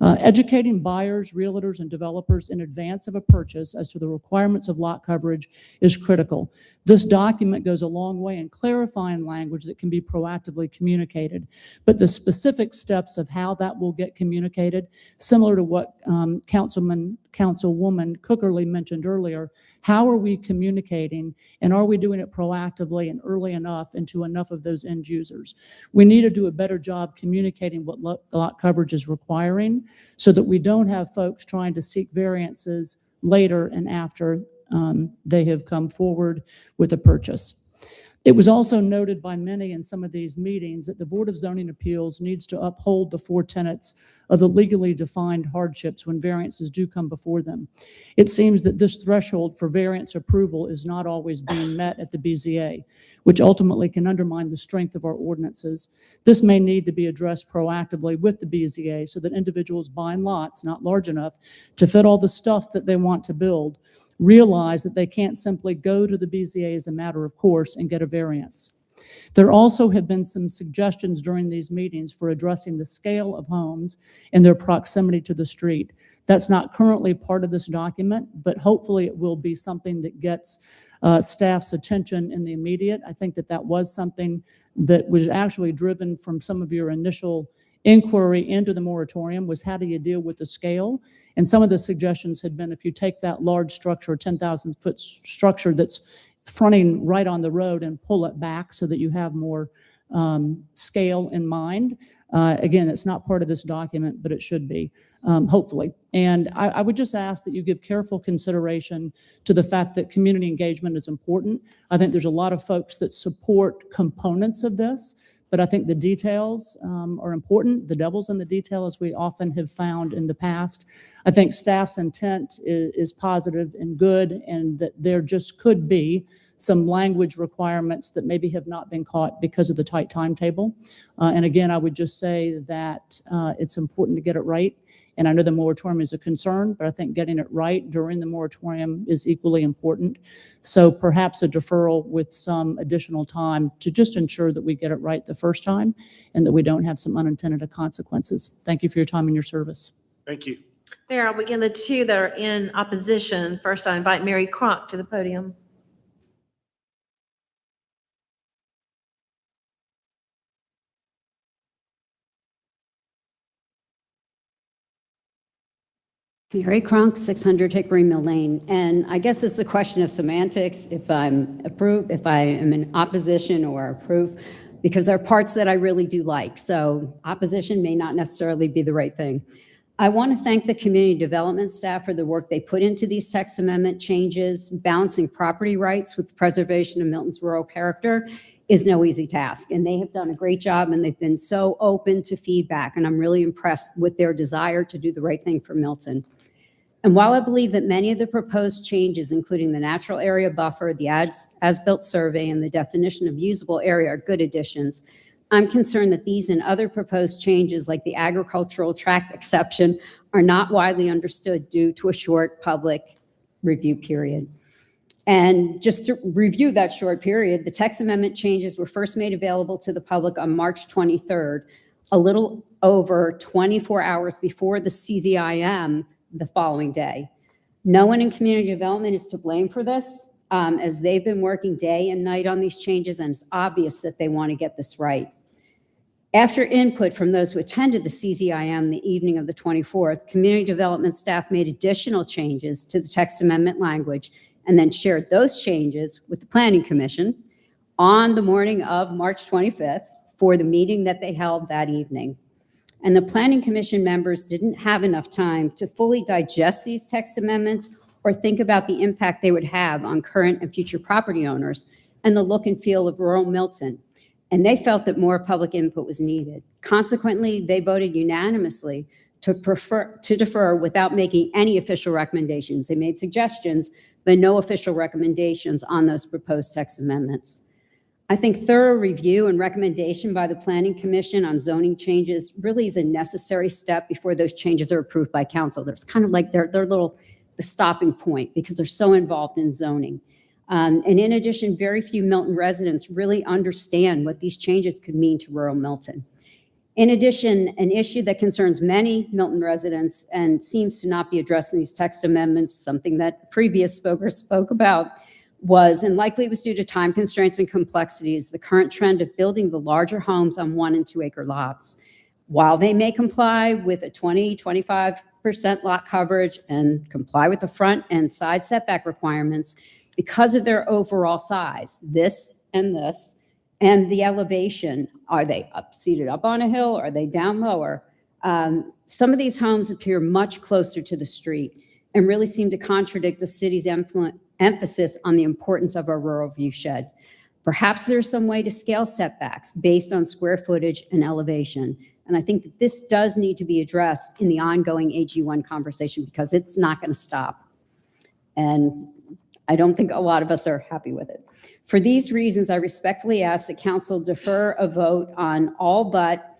Educating buyers, realtors, and developers in advance of a purchase as to the requirements of lot coverage is critical. This document goes a long way in clarifying language that can be proactively communicated, but the specific steps of how that will get communicated, similar to what Councilwoman Cookerly mentioned earlier, how are we communicating, and are we doing it proactively and early enough and to enough of those end users? We need to do a better job communicating what lot coverage is requiring so that we don't have folks trying to seek variances later and after they have come forward with a purchase. It was also noted by many in some of these meetings that the Board of Zoning Appeals needs to uphold the 4 tenets of the legally defined hardships when variances do come before them. It seems that this threshold for variance approval is not always being met at the BZA, which ultimately can undermine the strength of our ordinances. This may need to be addressed proactively with the BZA so that individuals buying lots not large enough to fit all the stuff that they want to build realize that they can't simply go to the BZA as a matter of course and get a variance. There also have been some suggestions during these meetings for addressing the scale of homes and their proximity to the street. That's not currently part of this document, but hopefully it will be something that gets staff's attention in the immediate. I think that that was something that was actually driven from some of your initial inquiry into the moratorium was how do you deal with the scale? And some of the suggestions had been if you take that large structure, 10,000-foot structure that's fronting right on the road and pull it back so that you have more scale in mind. Again, it's not part of this document, but it should be, hopefully. And I would just ask that you give careful consideration to the fact that community engagement is important. I think there's a lot of folks that support components of this, but I think the details are important. The devil's in the detail, as we often have found in the past. I think staff's intent is positive and good, and that there just could be some language requirements that maybe have not been caught because of the tight timetable. And again, I would just say that it's important to get it right. And I know the moratorium is a concern, but I think getting it right during the moratorium is equally important. So perhaps a deferral with some additional time to just ensure that we get it right the first time and that we don't have some unintended consequences. Thank you for your time and your service. Thank you. Mayor, I'll begin the two that are in opposition. First, I invite Mary Cronk to the podium. Mary Cronk, 600 Hickory Mill Lane. And I guess it's a question of semantics if I'm approved, if I am in opposition or approve, because there are parts that I really do like. So opposition may not necessarily be the right thing. I want to thank the community development staff for the work they put into these text amendment changes. Balancing property rights with preservation of Milton's rural character is no easy task. And they have done a great job, and they've been so open to feedback. And I'm really impressed with their desire to do the right thing for Milton. And while I believe that many of the proposed changes, including the natural area buffer, the as-built survey, and the definition of usable area are good additions, I'm concerned that these and other proposed changes, like the agricultural tract exception, are not widely understood due to a short public review period. And just to review that short period, the text amendment changes were first made available to the public on March 23rd, a little over 24 hours before the CZIM the following day. No one in community development is to blame for this, as they've been working day and night on these changes, and it's obvious that they want to get this right. After input from those who attended the CZIM the evening of the 24th, community development staff made additional changes to the text amendment language and then shared those changes with the Planning Commission on the morning of March 25th for the meeting that they held that evening. And the Planning Commission members didn't have enough time to fully digest these text amendments or think about the impact they would have on current and future property owners and the look and feel of rural Milton. And they felt that more public input was needed. Consequently, they voted unanimously to defer without making any official recommendations. They made suggestions, but no official recommendations on those proposed text amendments. I think thorough review and recommendation by the Planning Commission on zoning changes really is a necessary step before those changes are approved by council. That's kind of like their little the stopping point because they're so involved in zoning. And in addition, very few Milton residents really understand what these changes could mean to rural Milton. In addition, an issue that concerns many Milton residents and seems to not be addressed in these text amendments, something that previous speakers spoke about, was, and likely it was due to time constraints and complexities, the current trend of building the larger homes on 1 and 2 acre lots. While they may comply with a 25% lot coverage and comply with the front and side setback requirements, because of their overall size, this, and the elevation, are they seated up on a hill? Are they down lower? Some of these homes appear much closer to the street and really seem to contradict the city's emphasis on the importance of a rural viewshed. Perhaps there's some way to scale setbacks based on square footage and elevation. And I think that this does need to be addressed in the ongoing AG1 conversation because it's not going to stop. And I don't think a lot of us are happy with it. For these reasons, I respectfully ask that council defer a vote on all but,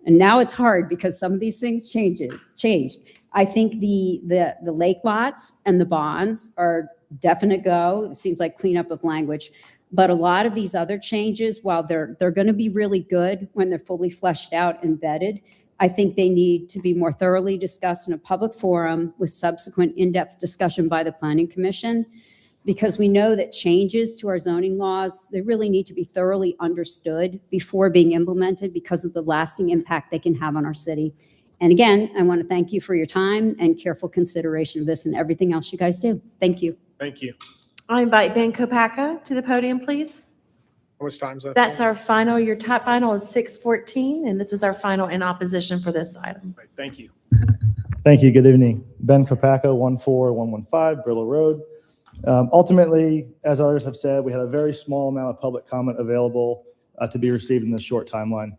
and now it's hard because some of these things changed. I think the lake lots and the bonds are definite go. It seems like cleanup of language. But a lot of these other changes, while they're going to be really good when they're fully fleshed out and vetted, I think they need to be more thoroughly discussed in a public forum with subsequent in-depth discussion by the Planning Commission. because we know that changes to our zoning laws, they really need to be thoroughly understood before being implemented because of the lasting impact they can have on our city. And again, I want to thank you for your time and careful consideration of this and everything else you guys do. Thank you. Thank you. I invite Ben Kopacka to the podium, please. How much time is that? That's our final, your top final is 6:14, and this is our final in opposition for this item. Right, thank you. Thank you. Good evening. Ben Kopacka, 14115 Brillo Road. Ultimately, as others have said, we had a very small amount of public comment available to be received in this short timeline.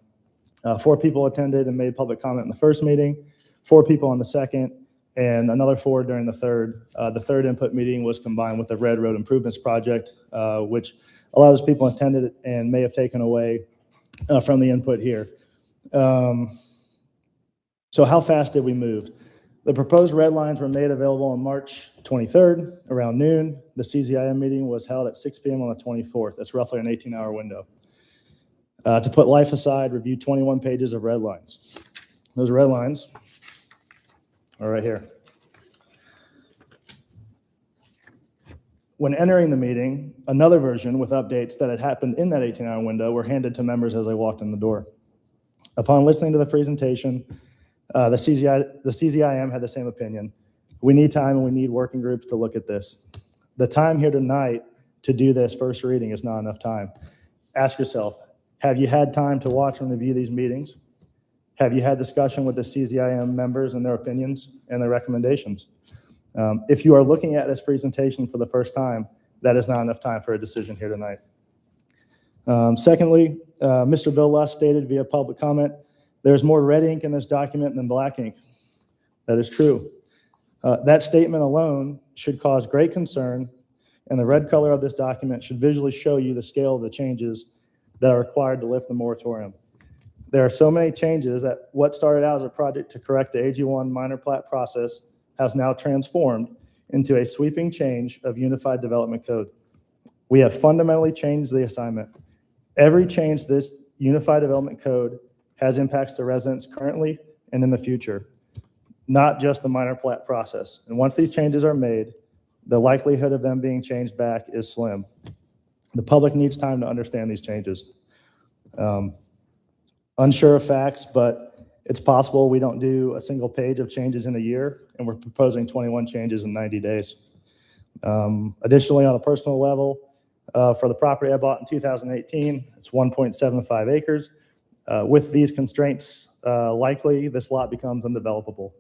4 people attended and made public comment in the first meeting, 4 people on the second, and another 4 during the third. The third input meeting was combined with the Red Road Improvements Project, which a lot of those people attended and may have taken away from the input here. So how fast did we move? The proposed red lines were made available on March 23rd around noon. The CZIM meeting was held at 6 p.m. on the 24th. That's roughly an 18-hour window. To put life aside, review 21 pages of red lines. Those red lines are right here. When entering the meeting, another version with updates that had happened in that 18-hour window were handed to members as they walked in the door. Upon listening to the presentation, the CZIM had the same opinion. We need time and we need working groups to look at this. The time here tonight to do this first reading is not enough time. Ask yourself, have you had time to watch and review these meetings? Have you had discussion with the CZIM members and their opinions and their recommendations? If you are looking at this presentation for the first time, that is not enough time for a decision here tonight. Secondly, Mr. Bill Lust stated via public comment, there's more red ink in this document than black ink. That is true. That statement alone should cause great concern, and the red color of this document should visually show you the scale of the changes that are required to lift the moratorium. There are so many changes that what started out as a project to correct the AG1 minor plat process has now transformed into a sweeping change of Unified Development Code. We have fundamentally changed the assignment. Every change to this Unified Development Code has impacts to residents currently and in the future, not just the minor plat process. And once these changes are made, the likelihood of them being changed back is slim. The public needs time to understand these changes. Unsure of facts, but it's possible we don't do a single page of changes in a year, and we're proposing 21 changes in 90 days. Additionally, on a personal level, for the property I bought in 2018, it's 1.75 acres. With these constraints, likely this lot becomes undevelopable.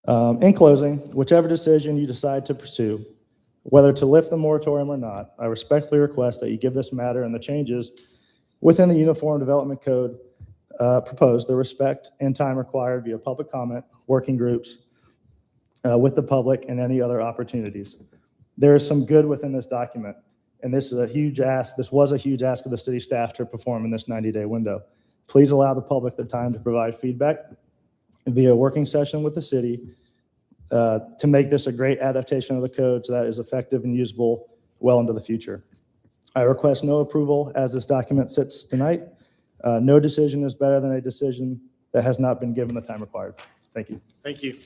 In closing, whichever decision you decide to pursue, whether to lift the moratorium or not, I respectfully request that you give this matter and the changes within the Uniform Development Code proposed the respect and time required via public comment, working groups with the public, and any other opportunities. There is some good within this document, and this is a huge ask. This was a huge ask of the city staff to perform in this 90-day window. Please allow the public the time to provide feedback via a working session with the city to make this a great adaptation of the code so that is effective and usable well into the future. I request no approval as this document sits tonight. No decision is better than a decision that has not been given the time required. Thank you. Thank you.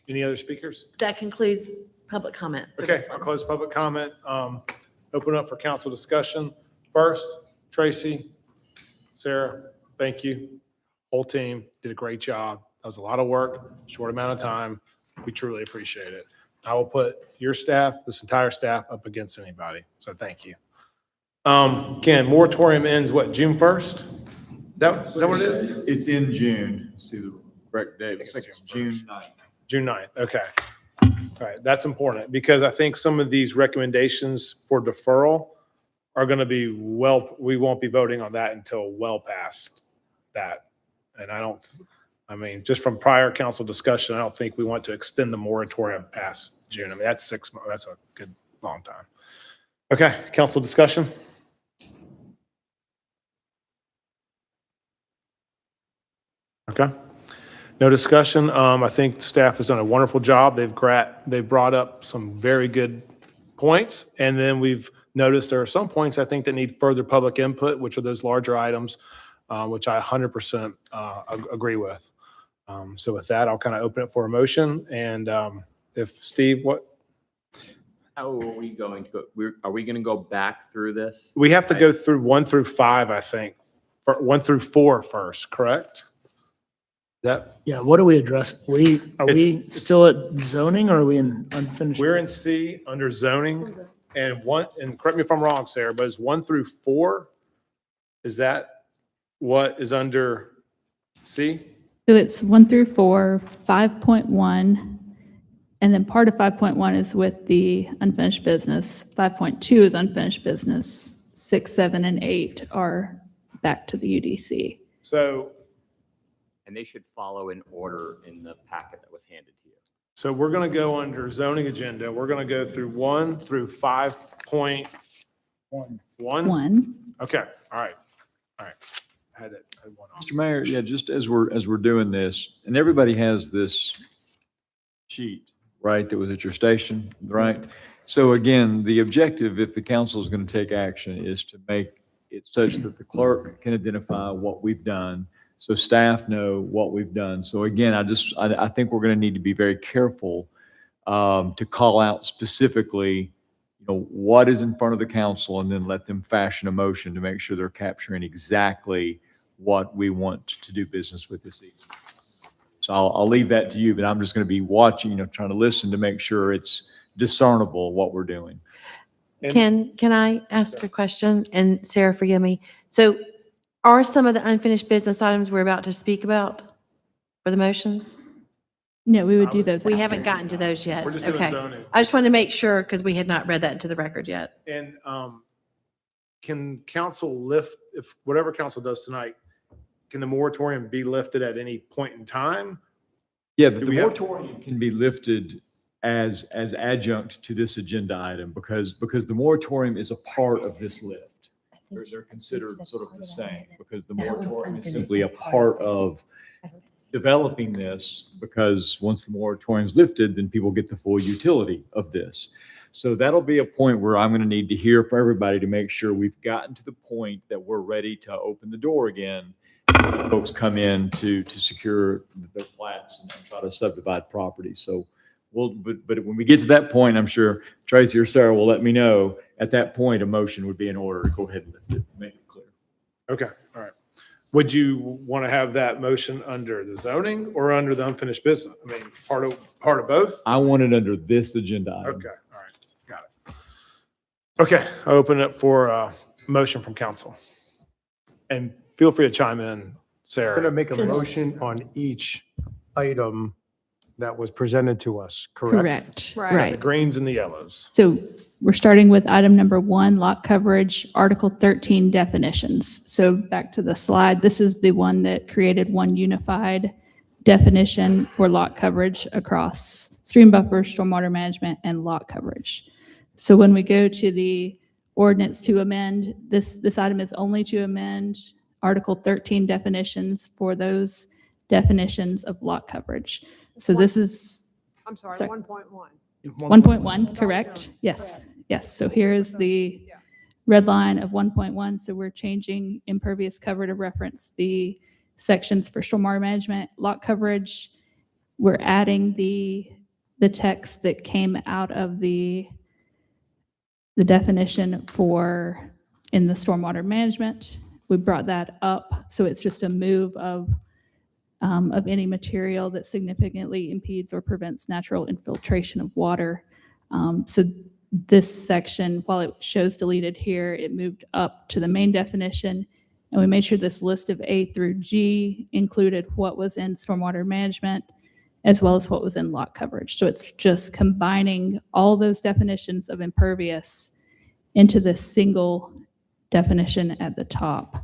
Any other speakers? That concludes public comment. for Okay, this I'll one. close public comment. Open up for council discussion. First, Tracy, Sarah, thank you. Whole team did a great job. That was a lot of work, short amount of time. We truly appreciate it. I will put your staff, this entire staff, up against anybody. So thank you. Ken, moratorium ends what, June 1st? Is that what it is? It's in June. See the correct date. It's June 9th. June 9th, okay. All right, that's important because I think some of these recommendations for deferral are going to be we won't be voting on that until well past that. And I mean, just from prior council discussion, I don't think we want to extend the moratorium past June. I mean, that's 6 months. That's a good long time. Okay, council discussion. Okay. No discussion. I think staff has done a wonderful job. They've brought up some very good points. And then we've noticed there are some points I think that need further public input, which are those larger items, which I 100% agree with. So with that, I'll kind of open it for a motion. And if Steve, what? How are we going to go? Are we going to go back through this? We have to go through 1 through 5, I think. 1 through 4 first, correct? That, Yeah, what do we address? Are we still at zoning or are we in unfinished? we're in C under zoning and correct me if I'm wrong, Sarah, but is 1 through 4? Is that what is under C? So it's 1 through 4, 5.1, and then part of 5.1 is with the unfinished business. 5.2 is unfinished business. 6, 7, and 8 are back to the UDC. So, And they should follow in order in the packet that was handed to you. so we're going to go under zoning agenda. We're going to go through 1 through 5.1. 1. Okay, all right. I had one on. Mr. Mayor, yeah, just as we're doing this, and everybody has this sheet, right, that was at your station, right? So again, the objective, if the council is going to take action, is to make it such that the clerk can identify what we've done, so staff know what we've done. So again, I think we're going to need to be very careful to call out specifically, what is in front of the council, and then let them fashion a motion to make sure they're capturing exactly what we want to do business with this evening. So I'll leave that to you, but I'm just going to be watching, trying to listen to make sure it's discernible what we're doing. Can I ask a question? And Sarah, forgive me. So are some of the unfinished business items we're about to speak about for the motions? No, we would do those We after. haven't gotten to those yet. We're just doing Okay. zoning. I just wanted to make sure because we had not read that into the record yet. And can council lift, if whatever council does tonight, can the moratorium be lifted at any point in time? Yeah, but Do the we have- moratorium can be lifted as adjunct to this agenda item because the moratorium is a part of this lift. They're considered sort of the same because the moratorium is simply a part of developing this, because once the moratorium is lifted, then people get the full utility of this. So that'll be a point where I'm going to need to hear from everybody to make sure we've gotten to the point that we're ready to open the door again. Folks come in to secure the plats and try to subdivide property. So but when we get to that point, I'm sure Tracy or Sarah will let me know. At that point, a motion would be in order to go ahead and lift it, make it clear. Okay, all right. Would you want to have that motion under the zoning or under the unfinished business? I mean, part of both? I want it under this agenda item. Okay, all right, got it. Okay, I'll open it for a motion from council. And feel free to chime in, We're Sarah. going to make a motion on each item that was presented to us, correct? Correct. The greens and the yellows. So we're starting with item number 1, lot coverage, Article 13 definitions. So back to the slide, this is the one that created one unified definition for lot coverage across stream buffers, stormwater management, and lot coverage. So when we go to the ordinance to amend, this item is only to amend Article 13 definitions for those definitions of lot coverage. So this is I'm sorry, Sorry. 1.1. 1.1, correct? Yes, yes. So here is the red line of 1.1. So we're changing impervious cover to reference the sections for stormwater management, lot coverage. We're adding the text that came out of the definition for in the stormwater management. We brought that up. So it's just a move of any material that significantly impedes or prevents natural infiltration of water. So this section, while it shows deleted here, it moved up to the main definition. And we made sure this list of A through G included what was in stormwater management as well as what was in lot coverage. So it's just combining all those definitions of impervious into this single definition at the top.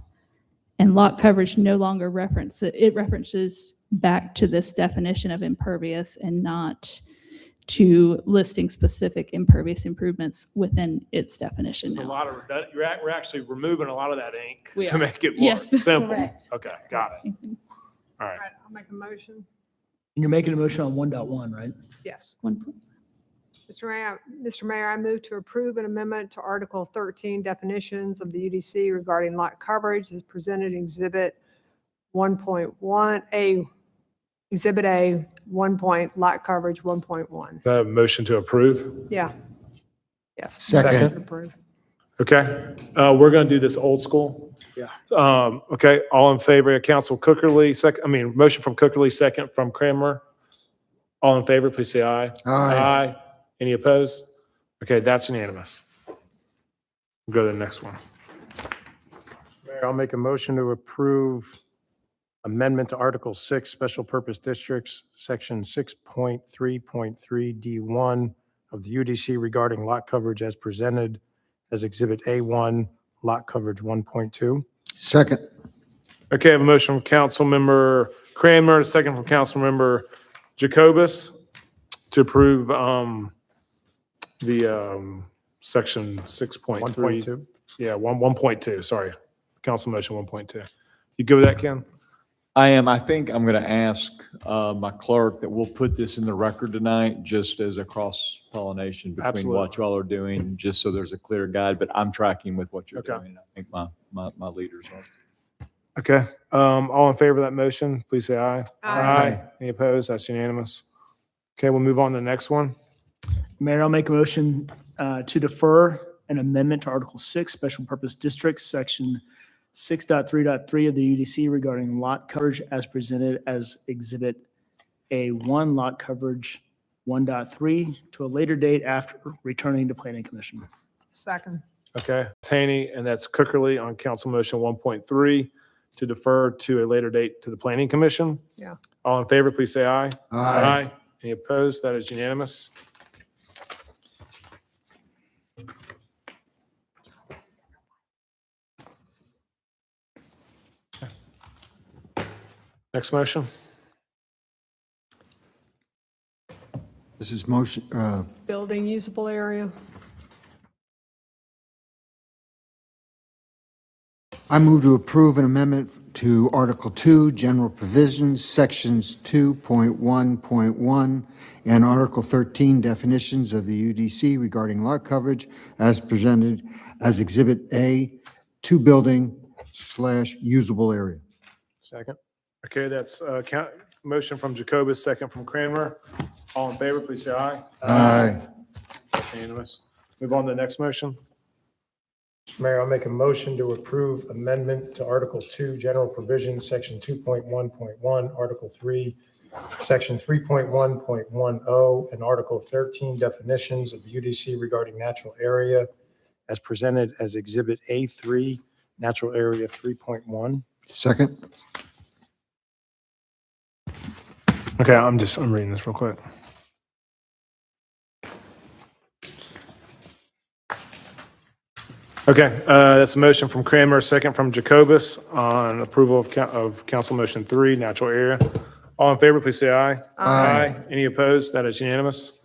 And lot coverage no longer it references back to this definition of impervious and not to listing specific impervious improvements within its definition There's a now. lot of, we're actually removing a lot of that ink We to are. make it more Yes. simple. Correct. Okay, got it. All All right. right, I'll make a motion. And you're making a motion on 1.1, right? Yes. One- Mr. Mayor, I move to approve an amendment to Article 13 definitions of the UDC regarding lot coverage as presented in Exhibit 1.1, Exhibit A, lot coverage 1.1. Motion to approve? Yeah. Yes. Second. Approve. Okay, we're going to do this old school. Yeah. Okay, all in favor of Council Cookerly, motion from Cookerly, second from Kramer. All in favor, please say aye. Aye. Any opposed? Okay, that's unanimous. We'll go to the next one. Mayor, I'll make a motion to approve amendment to Article 6, Special Purpose Districts, Section 6.3.3D1 of the UDC regarding lot coverage as presented as Exhibit A1, lot coverage 1.2. Second. Okay, I have a motion from Councilmember Kramer, a second from Councilmember Jacobus to approve the section 6.3. 1.2. Yeah, 1.2, sorry. Council motion 1.2. You good with that, Ken? I am. I think I'm going to ask my clerk that we'll put this in the record tonight, just as a cross-pollination between Absolutely. what you all are doing, just so there's a clear guide, but I'm tracking with what you're Okay. doing. I think my leaders are. Okay, all in favor of that motion, please say aye. Aye. Any opposed? That's unanimous. Okay, we'll move on to the next one. Mayor, I'll make a motion to defer an amendment to Article 6, Special Purpose Districts, Section 6.3.3 of the UDC regarding lot coverage as presented as Exhibit A1, lot coverage 1.3 to a later date after returning to Planning Commission. Second. Okay, Taney, and that's Cookerly on Council motion 1.3 to defer to a later date to the Planning Commission. Yeah. All in favor, please say aye. Aye. Any opposed? That is unanimous. Next motion. This is motion, Building usable area. I move to approve an amendment to Article 2, General Provisions, Sections 2.1.1, and Article 13, Definitions of the UDC regarding lot coverage as presented as Exhibit A, to building/usable area. Second. Okay, that's motion from Jacobus, second from Kramer. All in favor, please say aye. Aye. That's unanimous. Move on to the next motion. Mayor, I'll make a motion to approve amendment to Article 2, General Provisions, Section 2.1.1, Article 3, Section 3.1.10, and Article 13, Definitions of the UDC regarding natural area as presented as Exhibit A3, Natural Area 3.1. Second. Okay, I'm reading this real quick. Okay, that's a motion from Kramer, second from Jacobus on approval of Council Motion 3, natural area. All in favor, please say aye. Aye. Any opposed? That is unanimous.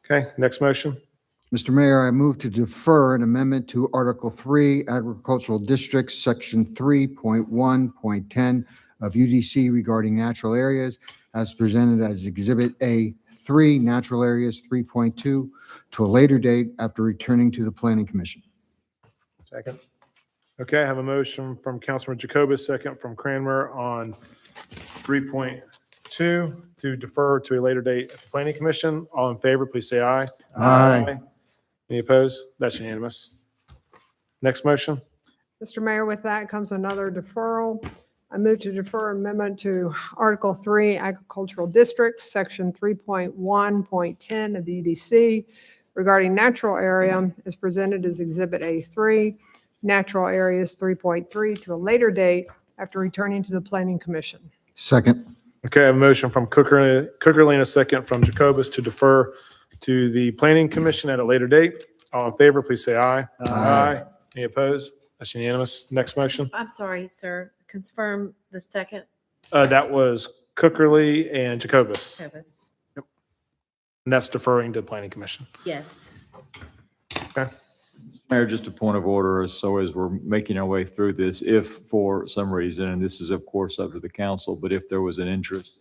Okay, next motion. Mr. Mayor, I move to defer an amendment to Article 3, Agricultural Districts, Section 3.1.10 of UDC regarding natural areas as presented as Exhibit A3, Natural Areas 3.2, to a later date after returning to the Planning Commission. Second. Okay, I have a motion from Councilman Jacobus, second from Kramer on 3.2 to defer to a later date at the Planning Commission. All in favor, please say aye. Aye. Any opposed? That's unanimous. Next motion. Mr. Mayor, with that comes another deferral. I move to defer amendment to Article 3, Agricultural Districts, Section 3.1.10 of the UDC regarding natural area as presented as Exhibit A3, Natural Areas 3.3 to a later date after returning to the Planning Commission. Second. Okay, I have a motion from Cookerly and a second from Jacobus to defer to the Planning Commission at a later date. All in favor, please say aye. Aye. Any opposed? That's unanimous. Next motion. I'm sorry, sir. Confirm the second. That was Cookerly and Jacobus. Travis. And that's deferring to the Planning Commission. Yes. Okay. Mayor, just a point of order, so as we're making our way through this, if for some reason, and this is of course up to the council, but if there was an interest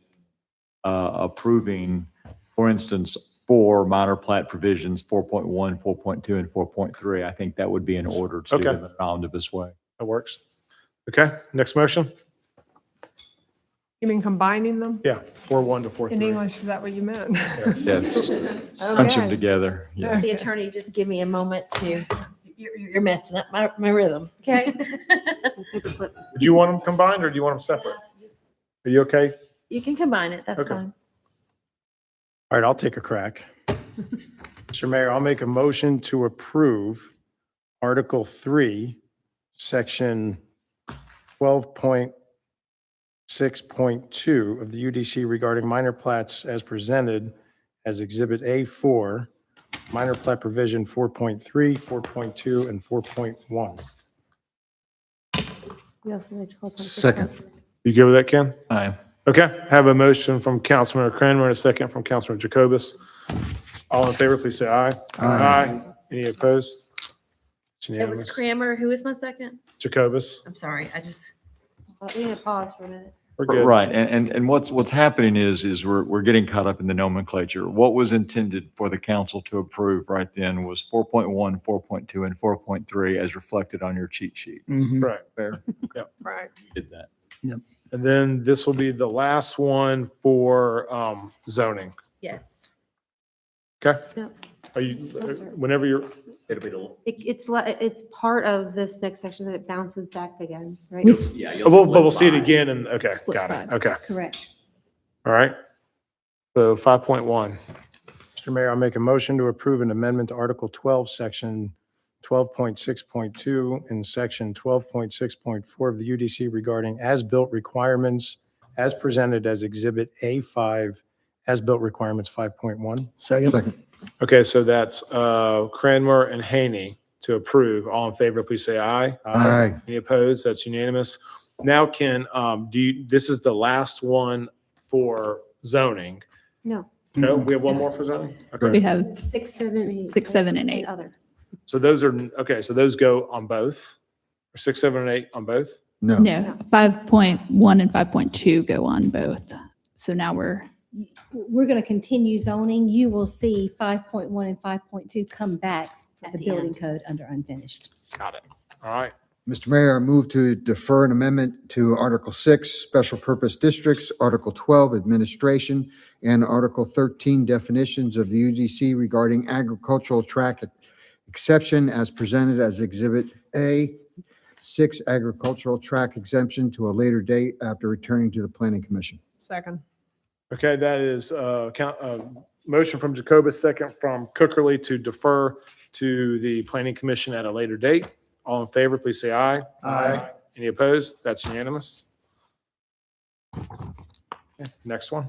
approving, for instance, 4 minor plat provisions, 4.1, 4.2, and 4.3, I think that would be in order to do Okay. them in an omnibus way. That works. Okay, next motion. You mean combining them? Yeah, 4-1 to 4-3. In English, is that what you meant? Yes, just punch them Okay. together. Yeah. The attorney, just give me a moment to, you're messing up my rhythm, okay? Do you want them combined or do you want them separate? Are you okay? You can combine it, that's Okay. fine. All right, I'll take a crack. Mr. Mayor, I'll make a motion to approve Article 3, Section 12.6.2 of the UDC regarding minor plats as presented as Exhibit A4, minor plat provision 4.3, 4.2, and 4.1. Second. You good with that, Ken? Aye. Okay, have a motion from Councilmember Cranmer and a second from Councilmember Jacobus. All in favor, please say aye. Aye. Any opposed? It's It was unanimous. Kramer, who was my second? Jacobus, I'm sorry, I just, We need to pause for a minute. we're good. Right, and what's happening is we're getting caught up in the nomenclature. What was intended for the council to approve right then was 4.1, 4.2, and 4.3 as reflected on your cheat sheet. Mhm. Right. Fair? Right. Did that. And then this will be the last one for zoning. yes. Okay? Yep. Are you, Yes, sir. whenever you're, It'll be the. It's part of this next section that it bounces back again, right? We Yeah. but we'll see it again and, okay, Split got it. five. Okay. Correct. All right. So 5.1. Mr. Mayor, I'll make a motion to approve an amendment to Article 12, Section 12.6.2 and Section 12.6.4 of the UDC regarding as-built requirements as presented as Exhibit A5, as-built requirements 5.1. Second. Second. Okay, so that's Cranmer and Haney to approve. All in favor, please say aye. Aye. Any opposed? That's unanimous. Now, Ken, this is the last one for zoning. No, No, we have one more for zoning? Okay. We have 6, 7, 8. 6, 7, and 8. Other. So those are, okay, so those go on both? Or 6, 7, and 8 on both? No. No, 5.1 and 5.2 go on both. So now we're We're going to continue zoning. You will see 5.1 and 5.2 come back for At the the building end. code under unfinished. Got it. All right. Mr. Mayor, I move to defer an amendment to Article 6, Special Purpose Districts, Article 12, Administration, and Article 13, Definitions of the UDC regarding agricultural tract exception as presented as Exhibit A, 6 agricultural tract exemption to a later date after returning to the Planning Commission. Second. Okay, that is motion from Jacobus, second from Cookerly to defer to the Planning Commission at a later date. All in favor, please say aye. Aye. Any opposed? That's unanimous. Okay, next one.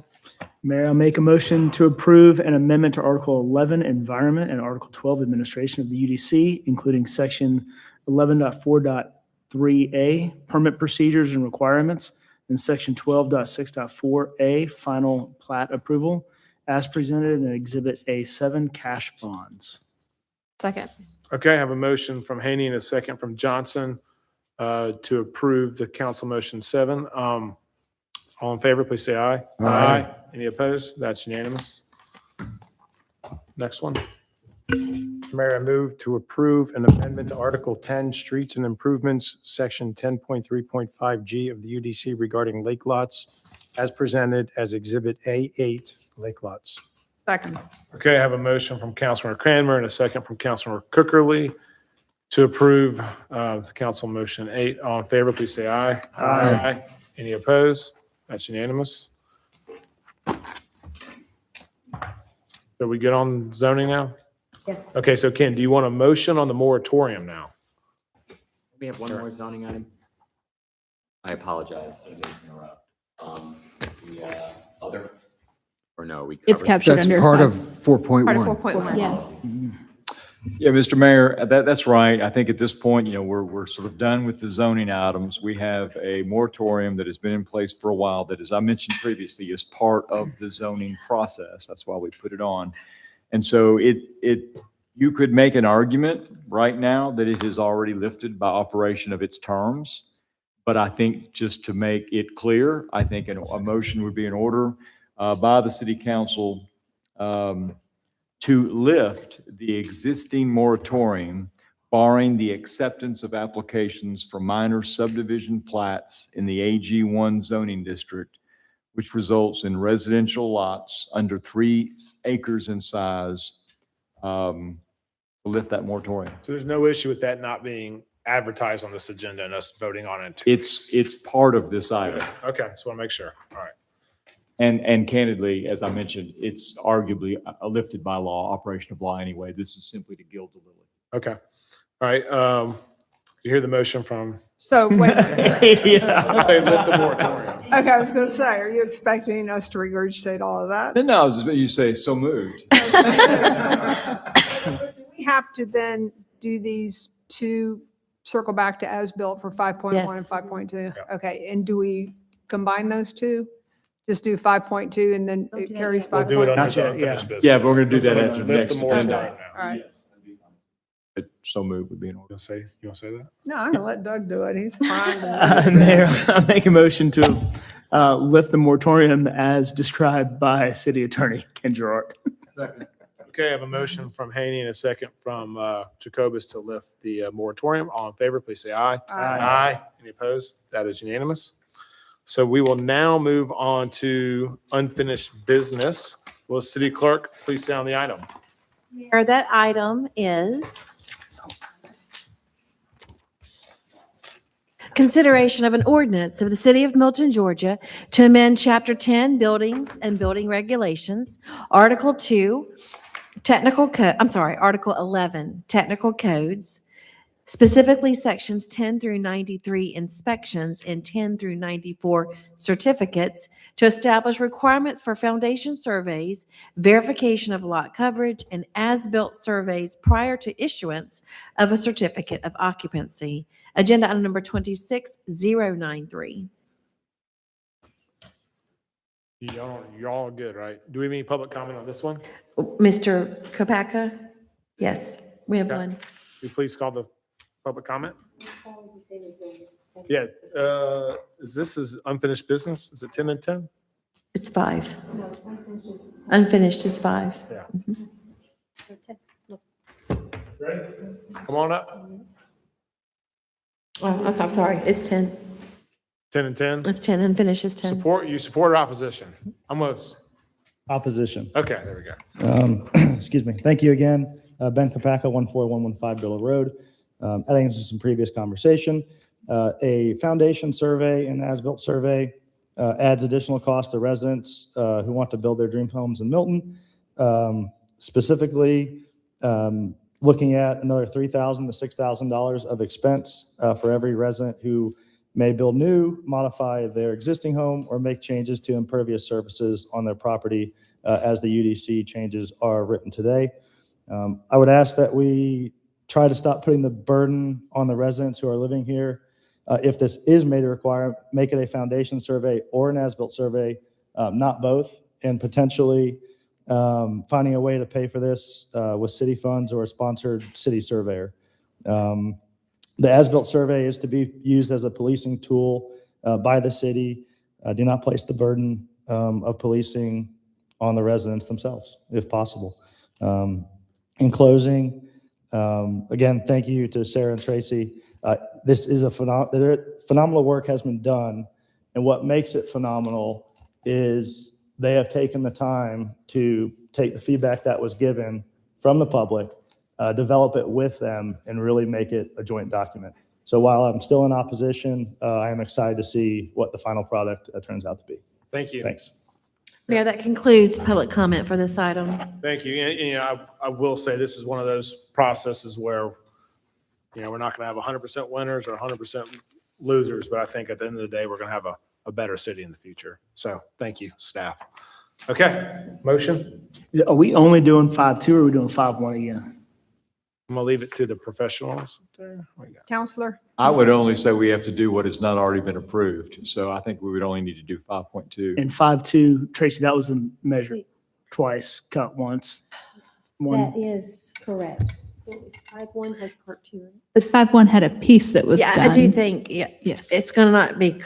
Mayor, I'll make a motion to approve an amendment to Article 11, Environment, and Article 12, Administration of the UDC, including Section 11.4.3A, Permit Procedures and Requirements, and Section 12.6.4A, Final Plat Approval, as presented in Exhibit A7, Cash Bonds. Second. Okay, I have a motion from Haney and a second from Johnson to approve the council motion 7. All in favor, please say aye. Aye. Any opposed? That's unanimous. Next one. Mayor, I move to approve an amendment to Article 10, Streets and Improvements, Section 10.3.5G of the UDC regarding lake lots, as presented as Exhibit A8, lake lots. Second. Okay, I have a motion from Councilmember Cranmer and a second from Councilmember Cookerly to approve the council motion 8. All in favor, please say aye. Aye. Any opposed? That's unanimous. Are we good on zoning now? Yes. Okay, so Ken, do you want a motion on the moratorium now? We have one more zoning item. I apologize. I didn't interrupt. The other, or no, we covered. It's captured That's under. part of 5. 4.1. Part of 4.1. Yeah. Yeah, Mr. Mayor, that's right. I think at this point, we're sort of done with the zoning items. We have a moratorium that has been in place for a while that, as I mentioned previously, is part of the zoning process. That's why we put it on. And so you could make an argument right now that it is already lifted by operation of its terms. But I think just to make it clear, I think a motion would be in order by the city council to lift the existing moratorium, barring the acceptance of applications for minor subdivision plats in the AG1 zoning district which results in residential lots under 3 acres in size, to lift that moratorium. So there's no issue with that not being advertised on this agenda and us voting on it in 2 It's part of this item. Okay, just want to make sure. All right. And candidly, as I mentioned, it's arguably a lifted by law, operation of law anyway. This is simply to gild the lily. Okay. All right. You hear the motion from? So wait, I'll say lift the moratorium. okay, I was going to say, are you expecting us to regurgitate all of that? No, I was just, you say, so moved. Do we have to then do these two, circle back to as-built for 5.1 and Yes. 5.2? Okay, and do we combine those two? Just do 5.2 and then it carries 5.1? We'll do it under Gotcha, the unfinished business. Yeah, but we're going to do that after the Lift next the moratorium agenda. now. All right. But so moved would be in order. You want to say that? No, I'm going to let Doug do it. He's fine. Mayor, I make a motion to lift the moratorium as described by City Attorney Ken Gerard. Okay, I have a motion from Haney and a second from Jacobus to lift the moratorium. All in favor, please say aye. Aye. Any opposed? That is unanimous. So we will now move on to unfinished business. Will City Clerk please sound the item? Mayor, that item is consideration of an ordinance of the City of Milton, Georgia to amend Chapter 10 Buildings and Building Regulations, Article 2, Article 11, Technical Codes, specifically Sections 10 through 93 inspections and 10 through 94 certificates to establish requirements for foundation surveys, verification of lot coverage, and as-built surveys prior to issuance of a certificate of occupancy. Agenda item number 26093. Y'all are good, right? Do we have any public comment on this one? Mr. Kopaka? Yes, we have Okay. one. Will you please call the public comment? Yeah, is this unfinished business? Is it 10 and 10? It's 5. Unfinished is 5. Yeah. Come on up. Oh, okay, I'm sorry. It's 10. 10 and 10. It's 10. Unfinished is 10. Support or opposition? Almost. Opposition. Okay, there we go. Excuse me. Thank you again. Ben Kopaka, 14115 Billa Road. Adding to some previous conversation, a foundation survey and as-built survey adds additional cost to residents who want to build their dream homes in Milton. Specifically, looking at another $3,000 to $6,000 of expense for every resident who may build new, modify their existing home, or make changes to impervious surfaces on their property as the UDC changes are written today. I would ask that we try to stop putting the burden on the residents who are living here. If this is made a requirement, make it a foundation survey or an as-built survey, not both, and potentially finding a way to pay for this with city funds or a sponsored city surveyor. The as-built survey is to be used as a policing tool by the city. Do not place the burden of policing on the residents themselves, if possible. In closing, again, thank you to Sarah and Tracy. This is phenomenal work has been done, and what makes it phenomenal is they have taken the time to take the feedback that was given from the public, develop it with them, and really make it a joint document. So while I'm still in opposition, I am excited to see what the final product turns out to be. Thank you. Thanks. Mayor, that concludes public comment for this item. Thank you. And, I will say this is one of those processes where, we're not going to have 100% winners or 100% losers, but I think at the end of the day, we're going to have a better city in the future. So thank you, staff. Okay, motion. Are we only doing 5.2 or are we doing 5.1 again? I'm going to leave it to the professionals there. What we got? Counselor? I would only say we have to do what has not already been approved. So I think we would only need to do 5.2. And 5.2, Tracy, that was the measure twice, cut once. That is correct. 5.1 has part 2. But 5.1 had a piece that was Yeah, done. I do think, Yes. it's going to not be,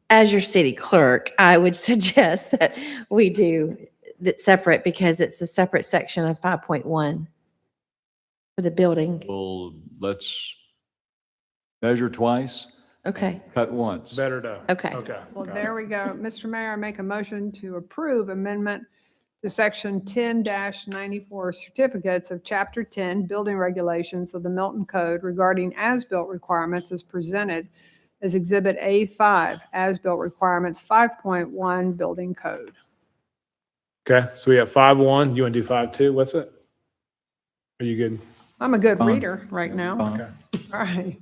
as your city clerk, I would suggest that we do that separate because it's a separate section of 5.1 for the building. Well, let's measure twice Okay, Cut once. Better to. okay. Okay. Well, there we go. Mr. Mayor, I make a motion to approve amendment to section 10-94 certificates of chapter 10 building regulations of the Milton Code regarding as-built requirements as presented as exhibit A5, as-built requirements 5.1 building code. Okay, so we have 5-1. You want to do 5-2 with it? Are you good? I'm a good reader right now. Okay. All right.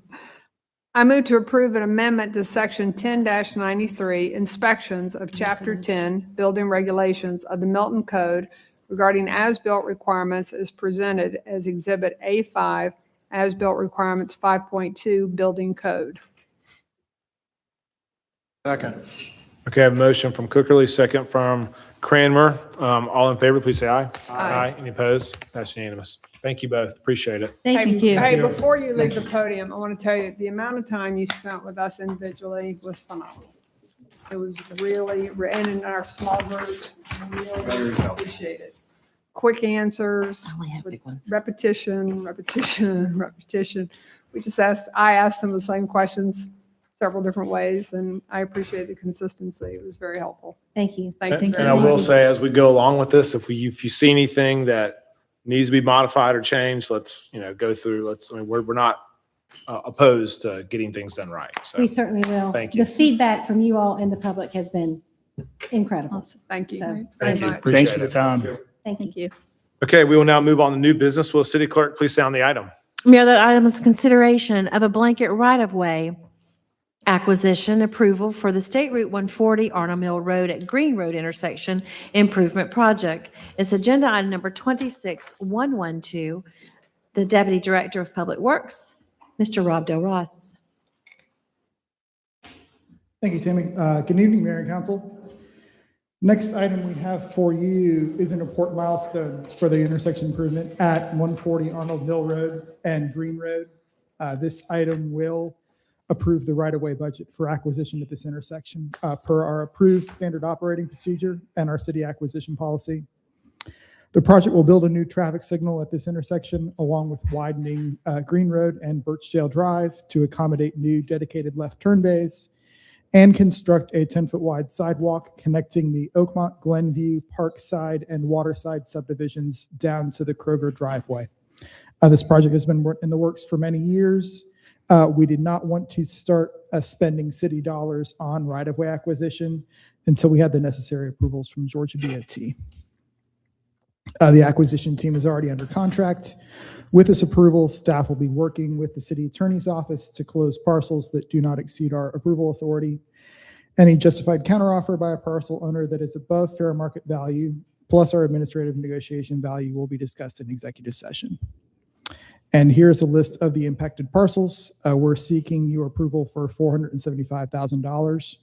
I move to approve an amendment to section 10-93 inspections of chapter 10 building regulations of the Milton Code regarding as-built requirements as presented as exhibit A5, as-built requirements 5.2 building code. Second. Okay, I have a motion from Cookerly, second from Cranmer. All in favor, please say aye. Aye. Any opposed? That's unanimous. Thank you both. Appreciate it. Thank you. Hey, before you leave the podium, I want to tell you, the amount of time you spent with us individually was phenomenal. It was really, and in our small groups, really appreciate it. Quick answers, I only have big ones. repetition. I asked them the same questions several different ways, and I appreciate the consistency. It was very helpful. Thank you. Thank you. And I will say, as we go along with this, if you see anything that needs to be modified or changed, let's, go through, we're not opposed to getting things done right. So We certainly will. Thank you. The feedback from you all and the public has been incredible. Thank you. So, Thank you. very much. Appreciate Thanks for the it. time. Thank you. Okay, we will now move on to new business. Will City Clerk please sound the item? Mayor, that item is consideration of a blanket right-of-way acquisition approval for the State Route 140 Arnold Mill Road at Green Road intersection improvement project. It's agenda item number 26112. The Deputy Director of Public Works, Mr. Rob Del Ross. Thank you, Tammy. Good evening, Mayor and Council. Next item we have for you is an important milestone for the intersection improvement at 140 Arnold Mill Road and Green Road. This item will approve the right-of-way budget for acquisition at this intersection per our approved standard operating procedure and our city acquisition policy. The project will build a new traffic signal at this intersection along with widening Green Road and Birchdale Drive to accommodate new dedicated left turn bays and construct a 10-foot wide sidewalk connecting the Oakmont, Glenview, Parkside, and Waterside subdivisions down to the Kroger driveway. This project has been in the works for many years. We did not want to start spending city dollars on right-of-way acquisition until we had the necessary approvals from Georgia DOT. The acquisition team is already under contract. With this approval, staff will be working with the city attorney's office to close parcels that do not exceed our approval authority. Any justified counteroffer by a parcel owner that is above fair market value, plus our administrative negotiation value, will be discussed in executive session. And here's a list of the impacted parcels. We're seeking your approval for $475,000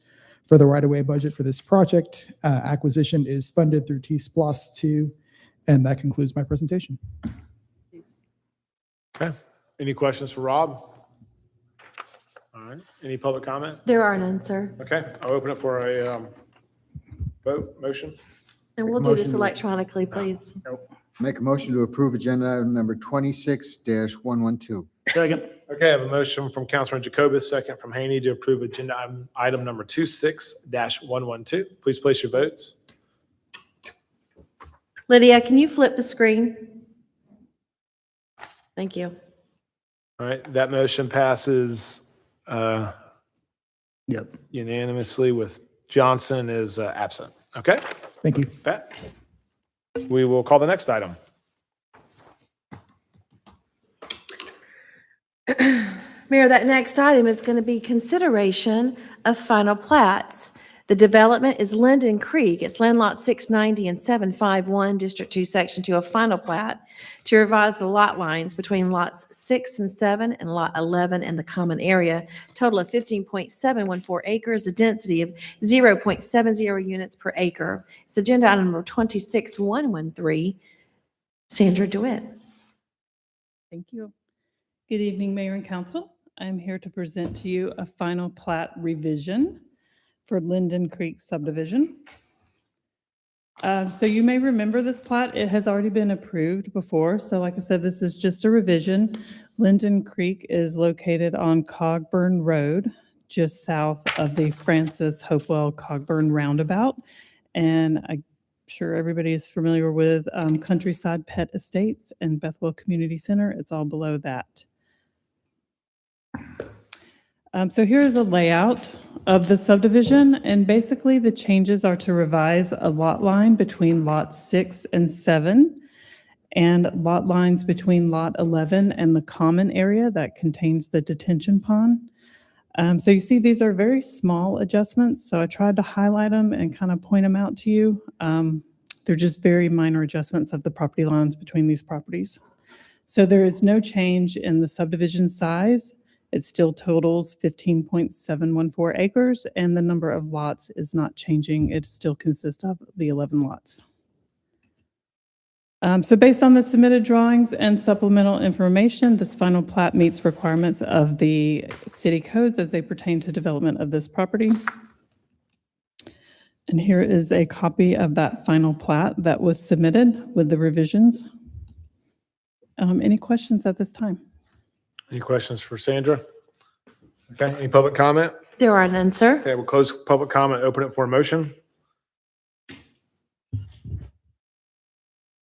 for the right-of-way budget for this project. Acquisition is funded through T-Splost 2, and that concludes my presentation. Okay. Any questions for Rob? All right. Any public comment? There are none, sir. Okay, I'll open it for a vote, motion. And we'll do this electronically, please. Make a motion to approve agenda item number 26-112. Second. Okay, I have a motion from Councilman Jacobus, second from Haney to approve agenda item number 26-112. Please place your votes. Lydia, can you flip the screen? Thank you. All right, that motion passes Yep. unanimously with Johnson is absent. Okay? Thank you. Pat? We will call the next item. Mayor, that next item is going to be consideration of final plats. The development is Linden Creek. It's land lot 690 and 751, District 2, Section 2, a final plat to revise the lot lines between lots 6 and 7 and lot 11 and the common area. Total of 15.714 acres, a density of 0.70 units per acre. It's agenda item number 26113. Sandra DeWitt. Thank you. Good evening, Mayor and Council. I'm here to present to you a final plat revision for Linden Creek subdivision. So you may remember this plat. It has already been approved before. So like I said, this is just a revision. Linden Creek is located on Cogburn Road, just south of the Francis Hopewell Cogburn roundabout. And I'm sure everybody is familiar with Countryside Pet Estates and Bethwell Community Center. It's all below that. So here is a layout of the subdivision, and basically the changes are to revise a lot line between lots 6 and 7, and lot lines between lot 11 and the common area that contains the detention pond. So you see these are very small adjustments, so I tried to highlight them and kind of point them out to you. They're just very minor adjustments of the property lines between these properties. So there is no change in the subdivision size. It still totals 15.714 acres, and the number of lots is not changing. It still consists of the 11 lots. So based on the submitted drawings and supplemental information, this final plat meets requirements of the city codes as they pertain to development of this property. And here is a copy of that final plat that was submitted with the revisions. Any questions at this time? Any questions for Sandra? Okay, any public comment? There are none, sir. Okay, we'll close public comment, open it for a motion.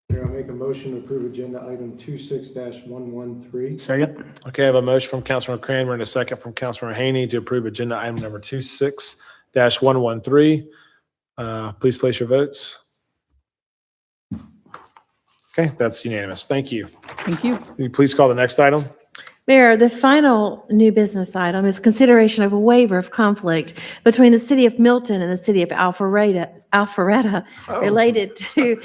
Mayor, I'll make a motion to approve agenda item 26-113. Second. Okay, I have a motion from Councilmember Cranmer and a second from Councilmember Haney to approve agenda item number 26-113. Please place your votes. Okay, that's unanimous. Thank you. Thank you. Will you please call the next item? Mayor, the final new business item is consideration of a waiver of conflict between the city of Milton and the city of Alpharetta related to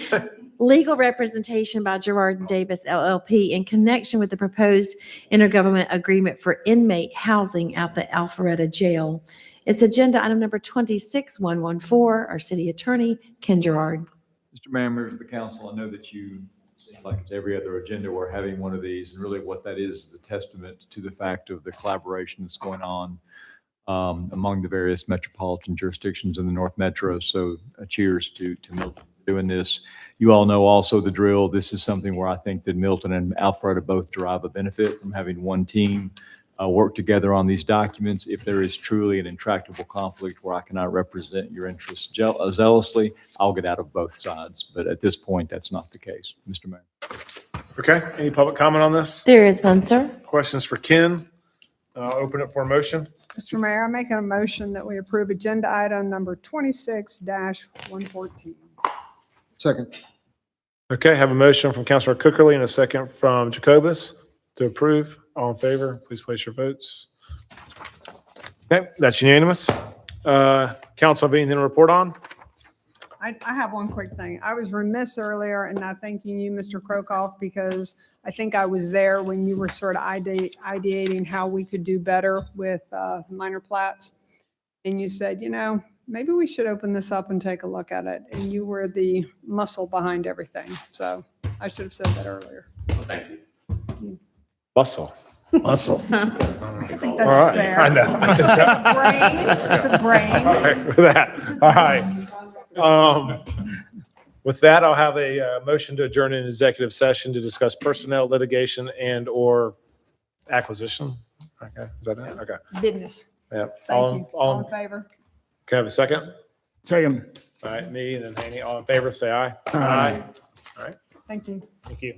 legal representation by Gerard and Davis LLP in connection with the proposed intergovernment agreement for inmate housing at the Alpharetta Jail. It's agenda item number 26114. Our city attorney, Ken Gerard. Mr. Mayor, members of the council, I know that you, like it's every other agenda, we're having one of these, and really what that is a testament to the fact of the collaboration that's going on among the various metropolitan jurisdictions in the North Metro. So cheers to Milton for doing this. You all know also the drill. This is something where I think that Milton and Alpharetta both derive a benefit from having one team work together on these documents. If there is truly an intractable conflict where I cannot represent your interests zealously, I'll get out of both sides. But at this point, that's not the case. Mr. Mayor. Okay, any public comment on this? There is none, sir. Questions for Ken? Open it for a motion. Mr. Mayor, I'm making a motion that we approve agenda item number 26-114. Second. Okay, have a motion from Councilor Cookerly and a second from Jacobus to approve. All in favor, please place your votes. Okay, that's unanimous. Council, have anything to report on? I have one quick thing. I was remiss earlier in not thanking you, Mr. Krokoff, because I think I was there when you were sort of ideating how we could do better with minor plats. And you said, you know, maybe we should open this up and take a look at it. And you were the muscle behind everything. So I should have said that earlier. Thank you. Bustle. Muscle. I think that's All right, fair. I know. The brains. All right, with that, all right. With that, I'll have a motion to adjourn in executive session to discuss personnel, litigation, and/or acquisition. Okay, is that it? Okay. Business. Yeah. Thank you. All in favor? Can I have a second? Second. All right, me and then Haney. All in favor, say aye. Aye. All right, Thank you. thank you.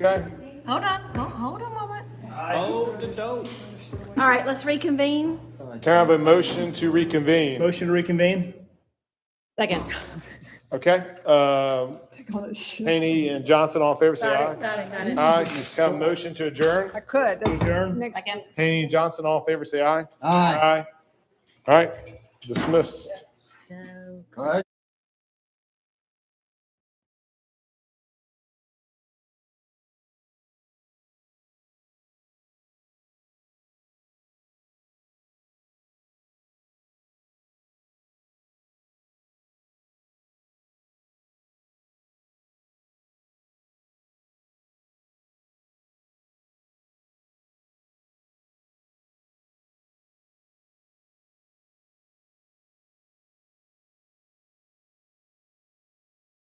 Okay. Hold on, hold a moment. Hold the door. All right, let's reconvene. Can I have a motion to reconvene? Motion to reconvene? Second. Okay, Take all this shit. Haney and Johnson, all in favor, say aye. Got it. Aye. Can I have a motion to adjourn? I could. That's- Adjourn. next- Second. Haney and Johnson, all in favor, say aye. Aye. Aye. All right, dismissed. All right.